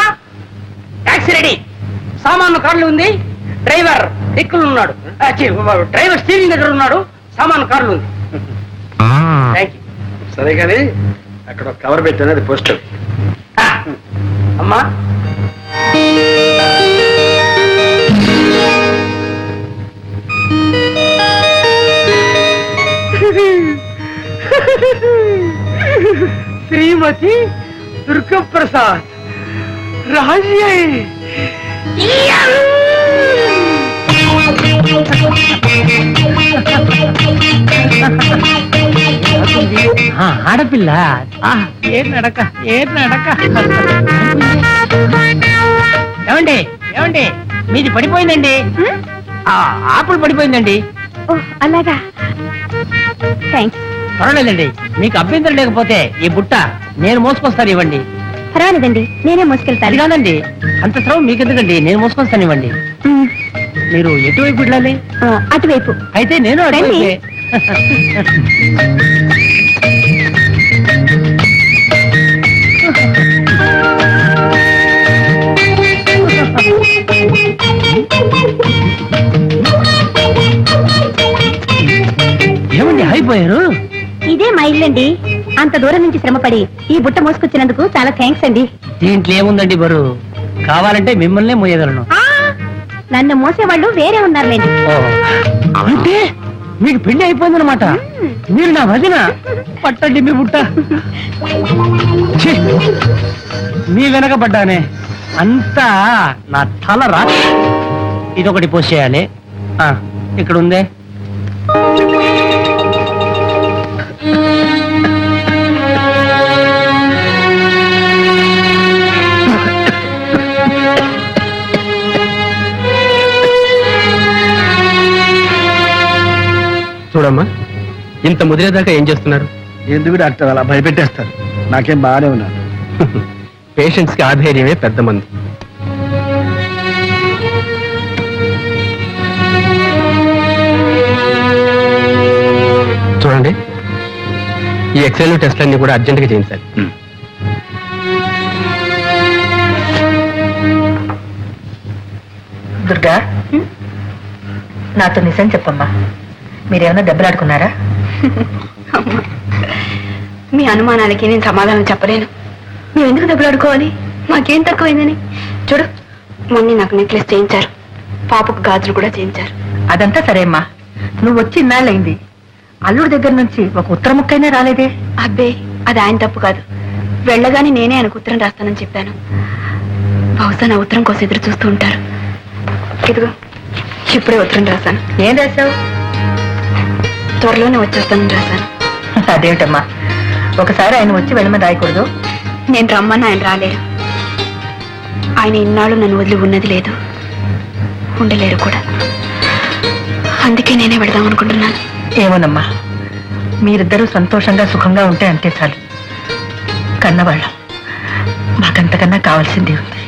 టాక్సీ రెడీ. సామాను కార్లు ఉంది, డ్రైవర్ దిక్కులు ఉన్నాడు. డ్రైవర్ స్టీరింగ్ దగ్గర ఉన్నాడు, సామాను కార్లు ఉంది. Thank you. సరే కానీ అక్కడ ఒక కవర్ పెట్టాను, అది పోస్టర్. అమ్మా, శ్రీమతి దుర్గప్రసాద్ రాజీ. ఆడపిల్ల ఏ నడక, ఏ నడక. ఏమండి, ఏమండి, మీది పడిపోయిందండి. ఆపులు పడిపోయిందండి. అలాగా, థ్యాంక్స్. పర్వాలేదండి, మీకు అభ్యంతరం లేకపోతే ఈ బుట్ట నేను మోసుకొస్తాను, ఇవ్వండి. పర్వాలేదండి, నేనే అది మోసుకెళ్తాను. కాదండి, అంత శ్రమ మీకెందుకండి, నేను మోసుకొస్తాను, ఇవ్వండి. మీరు ఎటువైపు వెళ్ళాలి? అటువైపు. అయితే నేను అటువైపే. ఏమండి అయిపోయారు? ఇదే మా ఇల్లండి. అంత దూరం నుంచి శ్రమపడి ఈ బుట్ట మోసుకొచ్చినందుకు చాలా థ్యాంక్స్ అండి. దీంట్లో ఏముందండి బరువు? కావాలంటే మిమ్మల్నే మోయగలను. నన్ను మోసేవాళ్ళు వేరే ఉన్నారులేండి. అంటే మీకు పెళ్లి అయిపోయిందనమాట. మీరు నా వదిన. పట్టండి మీ బుట్ట. ఛీ! మీ వెనకబడ్డానే అంతా నా తల రా. ఇదొకటి పోసేయాలి. ఇక్కడ ఉందే. చూడమ్మా, ఇంత ముదిరేదాకా ఏం చేస్తున్నారు? ఎందుకు డాక్టర్ అలా భయపెట్టేస్తారు? నాకేం బాగానే ఉన్నాను. పేషెంట్స్ కి ఆధైర్యమే పెద్ద మందు. చూడండి, ఈ ఎక్స్రేలు టెస్ట్లన్నీ కూడా అర్జెంట్గా చేయించాలి. దుర్గా, నాతో నిజం చెప్పమ్మా, మీరేమన్నా దెబ్బలాడుకున్నారా? మీ అనుమానాలకి నేను సమాధానం చెప్పలేను. మేము ఎందుకు దెబ్బలాడుకోవాలి? మాకేం తక్కువైందని. చూడు, మొన్న నాకు నెక్లెస్ చేయించారు, పాపకు గాజులు కూడా చేయించారు. అదంతా సరే అమ్మా, నువ్వు వచ్చి ఇన్నాళ్ళయింది, అల్లుడి దగ్గర నుంచి ఒక ఉత్తర ముక్కైనా రాలేదే? అబ్బే, అది ఆయన తప్పు కాదు. వెళ్ళగానే నేనే ఆయనకు ఉత్తరం రాస్తానని చెప్పాను. బహుశా నా ఉత్తరం కోసం ఎదురు చూస్తూ ఉంటారు. ఇదిగో, ఇప్పుడే ఉత్తరం రాశాను. ఏం రాశావు? త్వరలోనే వచ్చేస్తానని రాశాను. అదేమిటమ్మా, ఒకసారి ఆయన వచ్చి వెళ్ళమని రాయకూడదు? నేను రమ్మని ఆయన రాలేరు. ఆయన ఇన్నాళ్ళు నన్ను వదిలి ఉన్నది లేదు, ఉండలేరు కూడా. అందుకే నేనే వెళదాం అనుకుంటున్నాను. ఏమోనమ్మా, మీరిద్దరూ సంతోషంగా సుఖంగా ఉంటే అంతే చాలు. కన్నవాళ్ళం, మాకంతకన్నా కావాల్సింది ఉంది.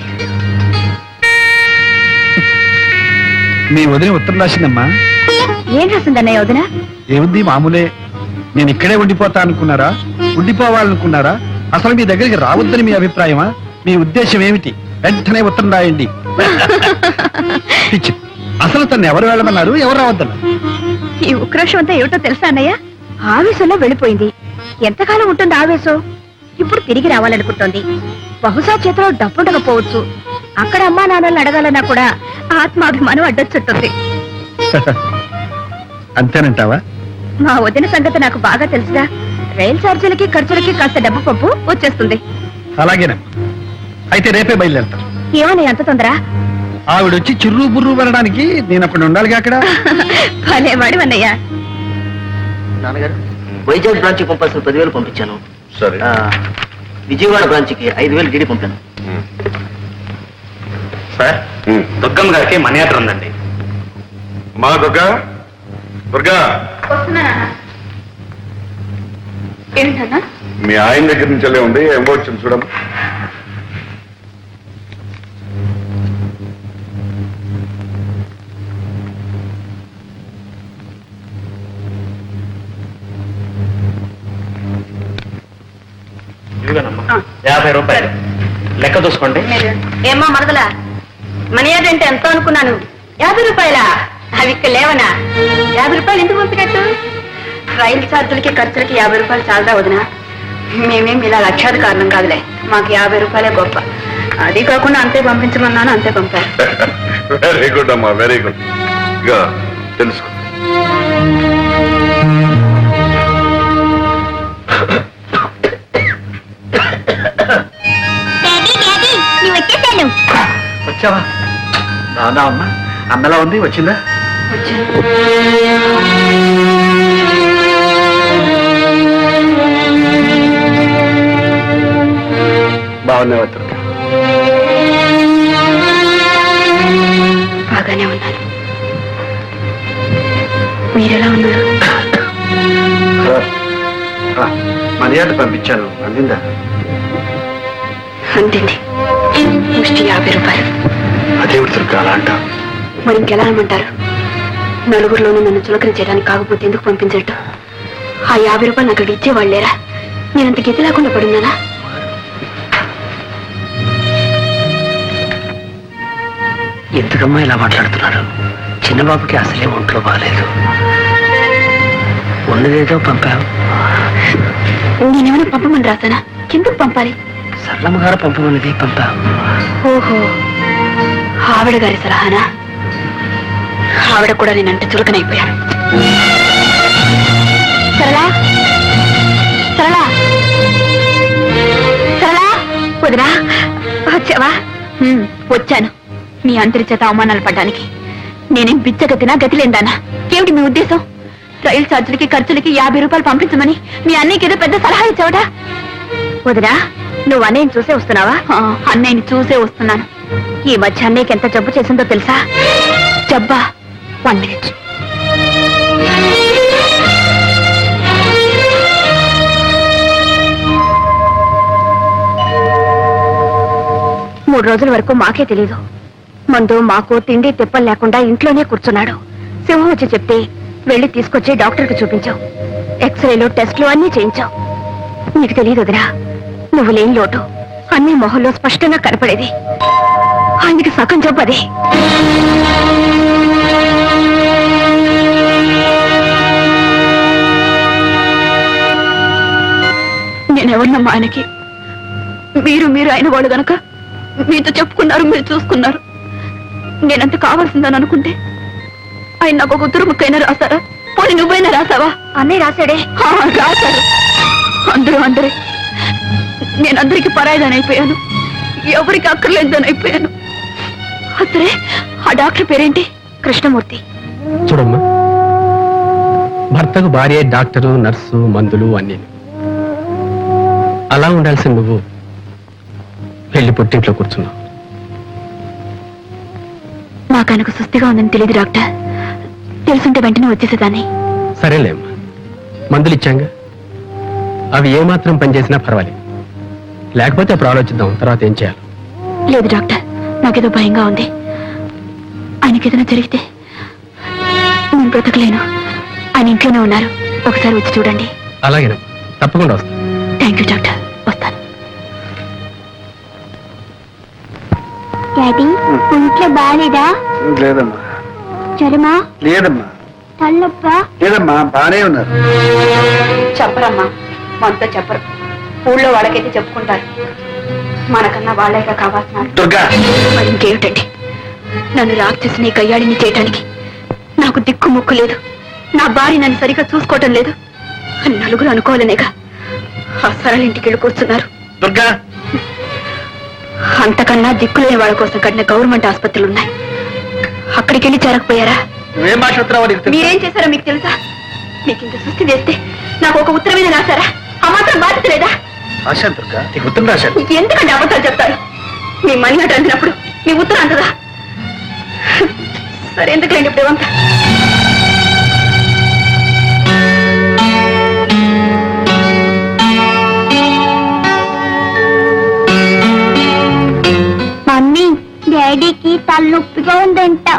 మీ వదిన ఉత్తరం రాసిందమ్మా. ఏం రాసిందన్నయ్య వదిన? ఏముంది, మామూలే. నేను ఇక్కడే ఉండిపోతా అనుకున్నారా? ఉండిపోవాలనుకున్నారా? అసలు మీ దగ్గరికి రావద్దని మీ అభిప్రాయమా? మీ ఉద్దేశం ఏమిటి? వెంటనే ఉత్తరం రాయండి. పిచ్చి. అసలు తను ఎవరు వెళ్ళమన్నారు, ఎవరు రావద్దన్నారు? ఈ ఉక్రోషం అంతా ఏమిటో తెలుసా అన్నయ్య? ఆవేశంలో వెళ్ళిపోయింది. ఎంతకాలం ఉంటుంది ఆవేశం? ఇప్పుడు తిరిగి రావాలనుకుంటోంది. బహుశా చేతిలో డబ్బుండకపోవచ్చు. అక్కడ అమ్మా నాన్నల్ని అడగాలన్నా కూడా ఆత్మాభిమానం అడ్డొచ్చుంటుంది. అంతేనంటావా? మా వదిన సంగతి నాకు బాగా తెలుసుగా. రైలు ఛార్జీలకి ఖర్చులకి కాస్త డబ్బు పప్పు వచ్చేస్తుంది. అలాగేనమ్మా, అయితే రేపే బయలుదేరతాను. ఏమని అంత తొందర? ఆవిడొచ్చి చిర్రు బుర్రు పడడానికి నేను అక్కడ ఉండాలిగా. అక్కడ భలేవాడు అన్నయ్య. నాన్నగారు, వైజాగ్ బ్రాంచ్ కి పంపాల్సిన 10,000 పంపించాను. సరే. విజయవాడ బ్రాంచ్ కి 5,000 డీడీ పంపాను. సార్, దుర్గమ్మ గారికి మనీ ఆర్డర్ ఉందండి. మా దుర్గా, దుర్గా, ఏంటన్నా? మీ ఆయన దగ్గర నుంచి వెళ్ళే ఉంది, ఏమో వచ్చింది చూడమ్మా. ఇదిగోనమ్మా, 50 రూపాయలు లెక్క చూసుకోండి. ఏమ్మా మరదలా, మనీ ఆర్డర్ అంటే ఎంతో అనుకున్నాను. 50 రూపాయలా? అవి ఇక్కడ లేవనా? 50 రూపాయలు ఎందుకు పంపినట్టు? రైలు ఛార్జీలకి ఖర్చులకి 50 రూపాయలు చాలదా వదినా? మేమేం ఇలా లక్షాది కారణం కాదులే, మాకు 50 రూపాయలే గొప్ప. అది కాకుండా అంతే పంపించమన్నాను, అంతే పంపారు. వెరీ గుడ్ అమ్మా, వెరీ గుడ్. ఇక తెలుసుకో. వచ్చావా? రాదా అమ్మా? అన్నలా ఉంది, వచ్చిందా? బాగున్నావా దుర్గా? బాగానే ఉన్నాను. మీరెలా ఉన్నారు? మర్యాద పంపించాను, అందిందా? అంతండి, ముష్టి 50 రూపాయలు. అదేవిడు దుర్గా అలా అంటా? మరి ఇంకెలా అనమంటారు? నలుగురిలోనూ నన్ను చులకరించడానికి కాకపోతే ఎందుకు పంపించట్టు? ఆ 50 రూపాయలు నాకు అక్కడ ఇచ్చేవాళ్ళేరా? నేనంత గతి లేకుండా పడున్నానా? ఎందుకమ్మా ఇలా మాట్లాడుతున్నారు? చిన్నబాబుకి అసలే ఒంట్లో బాగాలేదు. మొన్నదేదో పంపావు. నేనేమైనా పంపమని రాసానా? ఎందుకు పంపాలి? సరళమ్మ గారు పంపమన్నది పంపావు. ఓహో, ఆవిడ గారి సలహానా? ఆవిడ కూడా నేనంటే చులకనైపోయాను. సరళా, సరళా, సరళా, వదినా వచ్చావా? వచ్చాను. మీ అందరి చేత అవమానాలు పడ్డానికి. నేనేం బిచ్చగతినా గతిలేందానా? ఏమిటి మీ ఉద్దేశం? రైలు ఛార్జీలకి ఖర్చులకి 50 రూపాయలు పంపించమని మీ అన్నయ్యకి ఏదో పెద్ద సలహా ఇచ్చావడా? వదినా, నువ్వు అన్నయ్యని చూసే వస్తున్నావా? అన్నయ్యని చూసే వస్తున్నాను. ఈ మధ్య అన్నయ్యకి ఎంత జబ్బు చేసిందో తెలుసా? జబ్బా? 1 minute. మూడు రోజుల వరకు మాకే తెలీదు. మందు మాకు తిండి తిప్పలు లేకుండా ఇంట్లోనే కూర్చున్నాడు. సింహం వచ్చి చెప్తే వెళ్ళి తీసుకొచ్చి డాక్టర్కి చూపించావు. ఎక్స్రేలు టెస్ట్లు అన్నీ చేయించావు. నీకు తెలియదు వదినా, నువ్వు లేని లోటు అన్ని మొహంలో స్పష్టంగా కనపడేది. ఆయనకి సగం జబ్బు అదే. నేనెవరినమ్మా ఆయనకి? మీరు అయిన వాళ్ళు గనక మీతో చెప్పుకున్నారు, మీరు చూసుకున్నారు. నేనంత కావాల్సిందని అనుకుంటే ఆయన నాకు ఒక ఉత్తరం ముక్కైనా రాశారా? పోనీ నువ్వైనా రాసావా? అన్నయ్య రాశాడే. రాశాడు. అందరే. నేనందరికి పరాయిదాని అయిపోయాను, ఎవరికి అక్కర్లేదని అయిపోయాను. అసలే ఆ డాక్టర్ పేరేంటి? కృష్ణమూర్తి. చూడమ్మా, భర్తకు భార్య, డాక్టరు, నర్సు, మందులు అన్నీ. అలా ఉండాల్సిన నువ్వు వెళ్ళి పుట్టింట్లో కూర్చున్నావు. నాకు ఆయనకు సుస్థిగా ఉందని తెలియదు డాక్టర్. తెలుసుంటే వెంటనే వచ్చేసేదాన్ని. సరేలేమ్మా, మందులు ఇచ్చాంగా, అవి ఏమాత్రం పనిచేసినా పర్వాలేదు. లేకపోతే అప్పుడు ఆలోచిద్దాం, తర్వాత ఏం చేయాలి. లేదు డాక్టర్, నాకేదో భయంగా ఉంది. ఆయనకి ఏదైనా జరిగితే నేను బ్రతకలేను. ఆయన ఇంట్లోనే ఉన్నారు, ఒకసారి వచ్చి చూడండి. అలాగేనమ్మా, తప్పకుండా వస్తాను. థ్యాంక్ యూ డాక్టర్, వస్తాను. డాడీ, ఇంట్లో బాగాలేదా? లేదమ్మా. జ్వరమా? లేదమ్మా. తల్లొప్ప? లేదమ్మా, బానే ఉన్నారు. చెప్పరమ్మా, మనతో చెప్పరు. ఊళ్ళో వాళ్ళకైతే చెప్పుకుంటారు, మనకన్నా వాళ్ళేగా కావాల్సిన. దుర్గా, మరి ఇంకేమిటండి, నన్ను రాక్షసిని గయ్యాడిని చేయటానికి నాకు దిక్కు ముక్కు లేదు. నా భార్య నన్ను సరిగా చూసుకోవటం లేదు అని నలుగురు అనుకోవాలనేగా ఆ సరళ ఇంటికి వెళ్ళి కూర్చున్నారు. దుర్గా, అంతకన్నా దిక్కులేని వాళ్ళ కోసం కట్టిన గవర్నమెంట్ ఆసుపత్రులు ఉన్నాయి. అక్కడికి వెళ్ళి చేరకపోయారా? నువ్వేం మాట్లాడుతున్నావో నీకు తెలుసా? మీరేం చేశారో మీకు తెలుసా? మీకు ఇంత సృష్టి చేస్తే నాకు ఒక ఉత్తరమైన రాశారా? ఆ మాత్రం బాధ్యత లేదా? రాశాను దుర్గా, నీకు ఉత్తరం రాశాను. ఎందుకంటే అబద్ధాలు చెప్తారు? మీ మనీ అటు అందినప్పుడు మీ ఉత్తరం అంతదా? సరే, ఎందుకులేండి ఇప్పుడు ఇవంతా. మమ్మీ, డాడీకి తలనొప్పిగా ఉందంట.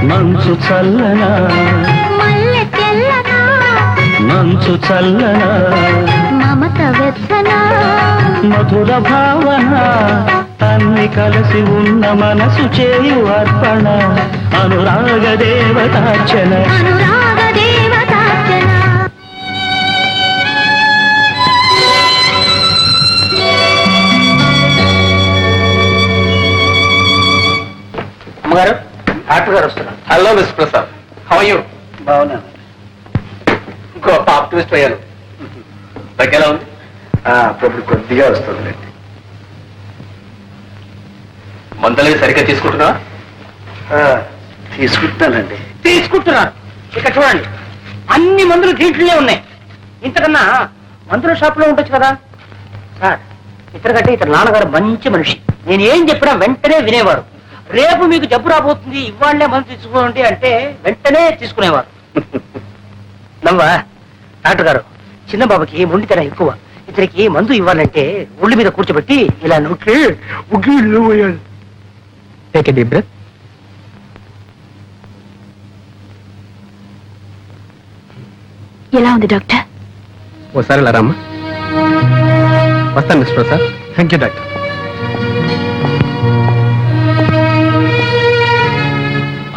మంచు చల్లనా, మంచు చల్లనా, మమత వెచ్చనా, మధుర భావన, అన్ని కలిసి ఉన్న మనసు చేయు అర్పణ, అనురాగ దేవతార్చన. అనురాగ దేవతార్చన. అమ్మగారు, డాక్టర్ గారు వస్తున్నారు. Hello miss Prasad, how are you? బాగున్నాను. ఇంకో ఆప్టిమిస్ట్ అయ్యాను. ఎలా ఉంది? అప్పుడు కొద్దిగా వస్తుంది. మందులు సరిగ్గా తీసుకుంటున్నా? తీసుకుంటానండి. తీసుకుంటున్నారు. ఇక్కడ చూడండి, అన్ని మందులు దీంట్లోనే ఉన్నాయి. ఇంతకన్నా మందుల షాప్ లో ఉండొచ్చు కదా సార్. ఇతర కంటే ఇతర నాన్నగారు మంచి మనిషి, నేను ఏం చెప్పినా వెంటనే వినేవారు. రేపు మీకు జబ్బు రాబోతుంది, ఇవాళ్లే మందు తీసుకోండి అంటే వెంటనే తీసుకునేవారు. నవ్వా డాక్టర్ గారు, చిన్న బాబుకి మొండితనం ఎక్కువ. ఇతనికి మందు ఇవ్వాలంటే ఒళ్ళు మీద కూర్చోబెట్టి ఇలా నొక్కి ఉగ్గిళ్ళు పోయాలి. Take a deep breath. ఎలా ఉంది డాక్టర్? ఓసారి ఇలా రామ్మా. వస్తాను mister Prasad. Thank you doctor.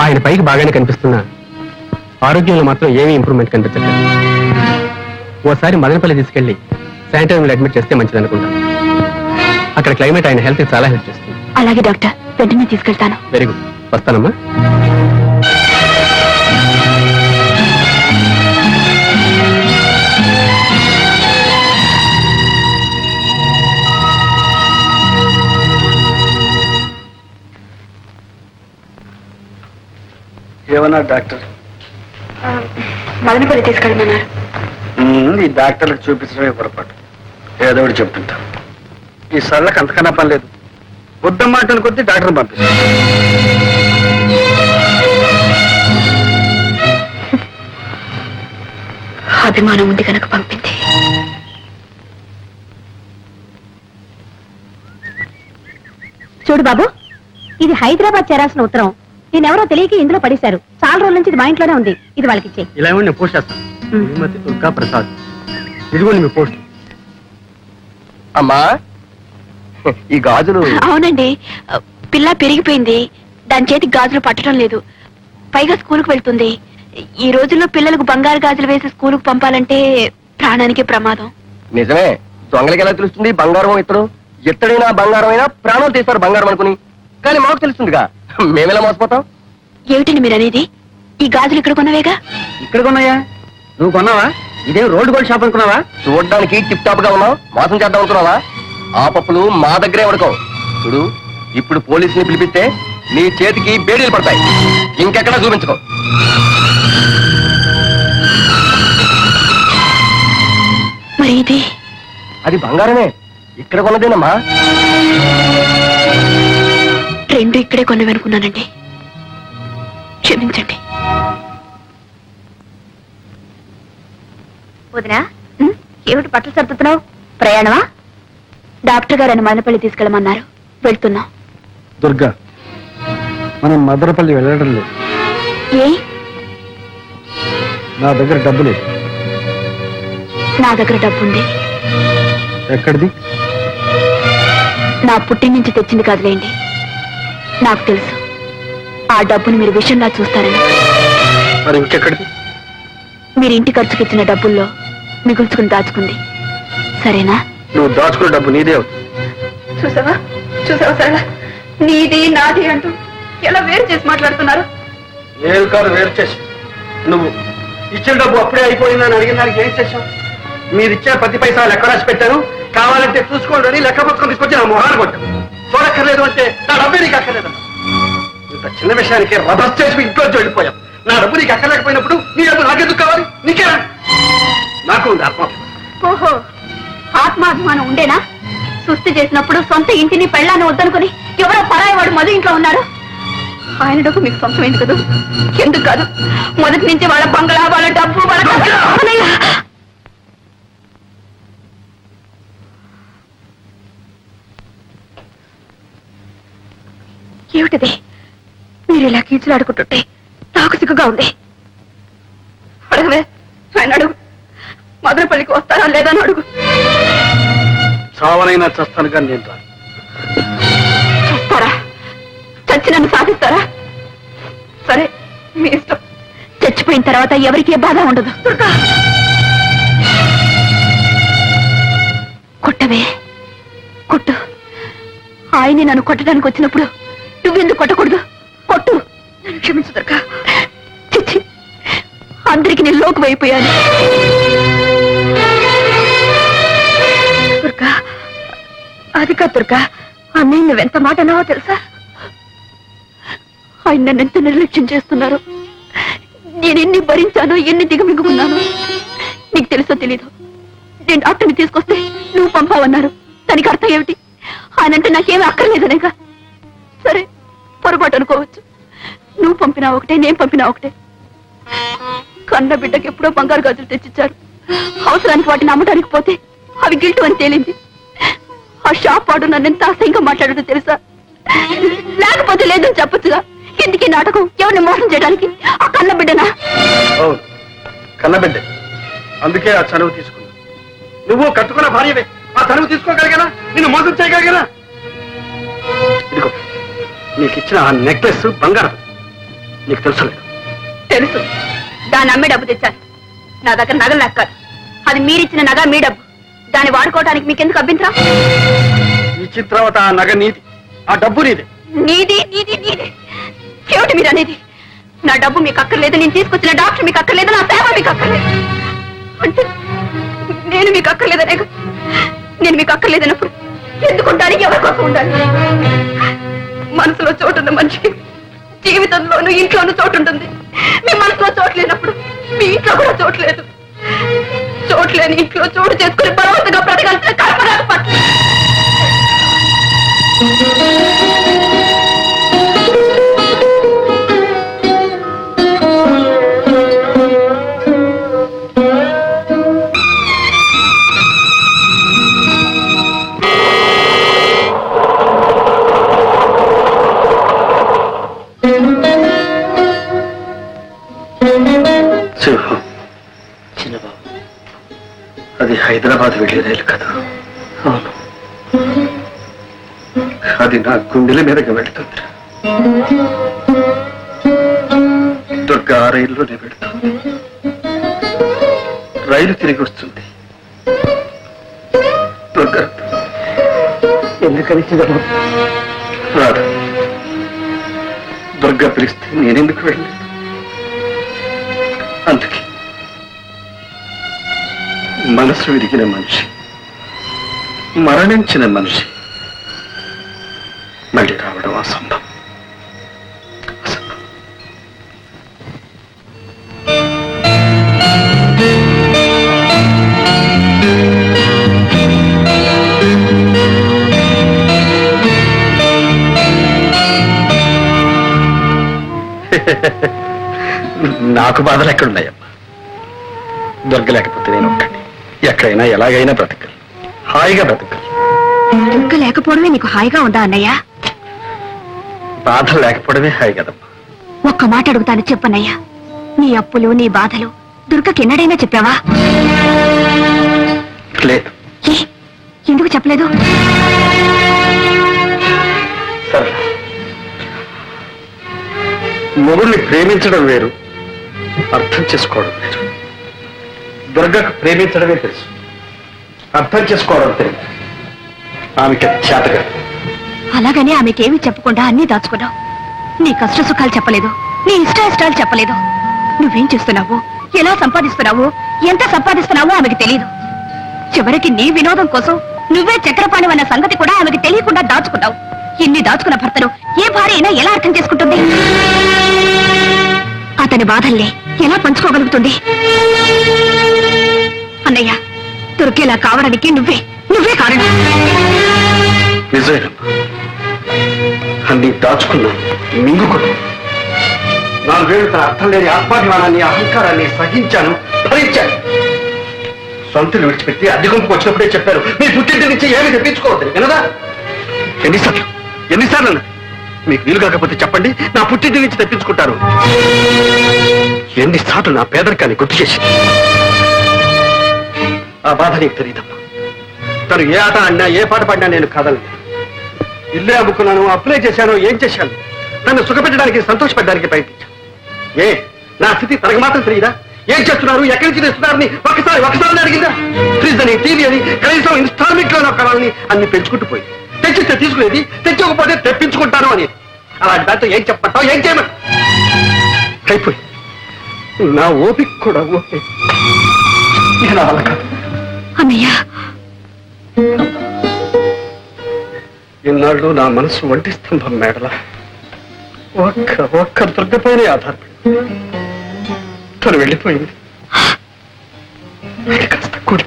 ఆయన పైకి బాగానే కనిపిస్తున్నా ఆరోగ్యంలో మాత్రం ఏమీ ఇంప్రూవ్మెంట్ కనిపించట్లేదు. ఓసారి మదనపల్లి తీసుకెళ్లి శానిటోరియంలో అడ్మిట్ చేస్తే మంచిది అనుకుంటాను. అక్కడ క్లైమేట్ ఆయన హెల్త్ చాలా హెల్ప్ చేస్తుంది. అలాగే డాక్టర్, వెంటనే తీసుకెళ్తాను. Very good. వస్తానమ్మా. ఏమన్నా డాక్టర్? మదనపల్లి తీసుకెళ్ళమన్నారు. ఈ డాక్టర్లకు చూపించడమే పొరపాటు. ఏదో ఒకటి చెప్తుంటా. ఈ సళ్ళకి అంతకన్నా పని లేదు. వద్దమ్మాటను కొద్దీ డాక్టర్ని పంపిస్తాను. అభిమానం ఉంది కనుక పంపింది. చూడు బాబు, ఇది హైదరాబాద్ చేరాల్సిన ఉత్తరం. నేనెవరో తెలియక ఇందులో పడేశారు. చాలా రోజుల నుంచి ఇది మా ఇంట్లోనే ఉంది. ఇది వాళ్ళకి ఇచ్చే. ఇలా ఇవ్వండి, నేను పోస్ట్ చేస్తాను. శ్రీమతి దుర్గా ప్రసాద్. ఇదిగోండి మీ పోస్ట్. అమ్మా ఈ గాజులు. అవునండి, పిల్ల పెరిగిపోయింది. దాని చేతి గాజులు పట్టడం లేదు. పైగా స్కూల్కి వెళ్తుంది. ఈ రోజుల్లో పిల్లలకు బంగారు గాజులు వేసి స్కూలుకు పంపాలంటే ప్రాణానికి ప్రమాదం. నిజమే. దొంగలకి ఎలా తెలుస్తుంది బంగారం ఇతడు? ఎత్తడైనా బంగారం అయినా ప్రాణాలు తీస్తారు బంగారం అనుకుని. కానీ మాకు తెలుస్తుందిగా, మేమెలా మోసపోతాం? ఏమిటండి మీరు అనేది? ఈ గాజులు ఇక్కడ కొన్నవేగా? ఇక్కడ కొన్నాయా? నువ్వు కొన్నావా? ఇదేం రోడ్డు గోల్డ్ షాప్ అనుకున్నావా? చూడడానికి టిప్ టాప్ గా ఉన్నావు, మోసం చేద్దాం అనుకున్నావా? ఆ పప్పులు మా దగ్గరే ఉడకవు. చూడు, ఇప్పుడు పోలీసుని పిలిపిస్తే నీ చేతికి బేడీలు పడతాయి. ఇంకెక్కడా చూపించుకో. మరి ఇది? అది బంగారమే, ఇక్కడ కొన్నదేనమ్మా. రెండు ఇక్కడే కొన్నవనుకున్నానండి, క్షమించండి. వదినా, ఏమిటి బట్టలు సర్దుతున్నావు? ప్రయాణమా? డాక్టర్ గారు అని మదనపల్లి తీసుకెళ్ళమన్నారు, వెళ్తున్నాం. దుర్గా, మనం మదనపల్లి వెళ్ళడం లేదు. ఏ? నా దగ్గర డబ్బు లేదు. నా దగ్గర డబ్బుంది. ఎక్కడిది? నా పుట్టి నుంచి తెచ్చింది కాదులేండి. నాకు తెలుసు ఆ డబ్బుని మీరు విషయంలా చూస్తారని. మరి ఇంకెక్కడిది? మీరు ఇంటి ఖర్చుకి ఇచ్చిన డబ్బుల్లో మిగుల్చుకుని దాచుకుంది. సరేనా? నువ్వు దాచుకున్న డబ్బు నీదే అవుతుంది. చూసావా చూసావా సరళ, నీది నాది అంటూ ఎలా వేరు చేసి మాట్లాడుతున్నారు. నేను కాదు వేరు చేసి, నువ్వు ఇచ్చిన డబ్బు అప్పుడే అయిపోయిందని అడిగిన దానికి ఏం చేశావు? మీరు ఇచ్చే 10 పైసా లెక్క రాసి పెట్టాను, కావాలంటే చూసుకోండి అని లెక్క పుస్తకం తీసుకొచ్చి నా మొహాలు కొట్టాను. చూడక్కర్లేదు అంటే నా డబ్బే నీకు అక్కర్లేదన్న. ఇంత చిన్న విషయానికి రభస్ చేసి ఇంట్లో వెళ్ళిపోయాం. నా డబ్బు నీకు అక్కర్లేకపోయినప్పుడు నీ డబ్బు నాకెందుకు కావాలి? నీకేనా? నాకు ఉంది ఆత్మాభిమానం. ఓహో, ఆత్మాభిమానం ఉండేనా? సుస్థి చేసినప్పుడు సొంత ఇంటిని పెళ్ళాన్ని వద్దనుకుని ఎవరో పరాయి వాడు మధు ఇంట్లో ఉన్నారు. ఆయన డబ్బు మీకు సొంతమైంది కదా? ఎందుకు కాదు? మొదటి నుంచి వాళ్ళ బంగళా, వాళ్ళ డబ్బు, వాళ్ళ ఏమిటది? మీరు ఇలా కీచులాడుకుంటుంటే నాకు సిగ్గుగా ఉంది. అడగవే, ఆయన అడుగు. మదనపల్లికి వస్తారా లేదా అని అడుగు. చావనైనా చస్తాను కానీ నేను రాను. చూస్తారా? చచ్చి నన్ను సాధిస్తారా? సరే, మీ ఇష్టం. చచ్చిపోయిన తర్వాత ఎవరికీ బాధ ఉండదు. కొట్టవే, కొట్టు. ఆయనే నన్ను కొట్టడానికి వచ్చినప్పుడు నువ్వెందుకు కొట్టకూడదు? కొట్టు. నన్ను క్షమించు దుర్గా. చిచ్చి, అందరికి నేను లోకు అయిపోయాను. దుర్గా, అది కాదు దుర్గా. అన్నయ్య నువ్వెంత మాట అన్నావో తెలుసా? ఆయన నన్ను ఎంత నిర్లక్ష్యం చేస్తున్నారు. నేను ఎన్ని భరించానో, ఎన్ని దిగమిగుకున్నాను. నీకు తెలుసో తెలీదు. నేను డాక్టర్ని తీసుకొస్తే నువ్వు పంపావన్నారు. దానికి అర్థం ఏమిటి? ఆయనంటే నాకేమీ అక్కర్లేదనేగా. సరే, పొరపాటు అనుకోవచ్చు. నువ్వు పంపినా ఒకటే, నేను పంపినా ఒకటే. కన్న బిడ్డకి ఎప్పుడో బంగారు గాజులు తెచ్చిచ్చారు. అవసరానికి వాటిని అమ్మడానికి పోతే అవి గిల్టు అని తేలింది. ఆ షాప్ వాడు నన్ను ఎంత అసహ్యంగా మాట్లాడాడో తెలుసా? లేకపోతే లేదని చెప్పొచ్చుగా. ఎందుకీ నాటకం? ఎవరిని మోసం చేయడానికి? ఆ కన్న బిడ్డనా? కన్నబిడ్డ, అందుకే ఆ చనువు తీసుకున్నా. నువ్వు కట్టుకున్న భార్యవే, ఆ చనువు తీసుకోగలిగానా? నిన్ను మోసం చేయగలిగానా? ఇదిగో నీకు ఇచ్చిన ఆ నెక్లెస్ బంగారం, నీకు తెలుసలేదు. తెలుసు. దాన్ని అమ్మే డబ్బు తెచ్చాను. నా దగ్గర నగలు లెక్క. అది మీరిచ్చిన నగ, మీ డబ్బు. దాన్ని వాడుకోవడానికి మీకెందుకు అభ్యంతరం? ఈ చిత్రవత ఆ నగ నీది, ఆ డబ్బు నీది. నీది నీది నీది ఏమిటి మీరు అనేది? నా డబ్బు మీకు అక్కర్లేదు, నేను తీసుకొచ్చిన డాక్టర్ మీకు అక్కర్లేదు, నా సేవ మీకు అక్కర్లేదు అంటే నేను మీకు అక్కర్లేదనే. నేను మీకు అక్కర్లేదన్నప్పుడు ఎందుకుంటాను? ఎవరి కోసం ఉండాలి? మనసులో చోటున్న మనిషికి జీవితంలోనూ ఇంట్లోనూ చోటు ఉంటుంది. మీ మనసులో చోటు లేనప్పుడు మీ ఇంట్లో కూడా చోటు లేదు. చోట్లేని ఇంట్లో చోటు చేసుకుని బలవంతంగా బ్రతకాల్సిన కల్పన పట్ల చిన్నబాబు, అది హైదరాబాద్ వెళ్ళే రైలు కదా? అవును, అది నా గుండెల మీదకి వెళుతుంది. దుర్గా ఆ రైల్లోనే వెళుతుంది. రైలు తిరిగి వస్తుంది. దుర్గా ఎందుకని చిన్నబాబు రాదు? దుర్గా పిలిస్తే నేనెందుకు వెళ్ళలేదు? అందుకే మనసు విరిగిన మనిషి, మరణించిన మనిషి మళ్ళీ రావడం అసంభవం. నాకు బాధలు ఎక్కడున్నాయమ్మా? దొరకలేకపోతే నేను ఒక్కడిని ఎక్కడైనా ఎలాగైనా బ్రతకాలి, హాయిగా బ్రతకాలి. దుర్గ లేకపోవడమే నీకు హాయిగా ఉందా అన్నయ్య? బాధలు లేకపోవడమే హాయి కదమ్మా. ఒక్క మాట అడుగుతాను, చెప్పన్నయ్యా. నీ అప్పులు, నీ బాధలు దుర్గకి ఎన్నడైనా చెప్పావా? లేదు. ఏ, ఎందుకు చెప్పలేదు? సరే, మొగుడిని ప్రేమించడం వేరు, అర్థం చేసుకోవడం వేరు. దుర్గకు ప్రేమించడమే తెలుసు, అర్థం చేసుకోవడం తెలియదు. ఆమెకి చేతగా. అలాగని ఆమెకేమీ చెప్పకుండా అన్నీ దాచుకున్నావు. నీ కష్ట సుఖాలు చెప్పలేదు, నీ ఇష్టాలు చెప్పలేదు. నువ్వేం చేస్తున్నావు, ఎలా సంపాదిస్తున్నావు, ఎంత సంపాదిస్తున్నావో ఆమెకి తెలియదు. చివరికి నీ వినోదం కోసం నువ్వే చక్రపాణి సంగతి కూడా ఆమెకి తెలియకుండా దాచుకున్నావు. ఇన్ని దాచుకున్న భర్తను ఏ భార్య అయినా ఎలా అర్థం చేసుకుంటుంది? అతని బాధల్ని ఎలా పంచుకోగలుగుతుంది? అన్నయ్య, దుర్గేలా కావడానికి నువ్వే కారణం. నిజమేనమ్మా, అన్ని దాచుకున్నాను, మింగుకున్నాను. 4 ఏళ్ళు తన అర్థం లేని ఆత్మాభిమానాన్ని, అహంకారాన్ని సహించాను, భరించాను. సొంతలు విడిచిపెట్టి అద్దెగుంపుకు వచ్చినప్పుడే చెప్పారు, మీ పుట్టింటి నుంచి ఏమి తెప్పించుకోవద్దు. వినదా? ఎన్నిసార్లు మీకు వీలు కాకపోతే చెప్పండి, నా పుట్టింటి నుంచి తెప్పించుకుంటారు. ఎన్నిసార్లు నా పేదరికాన్ని గుర్తు చేసి. ఆ బాధ నీకు తెలియదమ్మా. తను ఏ ఆట ఆడినా, ఏ పాట పాడినా నేను కాదని. ఇల్లే అమ్ముకున్నాను, అప్లై చేశాను, ఏం చేశాను? నన్ను సుఖపెట్టడానికి, సంతోషపెట్టడానికి ప్రయత్నించాను. నా స్థితి తనకు మాత్రం తెలియదా? ఏం చేస్తున్నారు, ఎక్కడి నుంచి తెస్తున్నారని ఒకసారి అడిగిందా? ఫ్రిడ్జ్ అని, టీవీ అని, కనీసం ఇన్స్టాల్మెంట్ లో కరాలని అన్ని పెంచుకుంటూ పోయి, తెచ్చిస్తే తీసుకునేది, తెచ్చకపోతే తెప్పించుకుంటాను అని. అలాంటి దాంతో ఏం చెప్పమంటావు, ఏం చేయమంటావు? అయిపోయి నా ఓపిక కూడా ఓపిక. నేను అలా కాదు. అన్నయ్యా, ఇన్నాళ్ళు నా మనసు ఒంటి స్తంభం మేడలా ఒక్క దుర్గపైనే ఆధారపడి తను వెళ్ళిపోయింది. కాస్త కూలి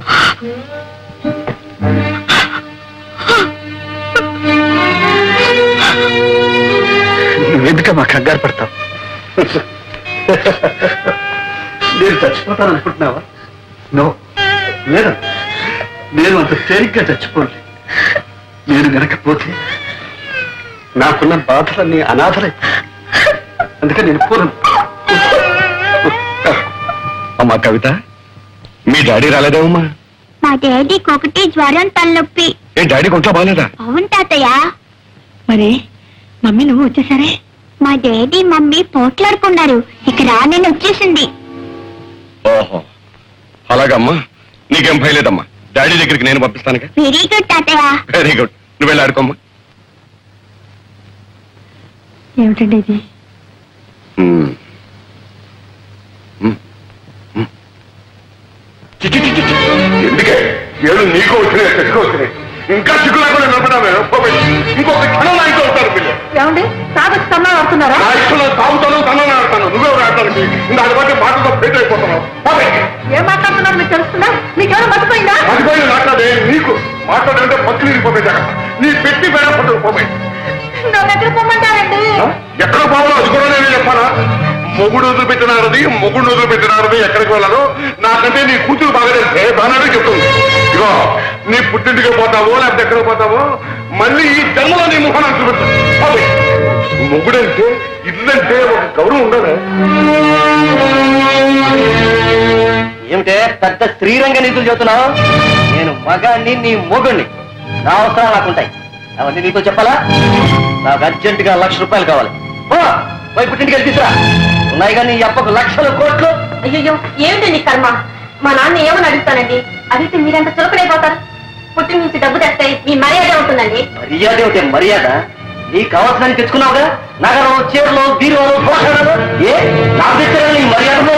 మా కంగారు పడతావు? నేను చచ్చిపోతాను అనుకుంటున్నావా? నో, లేదు. నేను అంత తేలిగ్గా చచ్చిపోలే. నేను వినకపోతే నాకున్న బాధలన్నీ అనాథలై, అందుకని నేను పోను. అమ్మా కవిత, మీ డాడీ రాలేదేమమ్మా? మా డాడీకి ఒకటి జ్వరం, తలనొప్పి. ఏ డాడీ కొంట్లో బాగాలేదా? అవును తాతయ్య. మరి మమ్మీ నువ్వు వచ్చేసరే? మా డాడీ మమ్మీ పోట్లాడుకున్నారు. ఇక రానని వచ్చేసింది. ఓహో, అలాగమ్మా. నీకేం భయలేదమ్మా, డాడీ దగ్గరికి నేను పంపిస్తానుగా. వెరీ గుడ్ తాతయ్య. Very good. నువ్వు వెళ్ళి ఆడుకోమ్మా. ఏమిటండి ఇది? ఎందుకే ఏడు నీకు వచ్చినాయి, చెట్టుకు వచ్చినాయి. ఇంకా చిక్కు లేకుండా నిలబడామే. ఇంకొక క్షణం నా ఇంట్లో ఉంటారు పిల్లలు. ఏమండి తాగొచ్చి తన్నా ఆడుతున్నారా? నా ఇష్టంలో తాగుతాను, తనని ఆడతాను. నువ్వెవరు ఆడటానికి? దాన్ని బట్టి మాటలతో ఫెయిల్ అయిపోతున్నావు. ఏం మాట్లాడుతున్నారు మీకు తెలుస్తుందా? మీకేమైనా మర్చిపోయిందా? మర్చిపోయిన మాట్లాడే నీకు మాట్లాడంటే పక్కన ఇరిగిపోతాయి. నీ పెట్టి పేర పట్టుకు పోయి నన్ను ఎక్కడ పొమ్మంటారండి? ఎక్కడ పోవాలో అది కూడా నేను చెప్పాలా? మొగుడు వదిలిపెట్టినారది, మొగుడు వదిలిపెట్టినారది ఎక్కడికి వెళ్ళాలో నాకంటే నీ కూతురు బాగా తెలిసే బాగానే చెప్తుంది. ఇగో నీ పుట్టింటికి పోతావో లేకపోతే ఎక్కడికి పోతావో మళ్ళీ ఈ జన్మలో నీ ముఖాన్ని చూపిస్తాను. మొగుడంటే ఇల్లంటే ఒక గౌరవం ఉండాలి. ఏమిటే పెద్ద శ్రీరంగ నీతులు చెబుతున్నావు? నేను మగాన్ని, నీ మొగుణ్ణి. నా అవసరాలు నాకుంటాయి. అవన్నీ నీతో చెప్పాలా? నాకు అర్జెంటుగా ₹1,00,000 కావాలి. పోయి పుట్టింటికి వెళ్ళి తీసురా. ఉన్నాయి కానీ ఈ అప్పకు లక్షల కోట్లు. అయ్యో ఏమిటి నీ కర్మ? మా నాన్న ఏమని అడుగుతానండి? అడిగితే మీరంత చులకడైపోతారు. పుట్టి నుంచి డబ్బు తెస్తే మీ మర్యాద ఉంటుందండి. మర్యాద ఏమిటే మర్యాద? నీకు కావాల్సిన తెచ్చుకున్నావుగా, నగరం, చీరలు, బీరువాలు, భోషణాలు. ఏ నాకు తెచ్చారా నీ మర్యాద?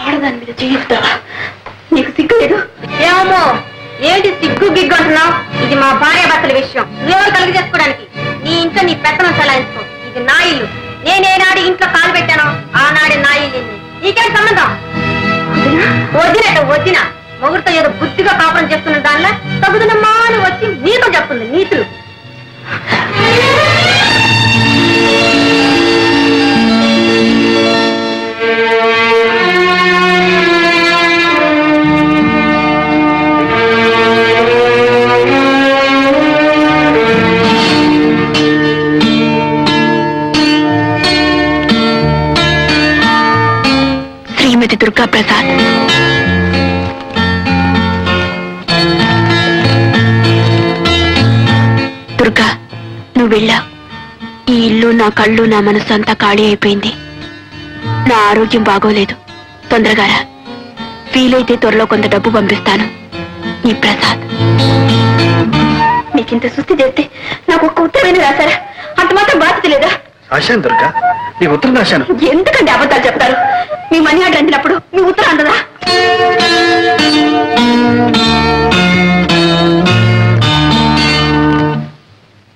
ఆడదాని మీద చేయిస్తావా? నీకు సిగ్గు లేదు? ఏమో ఏంటి సిగ్గు గిగ్గు అంటున్నావు? ఇది మా భార్య భర్తల విషయం. నువ్వెవరు కలుగు చేసుకోవడానికి? నీ ఇంట్లో నీ పెత్తనం చలాయించుకో. ఇది నా ఇల్లు. నేనేనాడు ఇంట్లో కాలు పెట్టానో ఆనాడు నా ఇల్లు. నీకేం సంబంధం? వదిన మొగుడితో ఏదో బుద్ధిగా కాపురం చేస్తున్న దానిలో తగుదనమ్మా అని వచ్చి నీతో చెప్తుంది నీతులు. శ్రీమతి దుర్గా ప్రసాద్. దుర్గా, నువ్వు వెళ్ళా. ఈ ఇల్లు, నా కళ్ళు, నా మనసు అంతా ఖాళీ అయిపోయింది. నా ఆరోగ్యం బాగోలేదు. తొందరగా రా. వీలైతే త్వరలో కొంత డబ్బు పంపిస్తాను. ఈ ప్రసాద్. మీకింత సుస్థి చేస్తే నాకు ఒక్క ఉత్తరమైన రాశారా? అంత మాత్రం బాధ్యత లేదా? రాశాను దుర్గా, నీకు ఉత్తరం రాశాను. ఎందుకంటే అబద్ధాలు చెప్తారు? మీ మనీ ఆర్డర్ అందినప్పుడు మీ ఉత్తరం అందదా?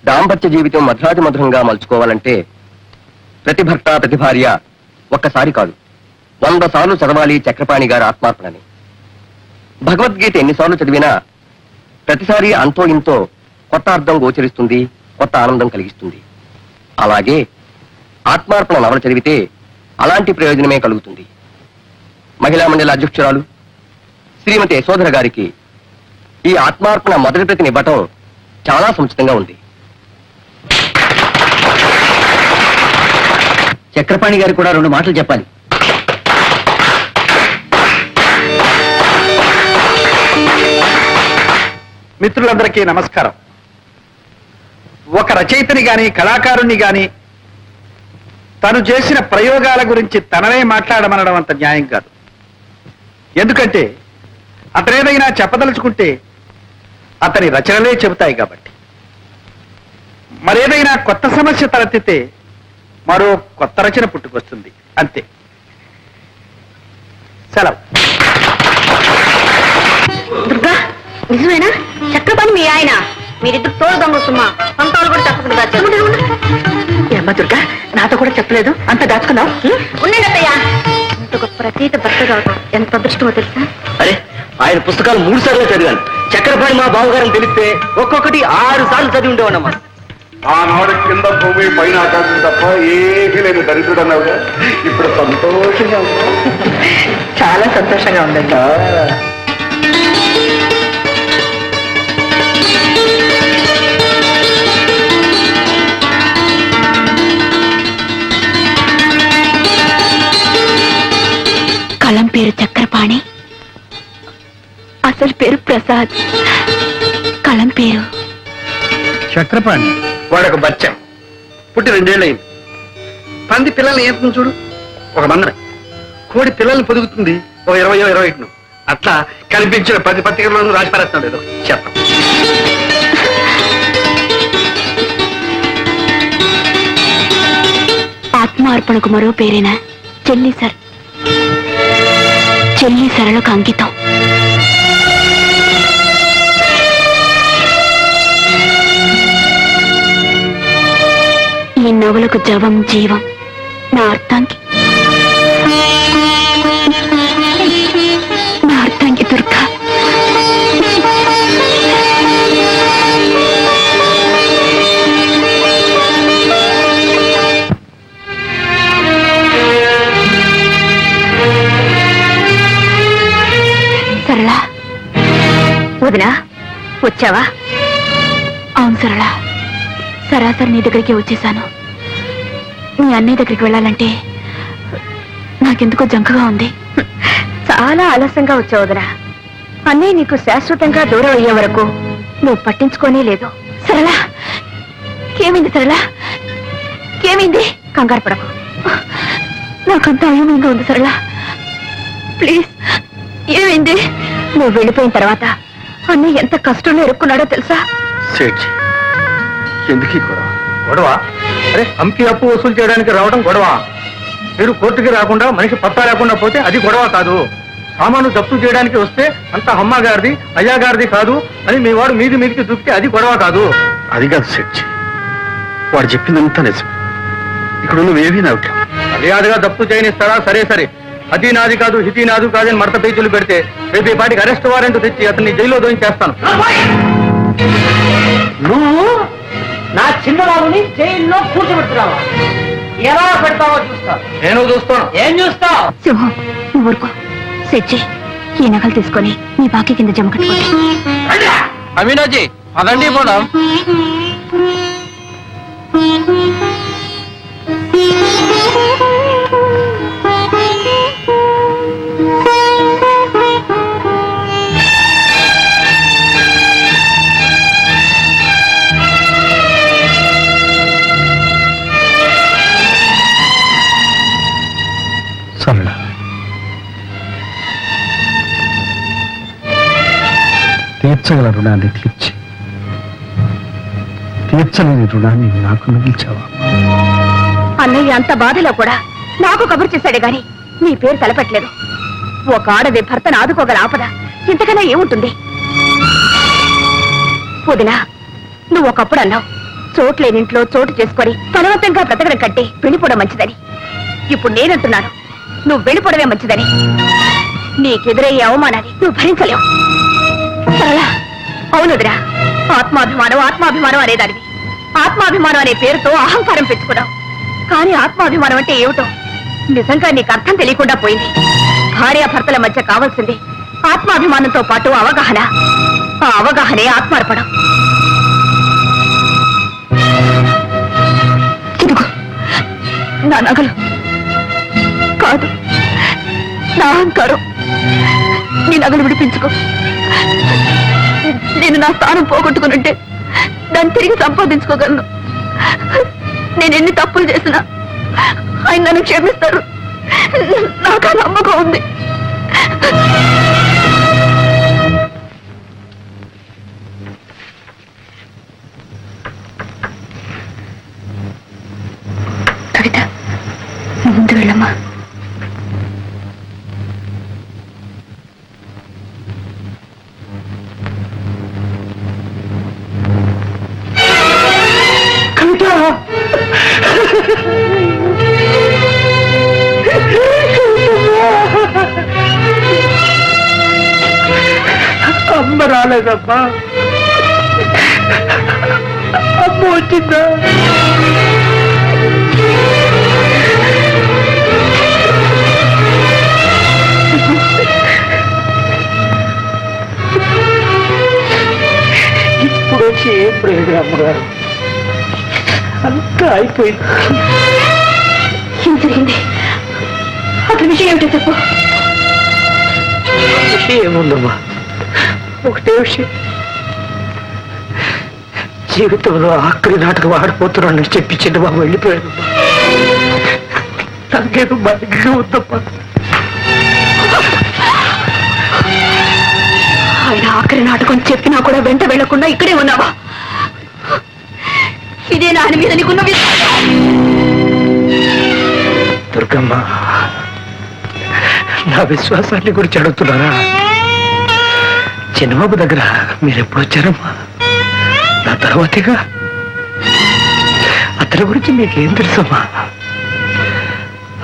దాంపత్య జీవితం మధురాతి మధురంగా మలుచుకోవాలంటే ప్రతి భర్త, ప్రతి భార్య ఒక్కసారి కాదు 100 సార్లు చదవాలి చక్రపాణి గారి ఆత్మార్పణని. భగవద్గీత ఎన్నిసార్లు చదివినా ప్రతిసారి అంతో ఇంతో కొత్త అర్థం గోచరిస్తుంది, కొత్త ఆనందం కలిగిస్తుంది. అలాగే ఆత్మార్పణ నవల చదివితే అలాంటి ప్రయోజనమే కలుగుతుంది. మహిళా మండలి అధ్యక్షురాలు శ్రీమతి యశోధర గారికి ఈ ఆత్మార్పణ మొదటి ప్రతినివ్వటం చాలా సముచితంగా ఉంది. చక్రపాణి గారికి కూడా 2 మాటలు చెప్పాలి. మిత్రులందరికీ నమస్కారం. ఒక రచయితని గాని, కళాకారుణ్ణి గాని తను చేసిన ప్రయోగాల గురించి తననే మాట్లాడమనడం అంత న్యాయం కాదు. ఎందుకంటే అతనేదైనా చెప్పదలుచుకుంటే అతని రచనలే చెబుతాయి కాబట్టి. మరేదైనా కొత్త సమస్య తలెత్తితే మరో కొత్త రచన పుట్టుకొస్తుంది, అంతే. సెలవు. దుర్గా, నిజమేనా? చక్రపాణి మీ ఆయన? మీరిద్దరు తోడు దొంగ సుమ్మా. సొంతాలు కూడా చెప్పకుండా ఏమ్మా దుర్గా, నాతో కూడా చెప్పలేదు, అంత దాచుకున్నావు. ఉండండి అత్తయ్యా. ఇంత గొప్ప రచయిత భర్త కావడం ఎంత అదృష్టమో తెలుసా? అరే, ఆయన పుస్తకాలు 3 సార్లు చదివాను. చక్రపాణి మా బావగారని తెలిస్తే ఒక్కొక్కటి 6 సార్లు చదివి ఉండేవాడమ్మా. ఆనాడు కింద భూమి పైన ఆకాశం తప్ప ఏమీ లేని దరిద్రుడు అన్నావుగా, ఇప్పుడు సంతోషంగా ఉందా? చాలా సంతోషంగా ఉందండి. కలం పేరు చక్రపాణి, అసలు పేరు ప్రసాద్. కలం పేరు చక్రపాణి. వాడొక బచ్చం పుట్టి 2 ఏళ్ళు అయింది. పంది పిల్లల్ని ఏం చూడు, ఒక మందన. కోడి పిల్లల్ని పొదుగుతుంది ఒక 20-21. అట్లా కనిపించిన 10 పత్రికలను రాసి పారేస్తున్నాడు ఏదో చెప్ప. ఆత్మార్పణకు మరో పేరేనా చెల్లి సర్. చెల్లి సరళకు అంకితం. ఈ నవలకు జవం జీవం నా అర్థానికి దుర్గా. సరళ వదినా వచ్చావా? అవును సరళ, సరాసరి నీ దగ్గరికి వచ్చేసాను. నీ అన్నయ్య దగ్గరికి వెళ్ళాలంటే నాకెందుకో జంకగా ఉంది. చాలా ఆలస్యంగా వచ్చావు వదినా. అన్నయ్య నీకు శాశ్వతంగా దూరం అయ్యే వరకు నువ్వు పట్టించుకోనే లేదు. సరళ ఏమైంది? సరళ ఏమైంది? కంగారు పడకు, నాకంతా అయోమయంగా ఉంది. సరళ ప్లీజ్, ఏమైంది? నువ్వు వెళ్ళిపోయిన తర్వాత అన్నయ్య ఎంత కష్టంలో ఇరుక్కున్నాడో తెలుసా? సేఠ్ ఎందుకు ఈ గొడవ? గొడవ? అరే అమ్కి అప్పు వసూలు చేయడానికి రావడం గొడవ. మీరు కోర్టుకి రాకుండా మనిషి పత్తా లేకుండా పోతే అది గొడవ కాదు. సామాను జప్తు చేయడానికి వస్తే అంత అమ్మ గారిది అయ్యా గారిది కాదు అని మీ వాడు మీదికి దూకితే అది గొడవ కాదు. అది కాదు సేఠ్, వాడు చెప్పిందంతా నిజం. ఇక్కడ నువ్వేమీ నవ్వు. మర్యాదగా జప్తు చేయనిస్తారా? సరే సరే, అది నాది కాదు హితి నాదు కాదని మడత పేచీలు పెడితే రేపు ఈ పాటికి అరెస్ట్ వారెంట్ తెచ్చి అతన్ని జైల్లో దోయించేస్తాను. నువ్వు నా చిన్నబాబుని జైల్లో కూర్చోబెడుతున్నావా? ఎలా పెడతావో చూస్తా. నేను చూస్తాను. ఏం చూస్తావు? సింహం నువ్వు ఊరుకో. సెచ్చి ఈ నగలు తీసుకొని నీ బాకీ కింద జమ కట్టుకోండి. అమీనాజీ అదండి పోదాం. సరళ, తీర్చగల రుణాన్ని తీర్చలేని రుణాన్ని నాకు మిగిల్చావా? అన్నయ్య అంత బాధలో కూడా నాకు కబురు చేశాడే గాని నీ పేరు తలపెట్టలేదు. ఒక ఆడది భర్తను ఆదుకోగల ఆపద ఇంతకన్నా ఏముంటుంది? వదినా, నువ్వు ఒకప్పుడు అన్నావు చోట్లేనింట్లో చోటు చేసుకొని బలవంతంగా బ్రతకడం కంటే వెళ్ళిపోవడం మంచిదని. ఇప్పుడు నేనంటున్నాను నువ్వు వెళ్ళిపోవడమే మంచిదని. నీకెదురయ్యే అవమానాన్ని నువ్వు భరించలేవు. సరళ, అవును వదినా, ఆత్మాభిమానం అనేదానివి. ఆత్మాభిమానం అనే పేరుతో అహంకారం పెంచుకున్నావు. కానీ ఆత్మాభిమానం అంటే ఏమిటో నిజంగా నీకు అర్థం తెలియకుండా పోయింది. భార్యాభర్తల మధ్య కావాల్సింది ఆత్మాభిమానంతో పాటు అవగాహన. ఆ అవగాహనే ఆత్మార్పణం. ఇదిగో నా నగలు కాదు, నా అహంకారం. నీ నగలు విడిపించుకో. నేను నా స్థానం పోగొట్టుకునుంటే దాన్ని తిరిగి సంపాదించుకోగలను. నేను ఎన్ని తప్పులు చేసినా ఆయన నన్ను క్షమిస్తారు. నాకు ఆ నమ్మకం ఉంది. కవిత, నువ్వు ముందు వెళ్ళమ్మా. అమ్మ రాలేదమ్మా. అమ్మ వచ్చిందా? ఇప్పుడు వచ్చి ఏం ప్రయోజనం అమ్మగారు? అంతా అయిపోయింది. ఏం జరిగింది? అసలు విషయం ఏమిటో చెప్పు. విషయం ఏముందమ్మా, ఒకటే విషయం. జీవితంలో ఆఖరి నాటకం ఆడిపోతున్నానని చెప్పి చిన్నబాబు వెళ్ళిపోయాడు. నాకేదో బతిగా ఉందమ్మా. ఆయన ఆఖరి నాటకం చెప్పినా కూడా వెంట వెళ్లకుండా ఇక్కడే ఉన్నావా? ఇదే నాని మీద నీకున్న విశ్వాసం. దుర్గమ్మ, నా విశ్వాసాన్ని గురించి అడుగుతున్నారా? చిన్నబాబు దగ్గర మీరు ఎప్పుడు వచ్చారమ్మా? నా తర్వాతగా అతని గురించి మీకేం తెలుసమ్మా?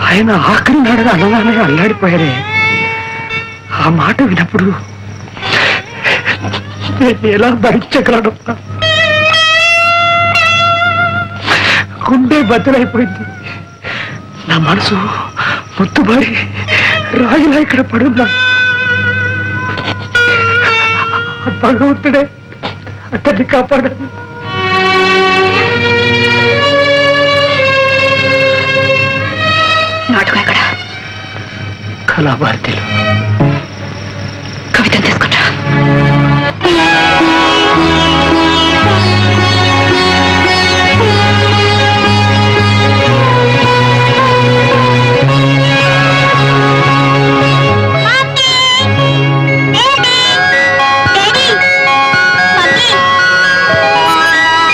ఆయన ఆఖరి నాడగా అన్నదానగా అల్లాడిపోయారే. ఆ మాట విన్నప్పుడు నేను ఎలా భరించగలనమ్మా? గుండె బద్దలైపోయింది. నా మనసు ముత్తుబారి రాయిలా ఇక్కడ పడున్నా. భగవంతుడే అతన్ని కాపాడాలి. నాటకం ఎక్కడ? కళాభారతిలో. కవితను తీసుకుంటా.